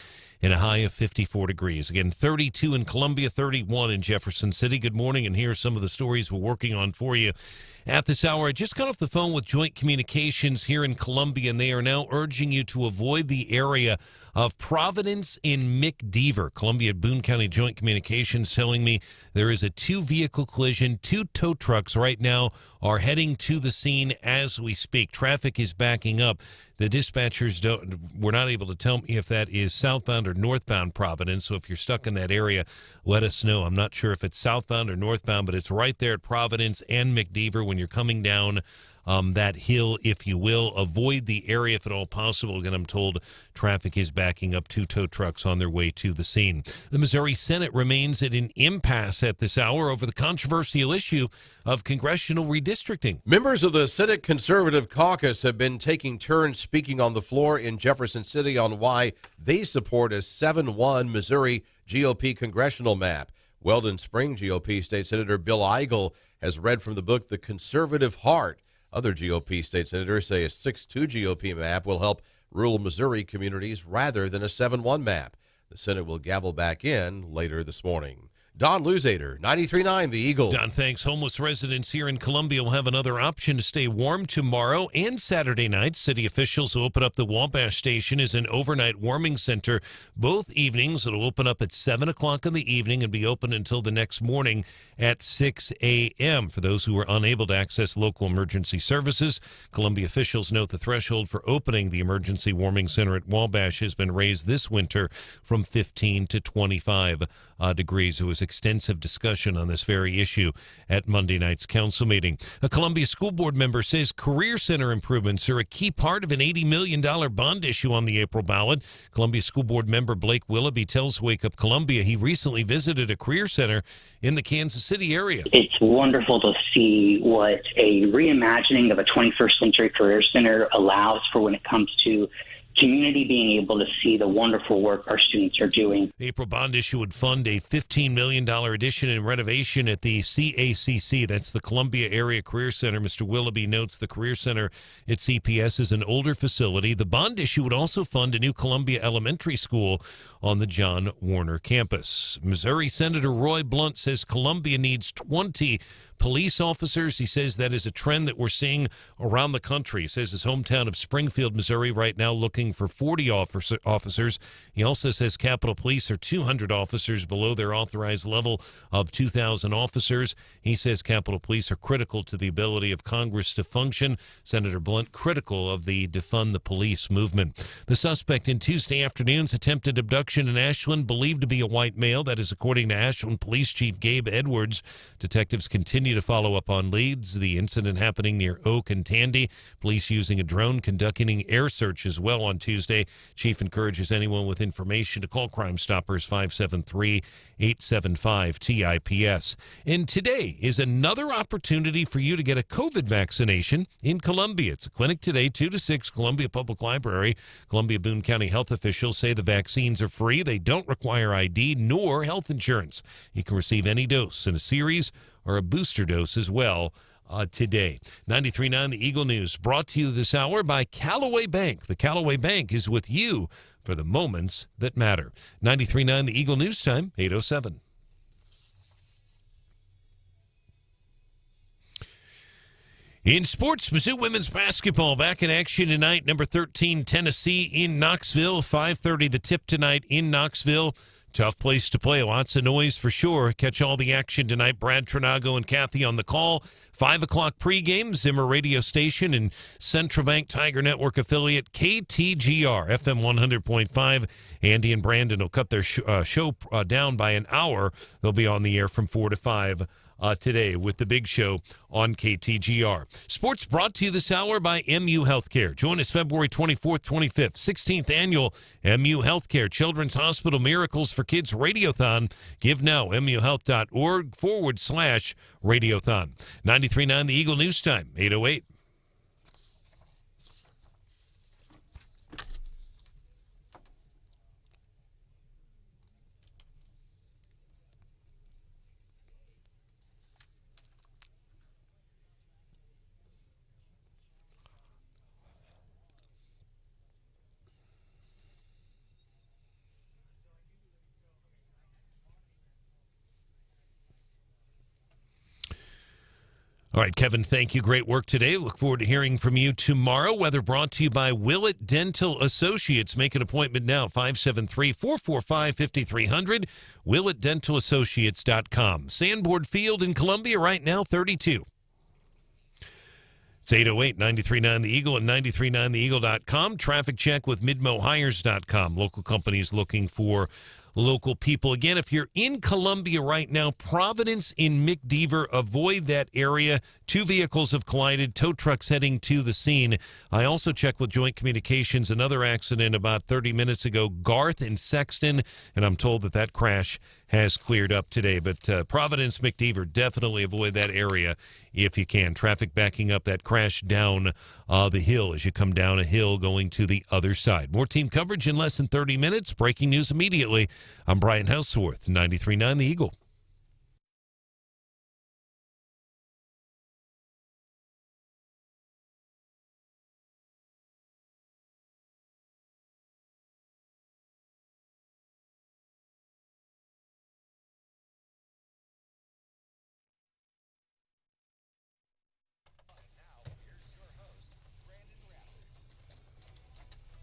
and a high of 54 degrees. Again, 32 in Columbia, 31 in Jefferson City. Good morning, and here are some of the stories we're working on for you at this hour. I just got off the phone with Joint Communications here in Columbia, and they are now urging you to avoid the area of Providence and McDeaver. Columbia Boone County Joint Communications telling me there is a 2-vehicle collision. 2 tow trucks right now are heading to the scene as we speak. Traffic is backing up. The dispatchers were not able to tell me if that is southbound or northbound Providence. So if you're stuck in that area, let us know. I'm not sure if it's southbound or northbound, but it's right there at Providence and McDeaver when you're coming down that hill, if you will. Avoid the area if at all possible. Again, I'm told traffic is backing up. 2 tow trucks on their way to the scene. The Missouri Senate remains at an impasse at this hour over the controversial issue of congressional redistricting. Members of the Senate Conservative Caucus have been taking turns speaking on the floor in Jefferson City on why they support a 7-1 Missouri GOP congressional map. Weldon Spring GOP State Senator Bill Eigel has read from the book The Conservative Heart. Other GOP state senators say a 6-2 GOP map will help rural Missouri communities rather than a 7-1 map. The Senate will gavel back in later this morning. Don Luzader, 93.9 The Eagle. Don, thanks. Homeless residents here in Columbia will have another option to stay warm tomorrow and Saturday night. City officials will open up the Wabash Station as an overnight warming center. Both evenings, it'll open up at 7 o'clock in the evening and be open until the next morning at 6 a.m. For those who are unable to access local emergency services, Columbia officials note the threshold for opening the emergency warming center at Wabash has been raised this winter from 15 to 25 degrees. It was extensive discussion on this very issue at Monday night's council meeting. A Columbia School Board member says career center improvements are a key part of an $80 million bond issue on the April ballot. Columbia School Board member Blake Willoughby tells Wake Up Columbia he recently visited a career center in the Kansas City area. It's wonderful to see what a reimagining of a 21st century career center allows for when it comes to community being able to see the wonderful work our students are doing. The April bond issue would fund a $15 million addition and renovation at the CACC. That's the Columbia Area Career Center. Mr. Willoughby notes the Career Center at CPS is an older facility. The bond issue would also fund a new Columbia Elementary School on the John Warner campus. Missouri Senator Roy Blunt says Columbia needs 20 police officers. He says that is a trend that we're seeing around the country. He says his hometown of Springfield, Missouri, right now looking for 40 officers. He also says Capitol Police are 200 officers below their authorized level of 2,000 officers. He says Capitol Police are critical to the ability of Congress to function. Senator Blunt critical of the defund the police movement. The suspect in Tuesday afternoon's attempted abduction in Ashland, believed to be a white male. That is according to Ashland Police Chief Gabe Edwards. Detectives continue to follow up on leads. The incident happening near Oak and Tandy. Police using a drone conducting air search as well on Tuesday. Chief encourages anyone with information to call Crime Stoppers 573-875-TIPS. And today is another opportunity for you to get a COVID vaccination in Columbia. It's a clinic today, 2 to 6, Columbia Public Library. Columbia Boone County health officials say the vaccines are free. They don't require ID nor health insurance. You can receive any dose in a series or a booster dose as well today. 93.9 The Eagle News brought to you this hour by Callaway Bank. The Callaway Bank is with you for the moments that matter. 93.9 The Eagle News time, 8:07. In sports, Mizzou women's basketball back in action tonight. Number 13, Tennessee in Knoxville. 5:30 the tip tonight in Knoxville. Tough place to play. Lots of noise for sure. Catch all the action tonight. Brad Trinago and Kathy on the call. 5 o'clock pregame, Zimmer radio station and Central Bank Tiger Network affiliate KTGR, FM 100.5. Andy and Branden will cut their show down by an hour. They'll be on the air from 4 to 5. Today with the big show on KTGR. Sports brought to you this hour by MU Healthcare. Join us February 24th, 25th, 16th annual MU Healthcare Children's Hospital Miracles for Kids Radiothon. Give now, muhealth.org/radiothon. 93.9 The Eagle News Time, 8:08. All right, Kevin, thank you. Great work today. Look forward to hearing from you tomorrow. Weather brought to you by Willett Dental Associates. Make an appointment now, 573-445-5300, WillettDentalAssociates.com. Sandboard Field in Columbia right now, 32. It's 8:08, 93.9 The Eagle and 93.9theeagle.com. Traffic check with MidmoHires.com. Local companies looking for local people. Again, if you're in Columbia right now, Providence in McDeaver, avoid that area. 2 vehicles have collided, tow trucks heading to the scene. I also checked with Joint Communications, another accident about 30 minutes ago, Garth and Sexton, and I'm told that crash has cleared up today. But Providence, McDeaver, definitely avoid that area if you can. Traffic backing up that crash down the hill as you come down a hill going to the other side. More team coverage in less than 30 minutes. Breaking news immediately. I'm Brian Hauswirth, 93.9 The Eagle.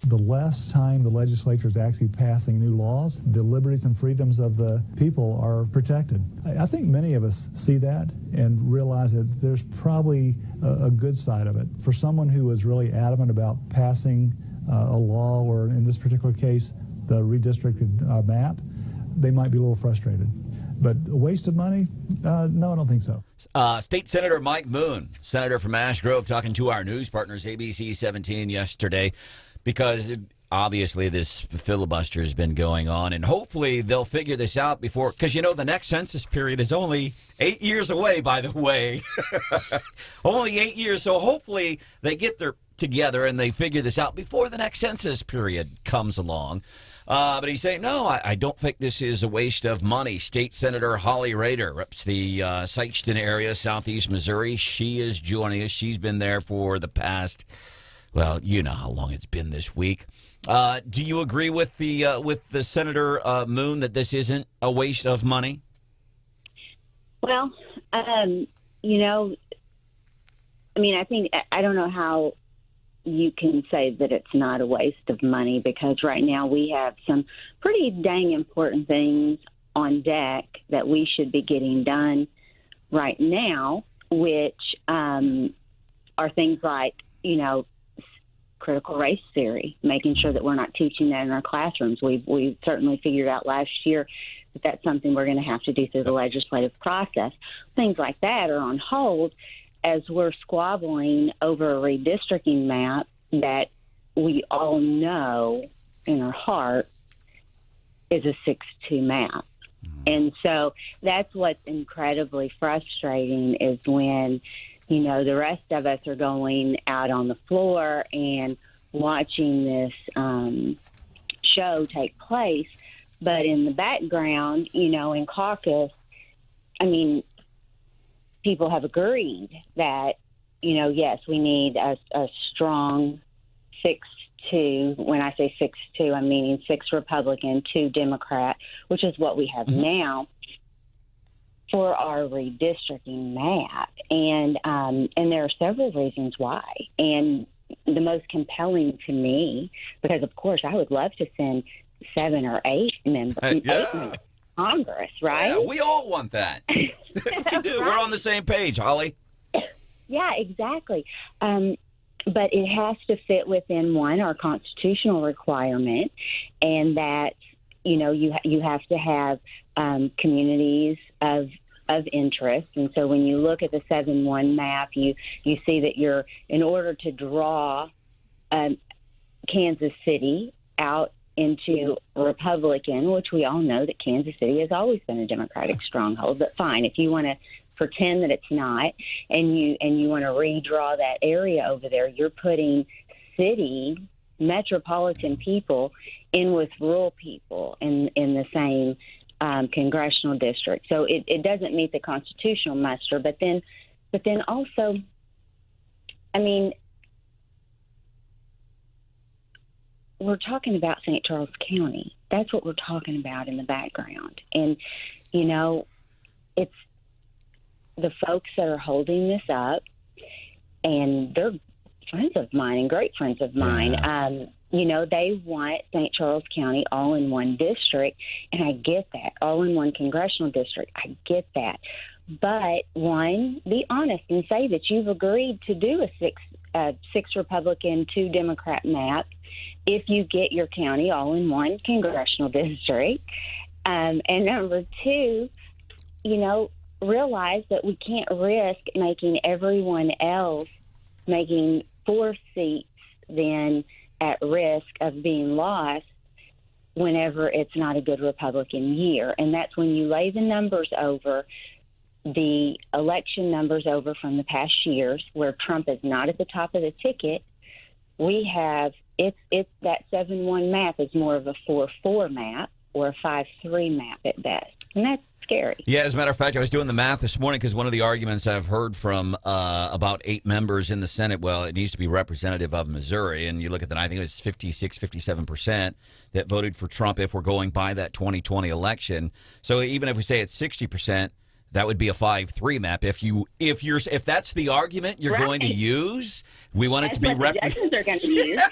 the less time the legislature is actually passing new laws, the liberties and freedoms of the people are protected. I think many of us see that and realize that there's probably a good side of it. For someone who was really adamant about passing a law, or in this particular case, the redistricted map, they might be a little frustrated. But a waste of money? No, I don't think so. State Senator Mike Moon, senator from Ash Grove, talking to our news partners, ABC 17, yesterday, because obviously this filibuster has been going on, and hopefully they'll figure this out before, because, the next census period is only 8 years away, by the way. Only 8 years, so hopefully they get their together and they figure this out before the next census period comes along. But he's saying, no, I don't think this is a waste of money. State Senator Holly Rader reps the Sikeston area, southeast Missouri. She is joining us. She's been there for the past, well, you know how long it's been this week. Do you agree with the Senator Moon that this isn't a waste of money? Well, I think, I don't know how you can say that it's not a waste of money, because right now we have some pretty dang important things on deck that we should be getting done right now, which are things like, critical race theory, making sure that we're not teaching that in our classrooms. We've certainly figured out last year that that's something we're going to have to do through the legislative process. Things like that are on hold as we're squabbling over a redistricting map that we all know in our heart is a 6-2 map. And so that's what's incredibly frustrating, is when, the rest of us are going out on the floor and watching this show take place. But in the background, in caucus, people have agreed that, yes, we need a strong 6-2. When I say 6-2, I'm meaning 6 Republican, 2 Democrat, which is what we have now for our redistricting map. And there are several reasons why. And the most compelling to me, because, of course, I would love to send 7 or 8 members. Congress, right? Yeah, we all want that. Right. We're on the same page, Holly. Yeah, exactly. But it has to fit within, one, our constitutional requirement, and that, you have to have communities of interest. And so when you look at the 7-1 map, you see that in order to draw Kansas City out into Republican, which we all know that Kansas City has always been a Democratic stronghold. But fine, if you want to pretend that it's not, and you want to redraw that area over there, you're putting city metropolitan people in with rural people in the same congressional district. So it doesn't meet the constitutional muster. But then also, we're talking about St. Charles County. That's what we're talking about in the background. And, it's the folks that are holding this up, and they're friends of mine and great friends of mine. They want St. Charles County all in one district, and I get that. All in one congressional district, I get that. But, one, be honest and say that you've agreed to do a 6 Republican, 2 Democrat map if you get your county all in one congressional district. And number 2, realize that we can't risk making everyone else making 4 seats then at risk of being lost whenever it's not a good Republican year. And that's when you lay the numbers over, the election numbers over from the past years, where Trump is not at the top of the ticket. We have, it's that 7-1 map is more of a 4-4 map or a 5-3 map at best. And that's scary. Yeah, as a matter of fact, I was doing the math this morning because one of the arguments I've heard from about 8 members in the Senate, well, it needs to be representative of Missouri. And you look at that, I think it was 56, 57% that voted for Trump if we're going by that 2020 election. So even if we say it's 60%, That would be a 5-3 map. If that's the argument you're going to use, we want it to be judges are going to use.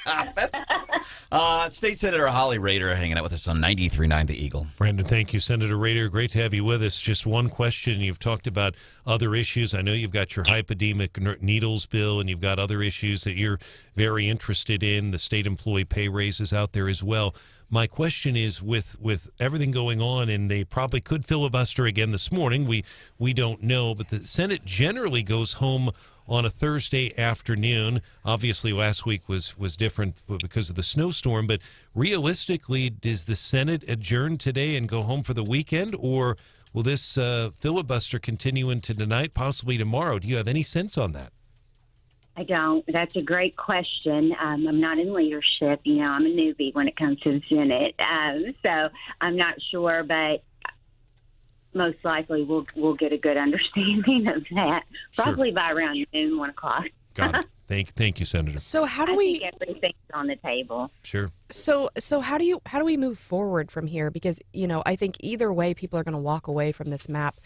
State Senator Holly Rader hanging out with us on 93.9 The Eagle. Branden, thank you, Senator Rader. Great to have you with us. Just one question. You've talked about other issues. I know you've got your hypodemic needles bill, and you've got other issues that you're very interested in. The state employee pay raises out there as well. My question is, with everything going on, and they probably could filibuster again this morning, we don't know, but the Senate generally goes home on a Thursday afternoon. Obviously, last week was different because of the snowstorm, but realistically, does the Senate adjourn today and go home for the weekend, or will this filibuster continue into tonight, possibly tomorrow? Do you have any sense on that? I don't. That's a great question. I'm not in leadership. I'm a newbie when it comes to the Senate. So I'm not sure, but most likely we'll get a good understanding of that. Probably by around noon, 1 o'clock. Got it. Thank you, Senator. So how do I we? think everything's on the table. Sure. So how do we move forward from here? Because I think either way, people are going to walk away from this map.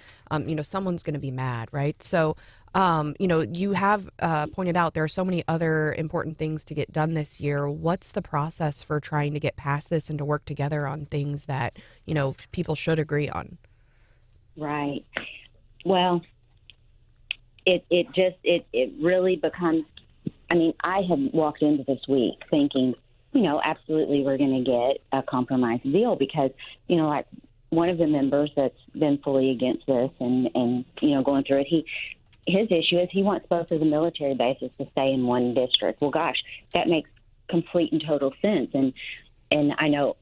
Someone's going to be mad, right? So. You have pointed out there are so many other important things to get done this year. What's the process for trying to get past this and to work together on things that, people should agree on? Right. Well, it really becomes, I had walked into this week thinking, absolutely we're going to get a compromise deal because, like one of the members that's been fully against this and going through it, his issue is he wants both of the military bases to stay in one district. Well, gosh, that makes complete and total sense. And I know,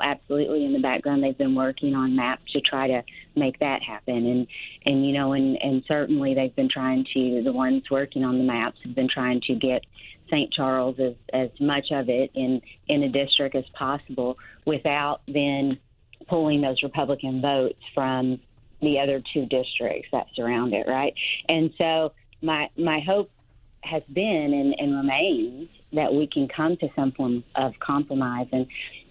absolutely in the background they've been working on maps to try to make that happen. And certainly they've been trying to, the ones working on the maps have been trying to get St. Charles as much of it in a district as possible without then pulling those Republican votes from the other two districts that surround it, right? And so my hope has been and remains that we can come to some form of compromise. And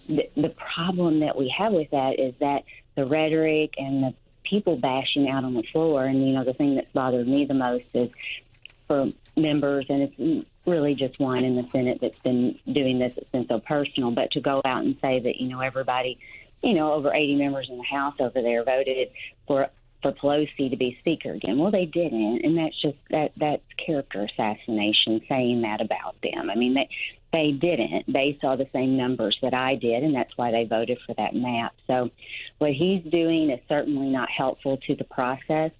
the problem that we have with that is that the rhetoric and the people bashing out on the floor, and, the thing that's bothered me the most is for members, and it's really just one in the Senate that's been doing this, it's been so personal, but to go out and say that, everybody, over 80 members in the House over there voted for Pelosi to be Speaker again. Well, they didn't, and that's just that's character assassination saying that about them. They didn't. They saw the same numbers that I did, and that's why they voted for that map. So what he's doing is certainly not helpful to the process,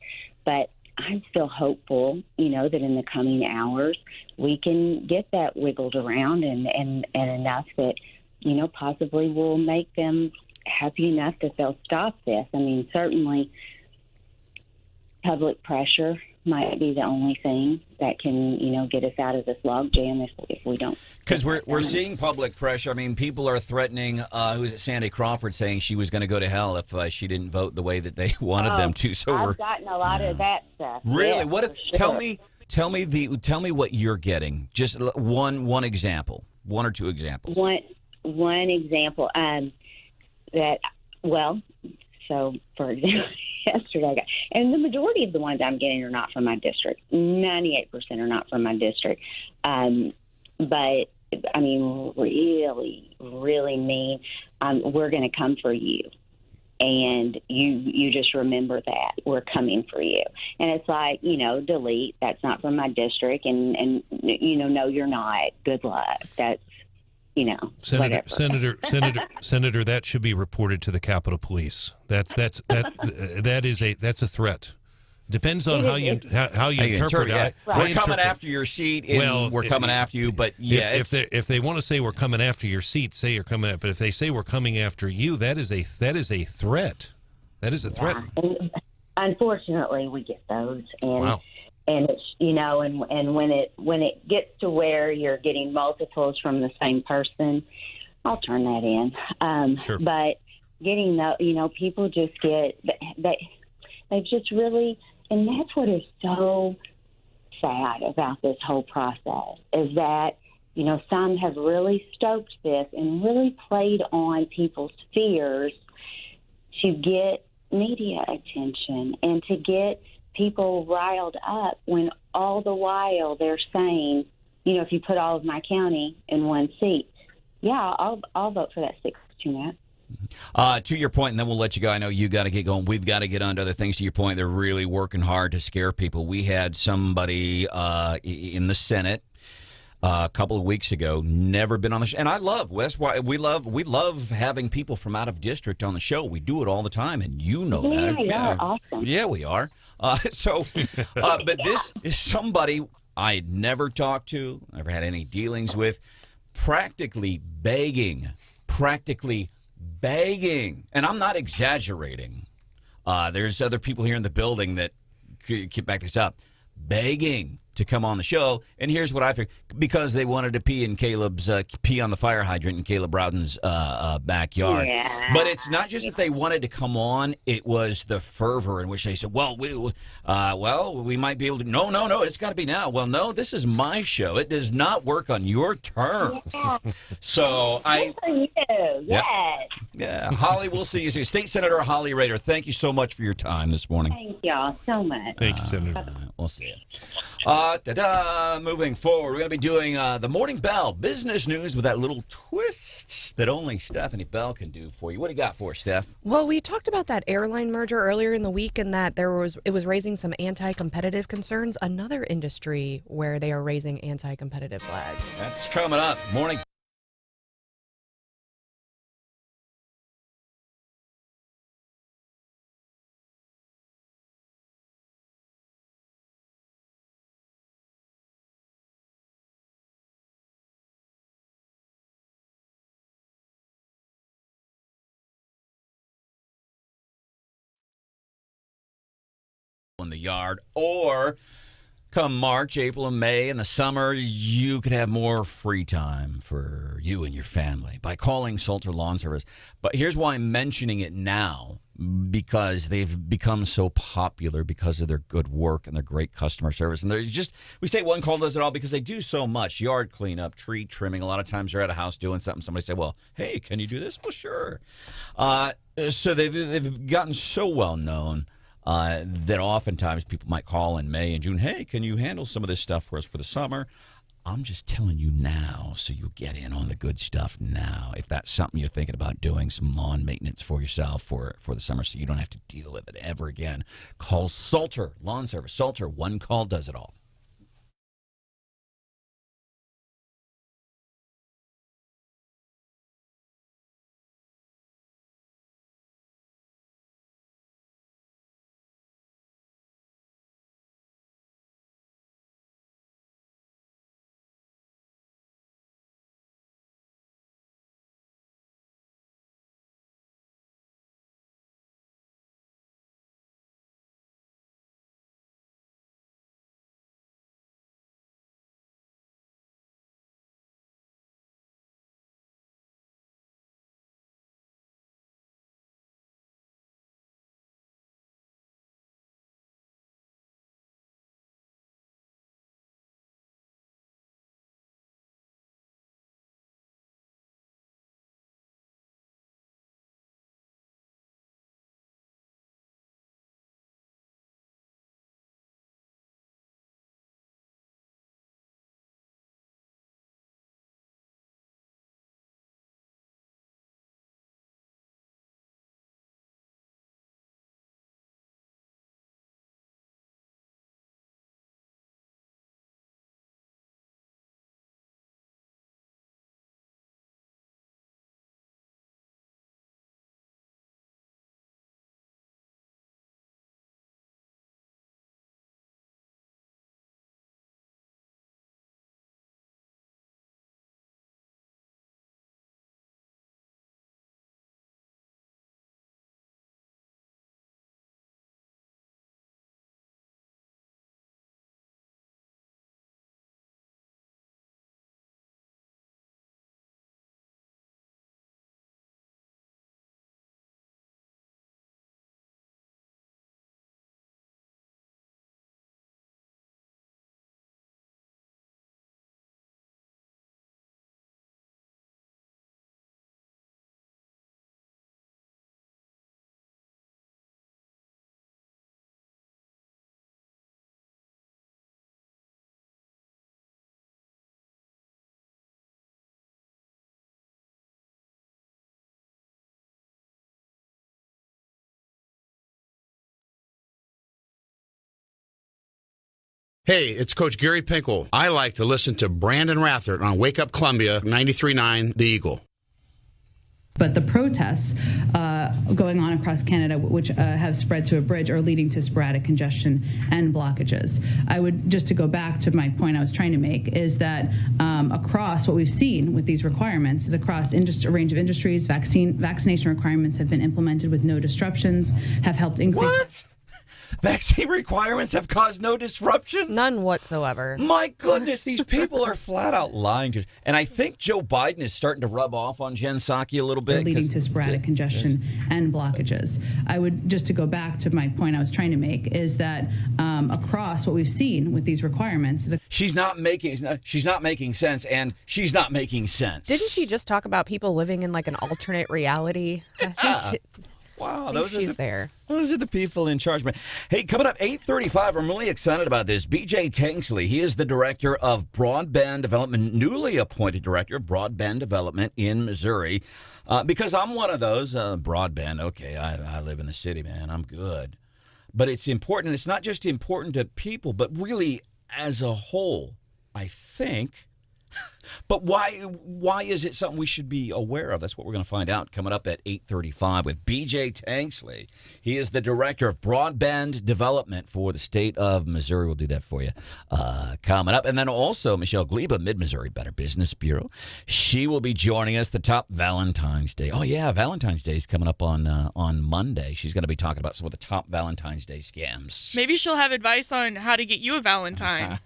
but I'm still hopeful, that in the coming hours we can get that wiggled around and enough that, possibly will make them happy enough that they'll stop this. Certainly public pressure might be the only thing that can, get us out of this logjam if we don't. Because we're seeing public pressure. People are threatening, who's it, Sandy Crawford, saying she was going to go to hell if she didn't vote the way that they wanted them to. So I've gotten a lot of that stuff. Really? Yes, What? sure. Tell me what you're getting. Just one example, one or two examples. One example. So for example, yesterday I got, and the majority of the ones I'm getting are not from my district. 98% are not from my district. But really, really mean, we're going to come for you. And you just remember that we're coming for you. And it's like, delete. That's not from my district. And no, you're not. Good luck. That's, Senator, whatever. Senator, that should be reported to the Capitol Police. That's a threat. Depends on how you interpret it. We're coming after your seat. We're coming after you. But yeah, if they want to say we're coming after your seat, say you're coming after. But if they say we're coming after you, that is a threat. That is a threat. And unfortunately, we get those. And wow. And it's and when it gets to where you're getting multiples from the same person, I'll turn that in. Sure. But getting people just get they just really, and that's what is so sad about this whole process is that some have really stoked this and really played on people's fears to get media attention and to get people riled up when all the while they're saying, if you put all of my county in one seat, yeah, I'll vote for that 6-2 map. To your point, and then we'll let you go. I know you got to get going. We've got to get on to other things. To your point, they're really working hard to scare people. We had somebody in the Senate a couple of weeks ago, never been on the show. And I love, Wes, we love having people from out of district on the show. We do it all the time, and you know that. Yeah, awesome. Yeah, we are. But this is somebody I never talked to, never had any dealings with, practically begging, and I'm not exaggerating. There's other people here in the building that could back this up, begging to come on the show. And here's what I figured: because they wanted to pee in Caleb's pee on the fire hydrant in Caleb Rowden's backyard. Yeah. But it's not just that they wanted to come on; it was the fervor in which they said, "Well, we might be able to." No, it's got to be now. Well, no, this is my show. It does not work on your terms. Yeah. So Good for you. Yes. Yeah, Holly, we'll see you soon. State Senator Holly Rader, thank you so much for your time this morning. Thank y'all so much. Thank you, Senator. We'll see you. Moving forward, we're going to be doing the Morning Bell business news with that little twist that only Stephanie Bell can do for you. What do you got for us, Steph? Well, we talked about that airline merger earlier in the week and that it was raising some anti-competitive concerns. Another industry where they are raising anti-competitive flags. That's coming up. Morning in the yard, or come March, April, and May in the summer, you could have more free time for you and your family by calling Salter Lawn Service. But here's why I'm mentioning it now, because they've become so popular because of their good work and their great customer service. And we say one call does it all because they do so much: yard cleanup, tree trimming. A lot of times they're at a house doing something. Somebody say, well, hey, can you do this? Well, sure. So they've gotten so well known that oftentimes people might call in May and June, hey, can you handle some of this stuff for us for the summer? I'm just telling you now so you'll get in on the good stuff now. If that's something you're thinking about doing, some lawn maintenance for yourself for the summer so you don't have to deal with it ever again, call Salter Lawn Service. Salter, one call does it all. Hey, it's Coach Gary Pinkel. I like to listen to Branden Rathert on Wake Up Columbia 93.9 The Eagle. But the protests going on across Canada, which have spread to a bridge, are leading to sporadic congestion and blockages. I would, just to go back to my point I was trying to make, is that across what we've seen with these requirements is across a range of industries, vaccination requirements have been implemented with no disruptions, have helped increase... What? Vaccine requirements have caused no disruptions? None whatsoever. My goodness, these people are flat out lying. And I think Joe Biden is starting to rub off on Jen Psaki a little bit. Leading to sporadic congestion and blockages. I would, just to go back to my point I was trying to make, is that across what we've seen with these requirements... She's not making sense, and she's not making sense. Didn't she just talk about people living in like an alternate reality? Wow, those are the people in charge. Hey, coming up 8:35, I'm really excited about this. BJ Tanksley, he is the director of Broadband Development, newly appointed director of Broadband Development in Missouri. Because I'm one of those, broadband, okay, I live in the city, man, I'm good. But it's important. It's not just important to people, but really as a whole, I think. But why is it something we should be aware of? That's what we're going to find out coming up at 8:35 with BJ Tanksley. He is the director of Broadband Development for the state of Missouri. We'll do that for you coming up. And then also Michelle Gleba, Mid-Missouri Better Business Bureau. She will be joining us the top Valentine's Day. Oh, yeah, Valentine's Day is coming up on Monday. She's going to be talking about some of the top Valentine's Day scams. Maybe she'll have advice on how to get you a Valentine.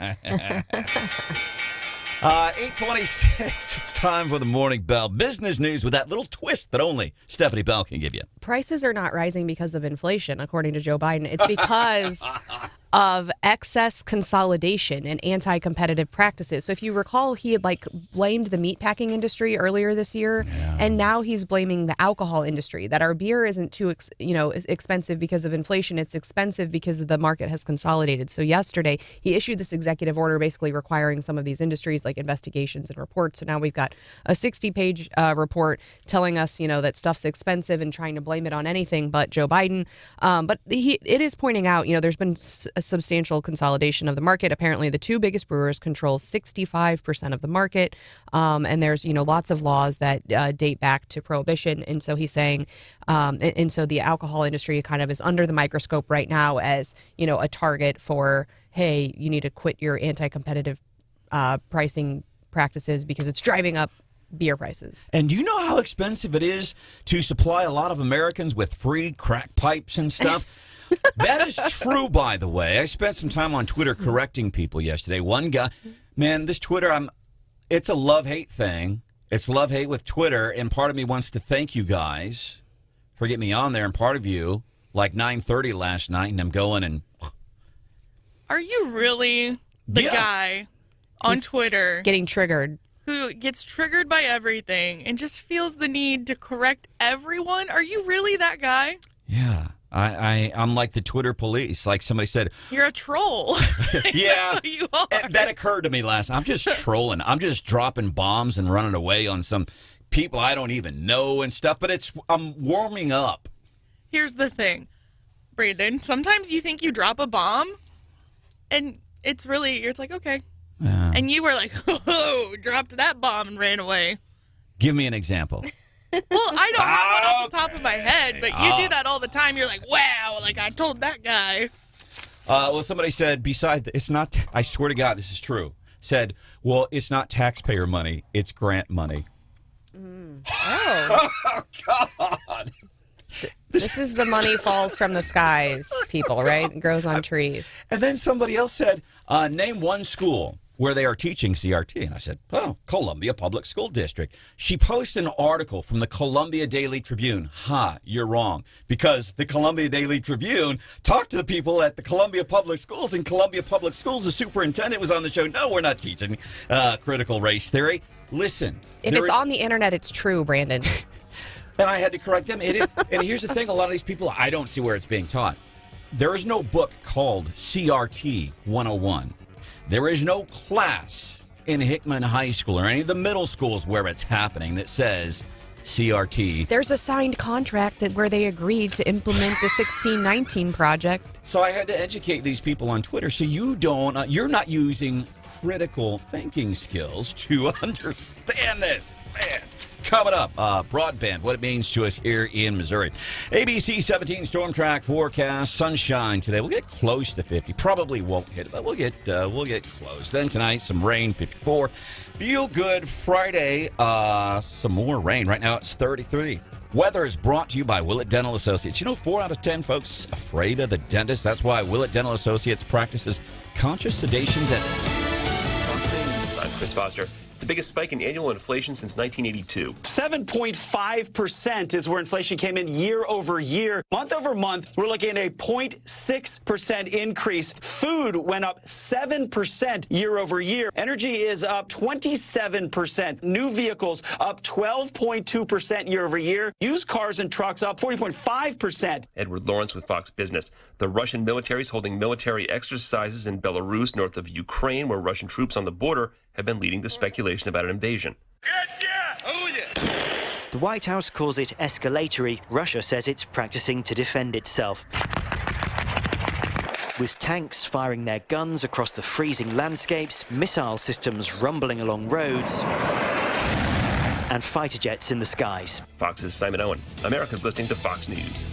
8:26, it's time for the Morning Bell. Business news with that little twist that only Stephanie Bell can give you. Prices are not rising because of inflation, according to Joe Biden. It's because of excess consolidation and anti-competitive practices. So if you recall, he had blamed the meatpacking industry earlier this year, and now he's blaming the alcohol industry, that our beer isn't too expensive because of inflation. It's expensive because the market has consolidated. So yesterday, he issued this executive order basically requiring some of these industries like investigations and reports. So now we've got a 60-page report telling us, that stuff's expensive and trying to blame it on anything but Joe Biden. But it is pointing out, there's been a substantial consolidation of the market. Apparently, the two biggest brewers control 65% of the market, and there's lots of laws that date back to Prohibition. And so he's saying, and so the alcohol industry kind of is under the microscope right now as a target for, hey, you need to quit your anti-competitive pricing practices because it's driving up beer prices. And do you know how expensive it is to supply a lot of Americans with free crack pipes and stuff? That is true, by the way. I spent some time on Twitter correcting people yesterday. One guy, man, this Twitter, it's a love-hate thing. It's love-hate with Twitter, and part of me wants to thank you guys for getting me on there, and part of you, 9:30 last night, and I'm going and... Are you really the guy on Twitter getting triggered? Who gets triggered by everything and just feels the need to correct everyone? Are you really that guy? Yeah. I'm like the Twitter police. Like somebody said, you're a troll. Yeah, that's what you are. That occurred to me last night. I'm just trolling. I'm just dropping bombs and running away on some people I don't even know and stuff. But I'm warming up. Here's the thing, Branden. Sometimes you think you drop a bomb, and it's like, okay. And you were like, oh, dropped that bomb and ran away. Give me an example. Well, I don't have one off the top of my head, but you do that all the time. You're like, wow, I told that guy. Well, somebody said, it's not, I swear to God, this is true, said, well, it's not taxpayer money, it's grant money. Oh, God. This is the money falls from the skies, people, right? It grows on trees. And then somebody else said, name one school where they are teaching CRT. And I said, Columbia Public School District. She posted an article from the Columbia Daily Tribune. You're wrong. Because the Columbia Daily Tribune talked to the people at the Columbia Public Schools, and Columbia Public Schools, the superintendent was on the show. No, we're not teaching critical race theory. Listen. If it's on the internet, it's true, Branden. And I had to correct them. And here's the thing, a lot of these people, I don't see where it's being taught. There is no book called CRT 101. There is no class in Hickman High School or any of the middle schools where it's happening that says CRT. There's a signed contract where they agreed to implement the 1619 project. So I had to educate these people on Twitter. So you're not using critical thinking skills to understand this. Man. Coming up, broadband, what it means to us here in Missouri. ABC 17 storm track forecast, sunshine today. We'll get close to 50. Probably won't hit it, but we'll get close. Then tonight, some rain, 54. Feel good Friday, some more rain. Right now, it's 33. Weather is brought to you by Willett Dental Associates. You know, 4 out of 10 folks afraid of the dentist. That's why Willett Dental Associates practices conscious sedation dentistry. I'm Chris Foster. The biggest spike in annual inflation since 1982. 7.5% is where inflation came in year over year. Month over month, we're looking at a 0.6% increase. Food went up 7% year over year. Energy is up 27%. New vehicles up 12.2% year over year. Used cars and trucks up 40.5%. Edward Lawrence with Fox Business. The Russian military is holding military exercises in Belarus, north of Ukraine, where Russian troops on the border have been leading to speculation about an invasion. The White House calls it escalatory. Russia says it's practicing to defend itself, with tanks firing their guns across the freezing landscapes, missile systems rumbling along roads, and fighter jets in the skies. Fox's Simon Owen. America's listening to Fox News.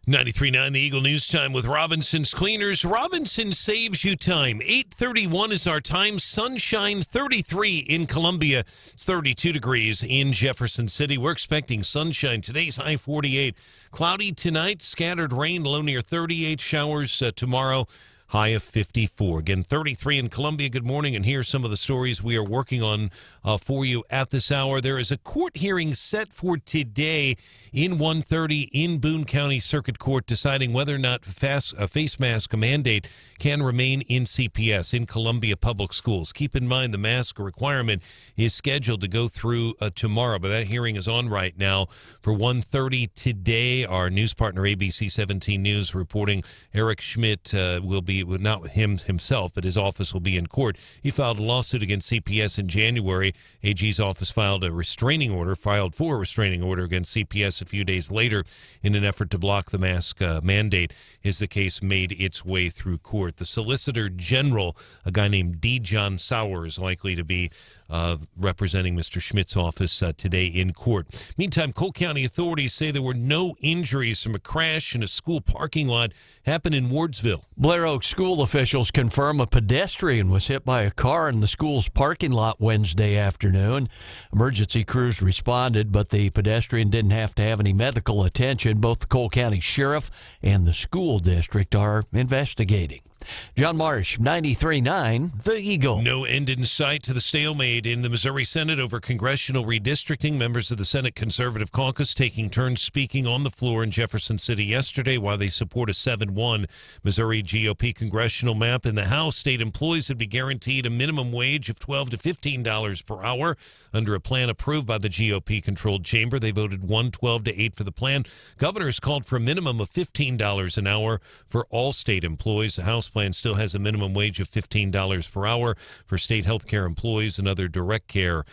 .939 The Eagle News Time with Robinson's Cleaners. Robinson saves you time. 8:31 is our time. Sunshine 33 in Columbia. It's 32 degrees in Jefferson City. We're expecting sunshine. Today's high 48. Cloudy tonight. Scattered rain. Low near 38. Showers tomorrow. High of 54. Again, 33 in Columbia. Good morning, and here's some of the stories we are working on for you at this hour. There is a court hearing set for today in 1:30 in Boone County Circuit Court, deciding whether or not a face mask mandate can remain in CPS, in Columbia Public Schools. Keep in mind the mask requirement is scheduled to go through tomorrow, but that hearing is on right now for 1:30 today. Our news partner, ABC 17 News, reporting Eric Schmidt will be, not with him himself, but his office will be in court. He filed a lawsuit against CPS in January. AG's office filed for a restraining order against CPS a few days later in an effort to block the mask mandate. As the case made its way through court, the Solicitor General, a guy named D. John Sauer, is likely to be representing Mr. Schmidt's office today in court. Meantime, Cole County authorities say there were no injuries from a crash in a school parking lot happened in Wardsville. Blair Oak school officials confirm a pedestrian was hit by a car in the school's parking lot Wednesday afternoon. Emergency crews responded, but the pedestrian didn't have to have any medical attention. Both the Cole County Sheriff and the school district are investigating. John Marsh, 93.9 The Eagle. No end in sight to the stalemate in the Missouri Senate over congressional redistricting. Members of the Senate Conservative Caucus taking turns speaking on the floor in Jefferson City yesterday while they support a 7-1 Missouri GOP congressional map. In the House, state employees would be guaranteed a minimum wage of $12 to $15 per hour under a plan approved by the GOP-controlled chamber. They voted 112 to 8 for the plan. Governors called for a minimum of $15 an hour for all state employees. The House plan still has a minimum wage of $15 per hour for state health care employees and other direct care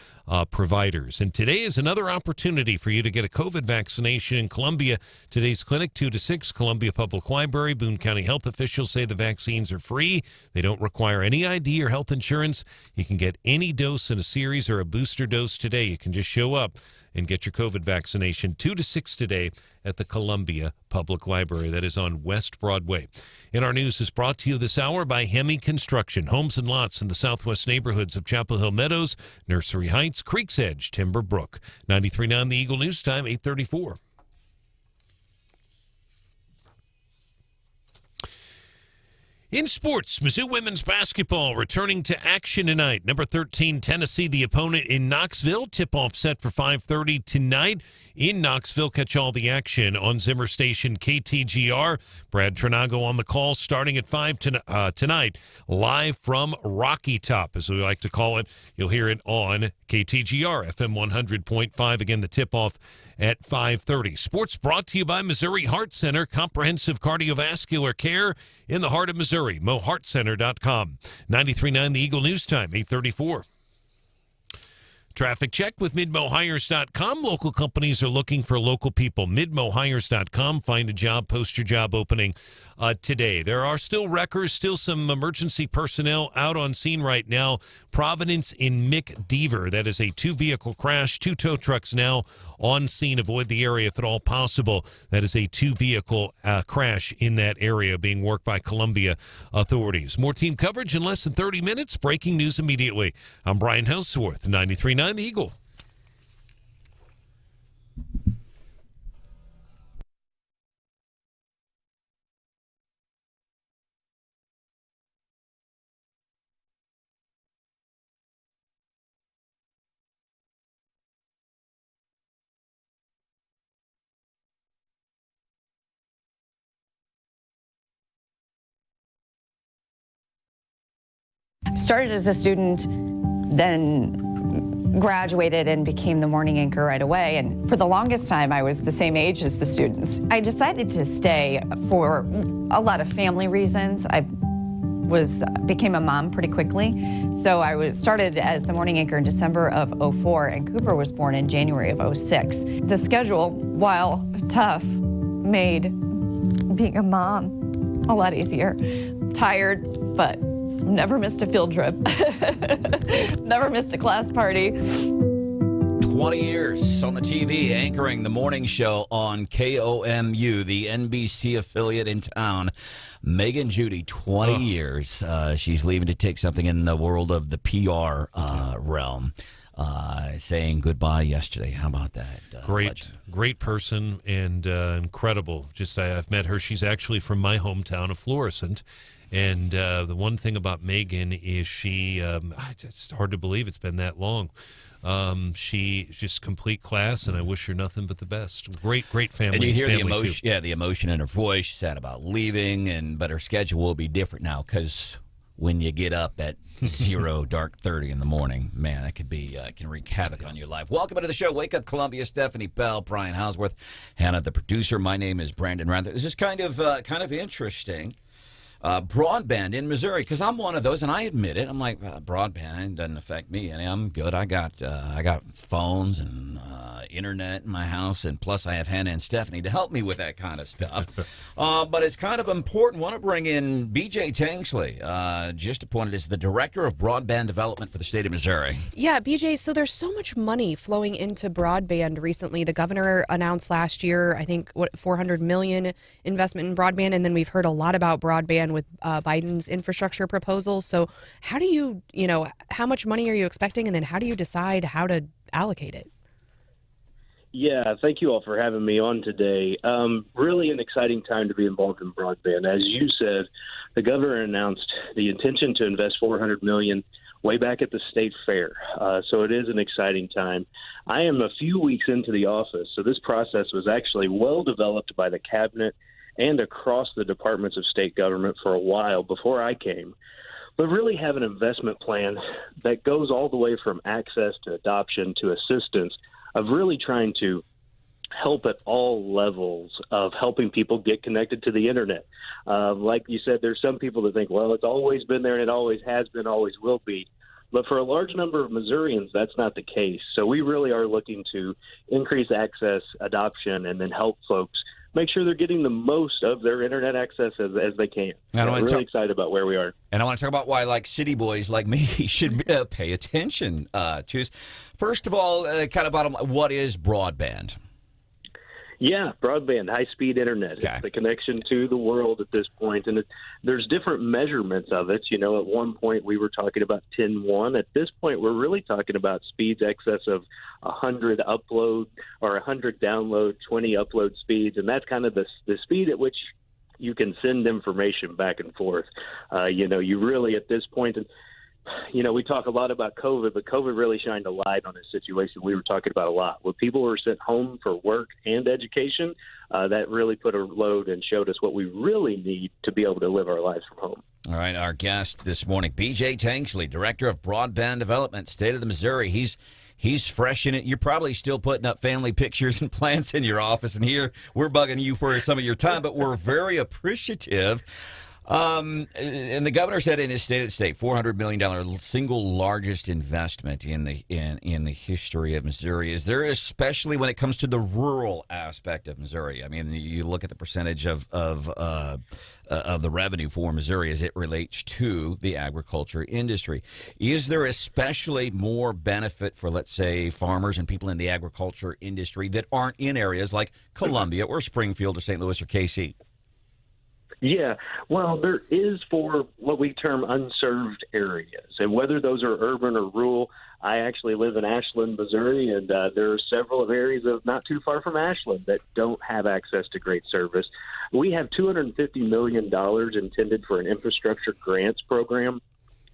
providers. And today is another opportunity for you to get a COVID vaccination in Columbia. Today's clinic, 2 to 6, Columbia Public Library. Boone County health officials say the vaccines are free. They don't require any ID or health insurance. You can get any dose in a series or a booster dose today. You can just show up and get your COVID vaccination 2 to 6 today at the Columbia Public Library. That is on West Broadway. And our news is brought to you this hour by Hemi Construction. Homes and lots in the southwest neighborhoods of Chapel Hill Meadows, Nursery Heights, Creek's Edge, Timber Brook. 93.9 The Eagle News Time, 8:34. In sports, Mizzou women's basketball returning to action tonight. Number 13, Tennessee, the opponent in Knoxville. Tip-off set for 5:30 tonight in Knoxville. Catch all the action on Zimmer Station KTGR. Brad Trinago on the call starting at 5 tonight, live from Rocky Top, as we like to call it. You'll hear it on KTGR, FM 100.5. Again, the tip-off at 5:30. Sports brought to you by Missouri Heart Center, comprehensive cardiovascular care in the heart of Missouri. MoHeartCenter.com. 93.9 The Eagle News Time, 8:34. Traffic check with MidMoHires.com. Local companies are looking for local people. MidMoHires.com. Find a job, post your job opening today. There are still wreckers, still some emergency personnel out on scene right now. Providence in McDeaver. That is a 2-vehicle crash. 2 tow trucks now on scene. Avoid the area if at all possible. That is a 2-vehicle crash in that area being worked by Columbia authorities. More team coverage in less than 30 minutes. Breaking news immediately. I'm Brian Hauswirth, 93.9 The Eagle. Started as a student, then graduated and became the morning anchor right away. And for the longest time, I was the same age as the students. I decided to stay for a lot of family reasons. I became a mom pretty quickly. So I started as the morning anchor in December of '04, and Cooper was born in January of '06. The schedule, while tough, made being a mom a lot easier. Tired, but never missed a field trip. Never missed a class party. 20 years on the TV, anchoring the morning show on KOMU, the NBC affiliate in town. Megan Judy, 20 years. She's leaving to take something in the world of the PR realm. Saying goodbye yesterday. How about that? Great person and incredible. I've met her. She's actually from my hometown of Florissant. And the one thing about Megan is it's hard to believe it's been that long. She just complete class, and I wish her nothing but the best. Great family. And you hear the emotion, too. the emotion in her voice. She said about leaving, but her schedule will be different now because when you get up at 30 in the morning, man, that can wreak havoc on your life. Welcome to the show. Wake Up Columbia, Stephanie Bell, Brian Hauswirth, Hannah, the producer. My name is Branden Rathert. This is kind of interesting. Broadband in Missouri, because I'm one of those, and I admit it. I'm like, broadband doesn't affect me, and I'm good. I got phones and internet in my house, and plus I have Hannah and Stephanie to help me with that kind of stuff. But it's kind of important. Want to bring in BJ Tanksley, just appointed as the Director of Broadband Development for the state of Missouri. Yeah, BJ, so there's so much money flowing into broadband recently. The governor announced last year, I think, $400 million investment in broadband, and then we've heard a lot about broadband with Biden's infrastructure proposal. So how do you how much money are you expecting, and then how do you decide how to allocate it? Yeah, thank you all for having me on today. Really an exciting time to be involved in broadband. As you said, the governor announced the intention to invest $400 million way back at the state fair. So it is an exciting time. I am a few weeks into the office, so this process was actually well developed by the cabinet and across the departments of state government for a while before I came. But really have an investment plan that goes all the way from access to adoption to assistance of really trying to help at all levels of helping people get connected to the internet. Like you said, there's some people that think, well, it's always been there and it always has been, always will be. But for a large number of Missourians, that's not the case. So we really are looking to increase access, adoption, and then help folks make sure they're getting the most of their internet access as they can. I'm really excited about where we are. And I want to talk about why, like, city boys like me should pay attention to. First of all, kind of bottom line, what is broadband? Yeah, broadband, high-speed internet. Okay. It's the connection to the world at this point, and there's different measurements of it. At one point we were talking about 10-1. At this point, we're really talking about speeds excess of 100 upload or 100 download, 20 upload speeds, and that's kind of the speed at which you can send information back and forth. You really at this point, we talk a lot about COVID, but COVID really shined a light on a situation we were talking about a lot. When people were sent home for work and education, that really put a load and showed us what we really need to be able to live our lives from home. All right, our guest this morning, B.J. Tanksley, Director of Broadband Development, State of the Missouri. He's fresh in it. You're probably still putting up family pictures and plants in your office, and here we're bugging you for some of your time, but we're very appreciative. And the governor said in his State of the State, $400 million, single largest investment in the history of Missouri. Is there, especially when it comes to the rural aspect of Missouri? I mean, you look at the percentage of the revenue for Missouri as it relates to the agriculture industry. Is there especially more benefit for, let's say, farmers and people in the agriculture industry that aren't in areas like Columbia or Springfield or St. Louis or KC? Yeah, well, there is for what we term unserved areas, and whether those are urban or rural. I actually live in Ashland, Missouri, and there are several of areas of not too far from Ashland that don't have access to great service. We have $250 million intended for an infrastructure grants program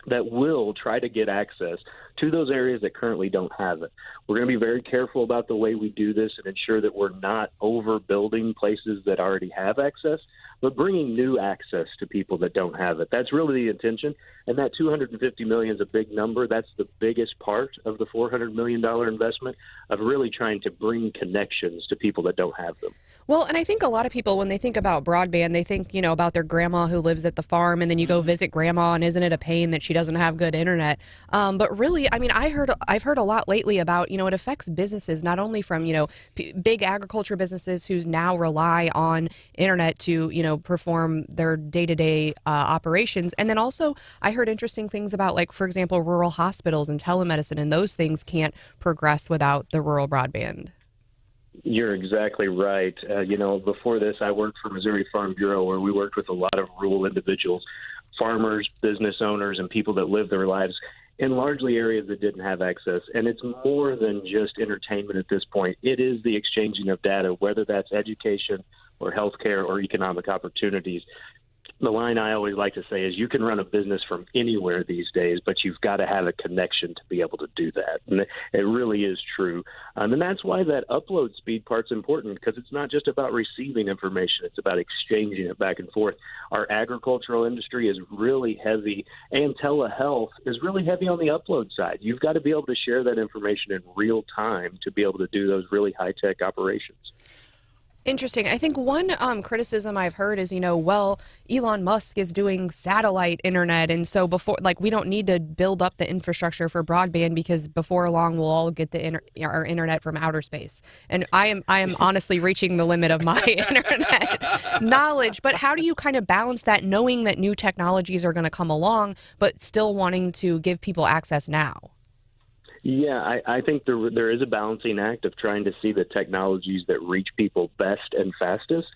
that will try to get access to those areas that currently don't have it. We're going to be very careful about the way we do this and ensure that we're not overbuilding places that already have access, but bringing new access to people that don't have it. That's really the intention, and that $250 million is a big number. That's the biggest part of the $400 million investment of really trying to bring connections to people that don't have them. Well, and I think a lot of people, when they think about broadband, they think, about their grandma who lives at the farm, and then you go visit grandma, and isn't it a pain that she doesn't have good internet? But really, I mean, I've heard a lot lately about, it affects businesses, not only from, big agriculture businesses who now rely on internet to, perform their day-to-day operations. And then also I heard interesting things about, like, for example, rural hospitals and telemedicine, and those things can't progress without the rural broadband. You're exactly right. Before this, I worked for Missouri Farm Bureau, where we worked with a lot of rural individuals, farmers, business owners, and people that live their lives in largely areas that didn't have access. And it's more than just entertainment at this point. It is the exchanging of data, whether that's education or healthcare or economic opportunities. The line I always like to say is you can run a business from anywhere these days, but you've got to have a connection to be able to do that. And it really is true. And that's why that upload speed part's important, because it's not just about receiving information. It's about exchanging it back and forth. Our agricultural industry is really heavy, and telehealth is really heavy on the upload side. You've got to be able to share that information in real time to be able to do those really high-tech operations. Interesting. I think one criticism I've heard is, Elon Musk is doing satellite internet. And so we don't need to build up the infrastructure for broadband, because before long we'll all get our internet from outer space. And I am honestly reaching the limit of my internet knowledge. But how do you kind of balance that, knowing that new technologies are going to come along, but still wanting to give people access now? Yeah, I think there is a balancing act of trying to see the technologies that reach people best and fastest.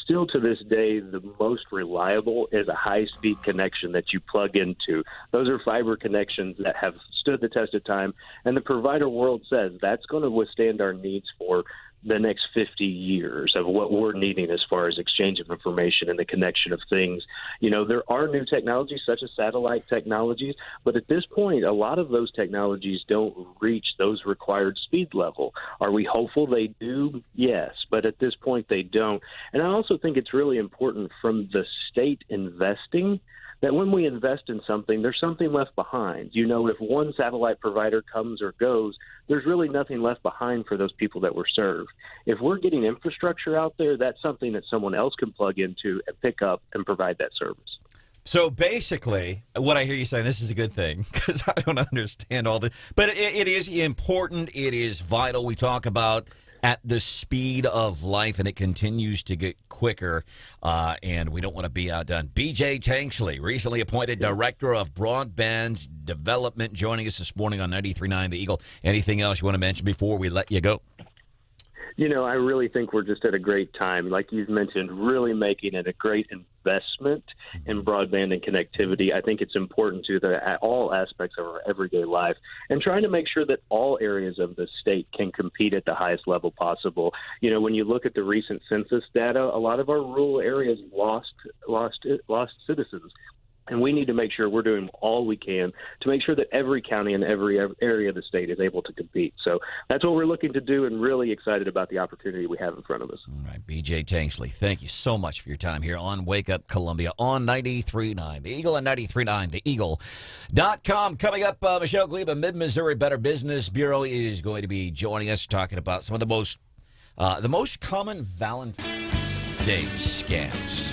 Still to this day, the most reliable is a high-speed connection that you plug into. Those are fiber connections that have stood the test of time, and the provider world says that's going to withstand our needs for the next 50 years of what we're needing as far as exchange of information and the connection of things. There are new technologies such as satellite technologies, but at this point, a lot of those technologies don't reach those required speed level. Are we hopeful they do? Yes, but at this point they don't. And I also think it's really important from the state investing that when we invest in something, there's something left behind. If one satellite provider comes or goes, there's really nothing left behind for those people that were served. If we're getting infrastructure out there, that's something that someone else can plug into and pick up and provide that service. So basically, what I hear you saying, this is a good thing, because I don't understand all this, but it is important. It is vital. We talk about at the speed of life, and it continues to get quicker, and we don't want to be outdone. B.J. Tanksley, recently appointed Director of Broadband Development, joining us this morning on 93.9 The Eagle. Anything else you want to mention before we let you go? I really think we're just at a great time. Like you've mentioned, really making it a great investment in broadband and connectivity. I think it's important to all aspects of our everyday life and trying to make sure that all areas of the state can compete at the highest level possible. When you look at the recent census data, a lot of our rural areas lost citizens. And we need to make sure we're doing all we can to make sure that every county and every area of the state is able to compete. So that's what we're looking to do, and really excited about the opportunity we have in front of us. All right, BJ Tanksley, thank you so much for your time here on Wake Up Columbia on 93.9. The Eagle and 93.9, theeagle.com. Coming up, Michelle Gleba, Mid-Missouri Better Business Bureau, is going to be joining us talking about some of the most common Valentine's Day scams.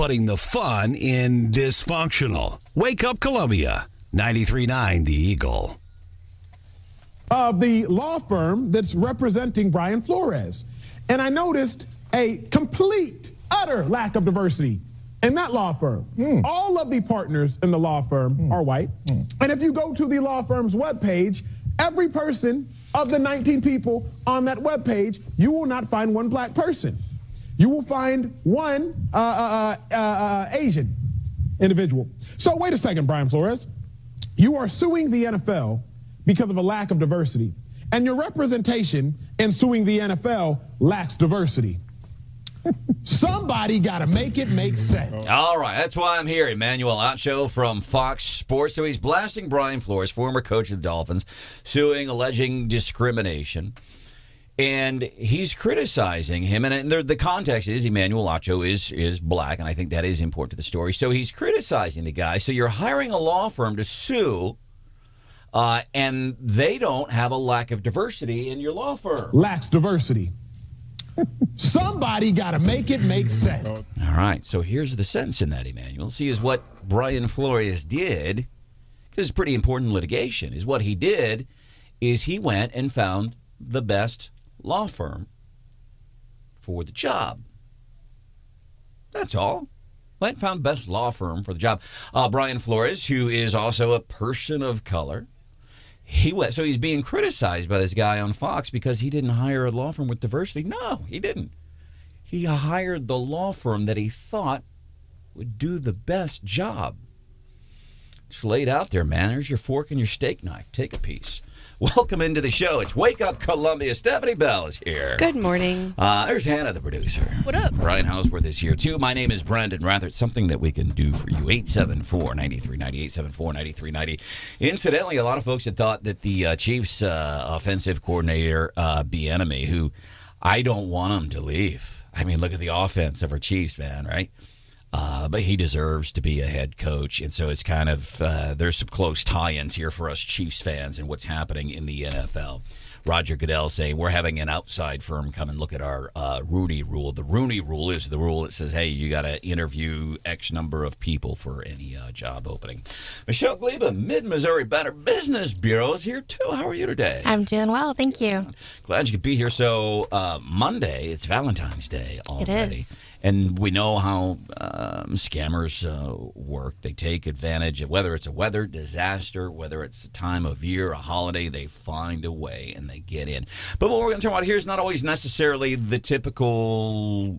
putting the fun in dysfunctional. Wake Up Columbia, 93.9 The Eagle. Of the law firm that's representing Brian Flores. And I noticed a complete, utter lack of diversity in that law firm. All of the partners in the law firm are white. And if you go to the law firm's webpage, every person of the 19 people on that webpage, you will not find one black person. You will find one Asian individual. So wait a second, Brian Flores. You are suing the NFL because of a lack of diversity. And your representation in suing the NFL lacks diversity. Somebody got to make it make sense. All right, that's why I'm here. Emmanuel Acho from Fox Sports. So he's blasting Brian Flores, former coach of the Dolphins, alleging discrimination. And he's criticizing him. And the context is Emmanuel Acho is black, and I think that is important to the story. So he's criticizing the guy. So you're hiring a law firm to sue, and they don't have a lack of diversity in your law firm. Lacks diversity. Somebody got to make it make sense. All right, so here's the sense in that, Emmanuel. See, is what Brian Flores did, because it's pretty important litigation, is what he did is he went and found the best law firm for the job. That's all. Went and found best law firm for the job. Brian Flores, who is also a person of color, so he's being criticized by this guy on Fox because he didn't hire a law firm with diversity. No, he didn't. He hired the law firm that he thought would do the best job. It's laid out there, man. There's your fork and your steak knife. Take a piece. Welcome into the show. It's Wake Up Columbia. Stephanie Bell is here. Good morning. There's Hannah, the producer. What up? Brian Hauswirth is here, too. My name is Branden. Rathert, something that we can do for you. 874-9390, 874-9390. Incidentally, a lot of folks had thought that the Chiefs offensive coordinator, Bieniemy, who I don't want him to leave. I mean, look at the offense of our Chiefs, man, right? But he deserves to be a head coach. And so it's kind of, there's some close tie-ins here for us Chiefs fans and what's happening in the NFL. Roger Goodell saying, we're having an outside firm come and look at our Rooney Rule. The Rooney Rule is the rule that says, hey, you got to interview X number of people for any job opening. Michelle Gleba, Mid-Missouri Better Business Bureau is here, too. How are you today? I'm doing well, thank you. Glad you could be here. So Monday, it's Valentine's Day already. It is. And we know how scammers work. They take advantage of whether it's a weather disaster, whether it's a time of year, a holiday, they find a way and they get in. But what we're going to talk about here is not always necessarily the typical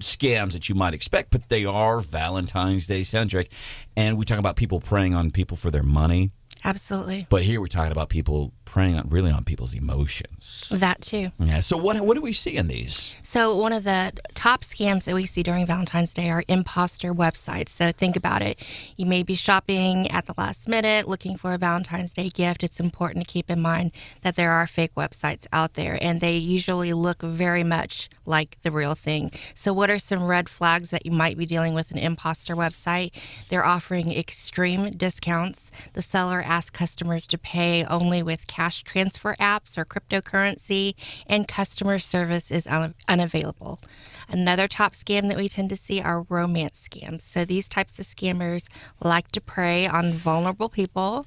scams that you might expect, but they are Valentine's Day centric. And we talk about people preying on people for their money. Absolutely. But here we're talking about people preying on people's emotions. That too. Yeah. So what do we see in these? So one of the top scams that we see during Valentine's Day are imposter websites. So think about it. You may be shopping at the last minute looking for a Valentine's Day gift. It's important to keep in mind that there are fake websites out there, and they usually look very much like the real thing. So what are some red flags that you might be dealing with an imposter website? They're offering extreme discounts. The seller asks customers to pay only with cash transfer apps or cryptocurrency, and customer service is unavailable. Another top scam that we tend to see are romance scams. So these types of scammers like to prey on vulnerable people.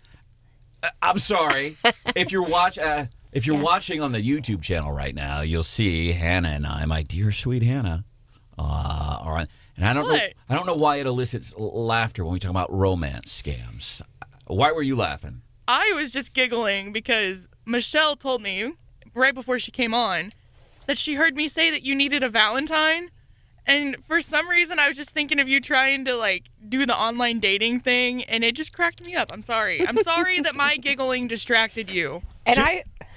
I'm sorry. If you're watching on the YouTube channel right now, you'll see Hannah and I, my dear sweet Hannah. All right. And I don't know why it elicits laughter when we talk about romance scams. Why were you laughing? I was just giggling because Michelle told me right before she came on that she heard me say that you needed a Valentine. And for some reason, I was just thinking of you trying to, do the online dating thing, and it just cracked me up. I'm sorry. I'm sorry that my giggling distracted you.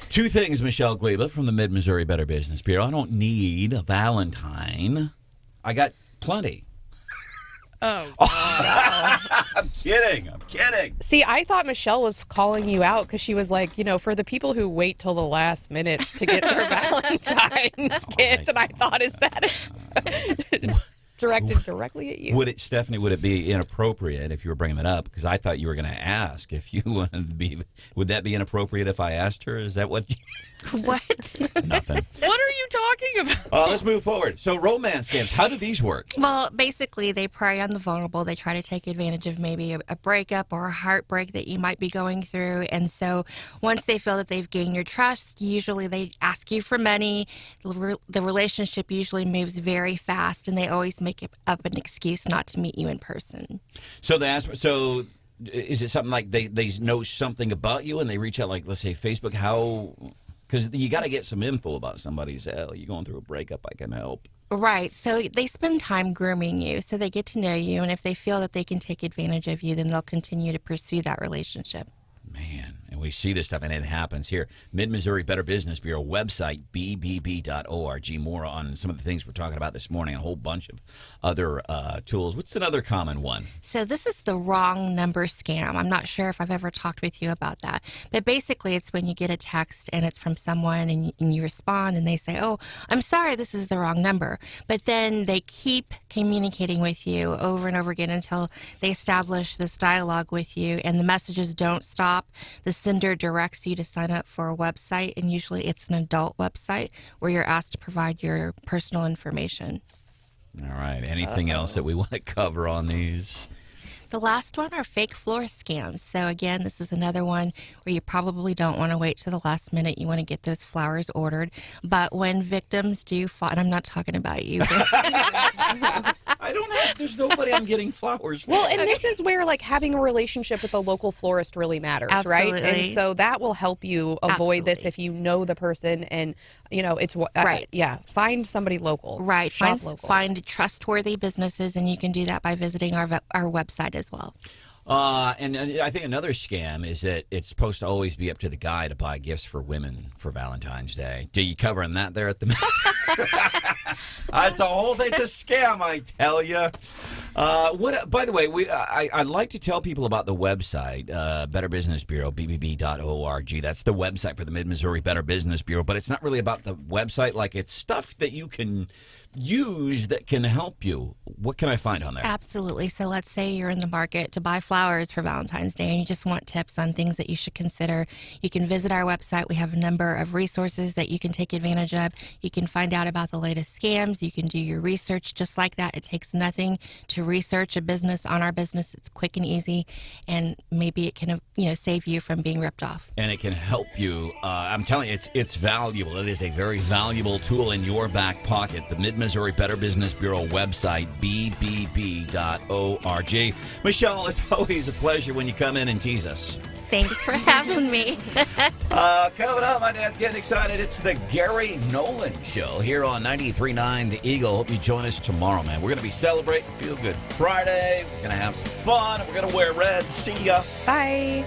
Two things, Michelle Gleba from the Mid-Missouri Better Business Bureau. I don't need a Valentine. I got plenty. Oh. I'm kidding. See, I thought Michelle was calling you out because she was like, for the people who wait till the last minute to get their Valentine's gift, and I thought, is that directed directly at you? Stephanie, would it be inappropriate if you were bringing that up? Because I thought you were going to ask if you wanted to be. Would that be inappropriate if I asked her? Is that what? What? Nothing. What are you talking about? Let's move forward. So romance scams, how do these work? Well, basically, they prey on the vulnerable. They try to take advantage of maybe a breakup or a heartbreak that you might be going through. And so once they feel that they've gained your trust, usually they ask you for money. The relationship usually moves very fast, and they always make up an excuse not to meet you in person. So they ask. So is it something like they know something about you and they reach out, like, let's say Facebook? How? Because you got to get some info about somebody. Say, oh, you're going through a breakup, I can help. Right. So they spend time grooming you, so they get to know you, and if they feel that they can take advantage of you, then they'll continue to pursue that relationship. Man, and we see this stuff, and it happens here. Mid-Missouri Better Business Bureau website, bbb.org. More on some of the things we're talking about this morning, and a whole bunch of other tools. What's another common one? So this is the wrong number scam. I'm not sure if I've ever talked with you about that. But basically, it's when you get a text, and it's from someone, and you respond, and they say, oh, I'm sorry, this is the wrong number. But then they keep communicating with you over and over again until they establish this dialogue with you, and the messages don't stop. The sender directs you to sign up for a website, and usually it's an adult website where you're asked to provide your personal information. All right. Anything else that we want to cover on these? The last one are fake florist scams. So again, this is another one where you probably don't want to wait to the last minute. You want to get those flowers ordered. But when victims do fall, and I'm not talking about you. I don't have, there's nobody I'm getting flowers for. Well, and this is where like having a relationship with a local florist really matters, Absolutely. right? And so that will help you avoid this if you know the person and, you know, it's right. Yeah, find somebody local. Right. Shop local. Find trustworthy businesses, and you can do that by visiting our website as well. And I think another scam is that it's supposed to always be up to the guy to buy gifts for women for Valentine's Day. Do you covering that there at the It's a whole thing. It's a scam, I tell you. By the way, I'd like to tell people about the website, Better Business Bureau, bbb.org. That's the website for the Mid-Missouri Better Business Bureau, but it's not really about the website. Like, it's stuff that you can use that can help you. What can I find on there? Absolutely. So let's say you're in the market to buy flowers for Valentine's Day and you just want tips on things that you should consider. You can visit our website. We have a number of resources that you can take advantage of. You can find out about the latest scams. You can do your research just like that. It takes nothing to research a business on our business. It's quick and easy, and maybe it can, save you from being ripped off. And it can help you. I'm telling you, it's valuable. It is a very valuable tool in your back pocket. The Mid-Missouri Better Business Bureau website, bbb.org. Michelle, it's always a pleasure when you come in and tease us. Thanks for having me. Coming up, my dad's getting excited. It's the Gary Nolan Show here on 93.9 The Eagle. Hope you join us tomorrow, man. We're going to be celebrating Feel Good Friday. We're going to have some fun. We're going to wear red. See ya. Bye.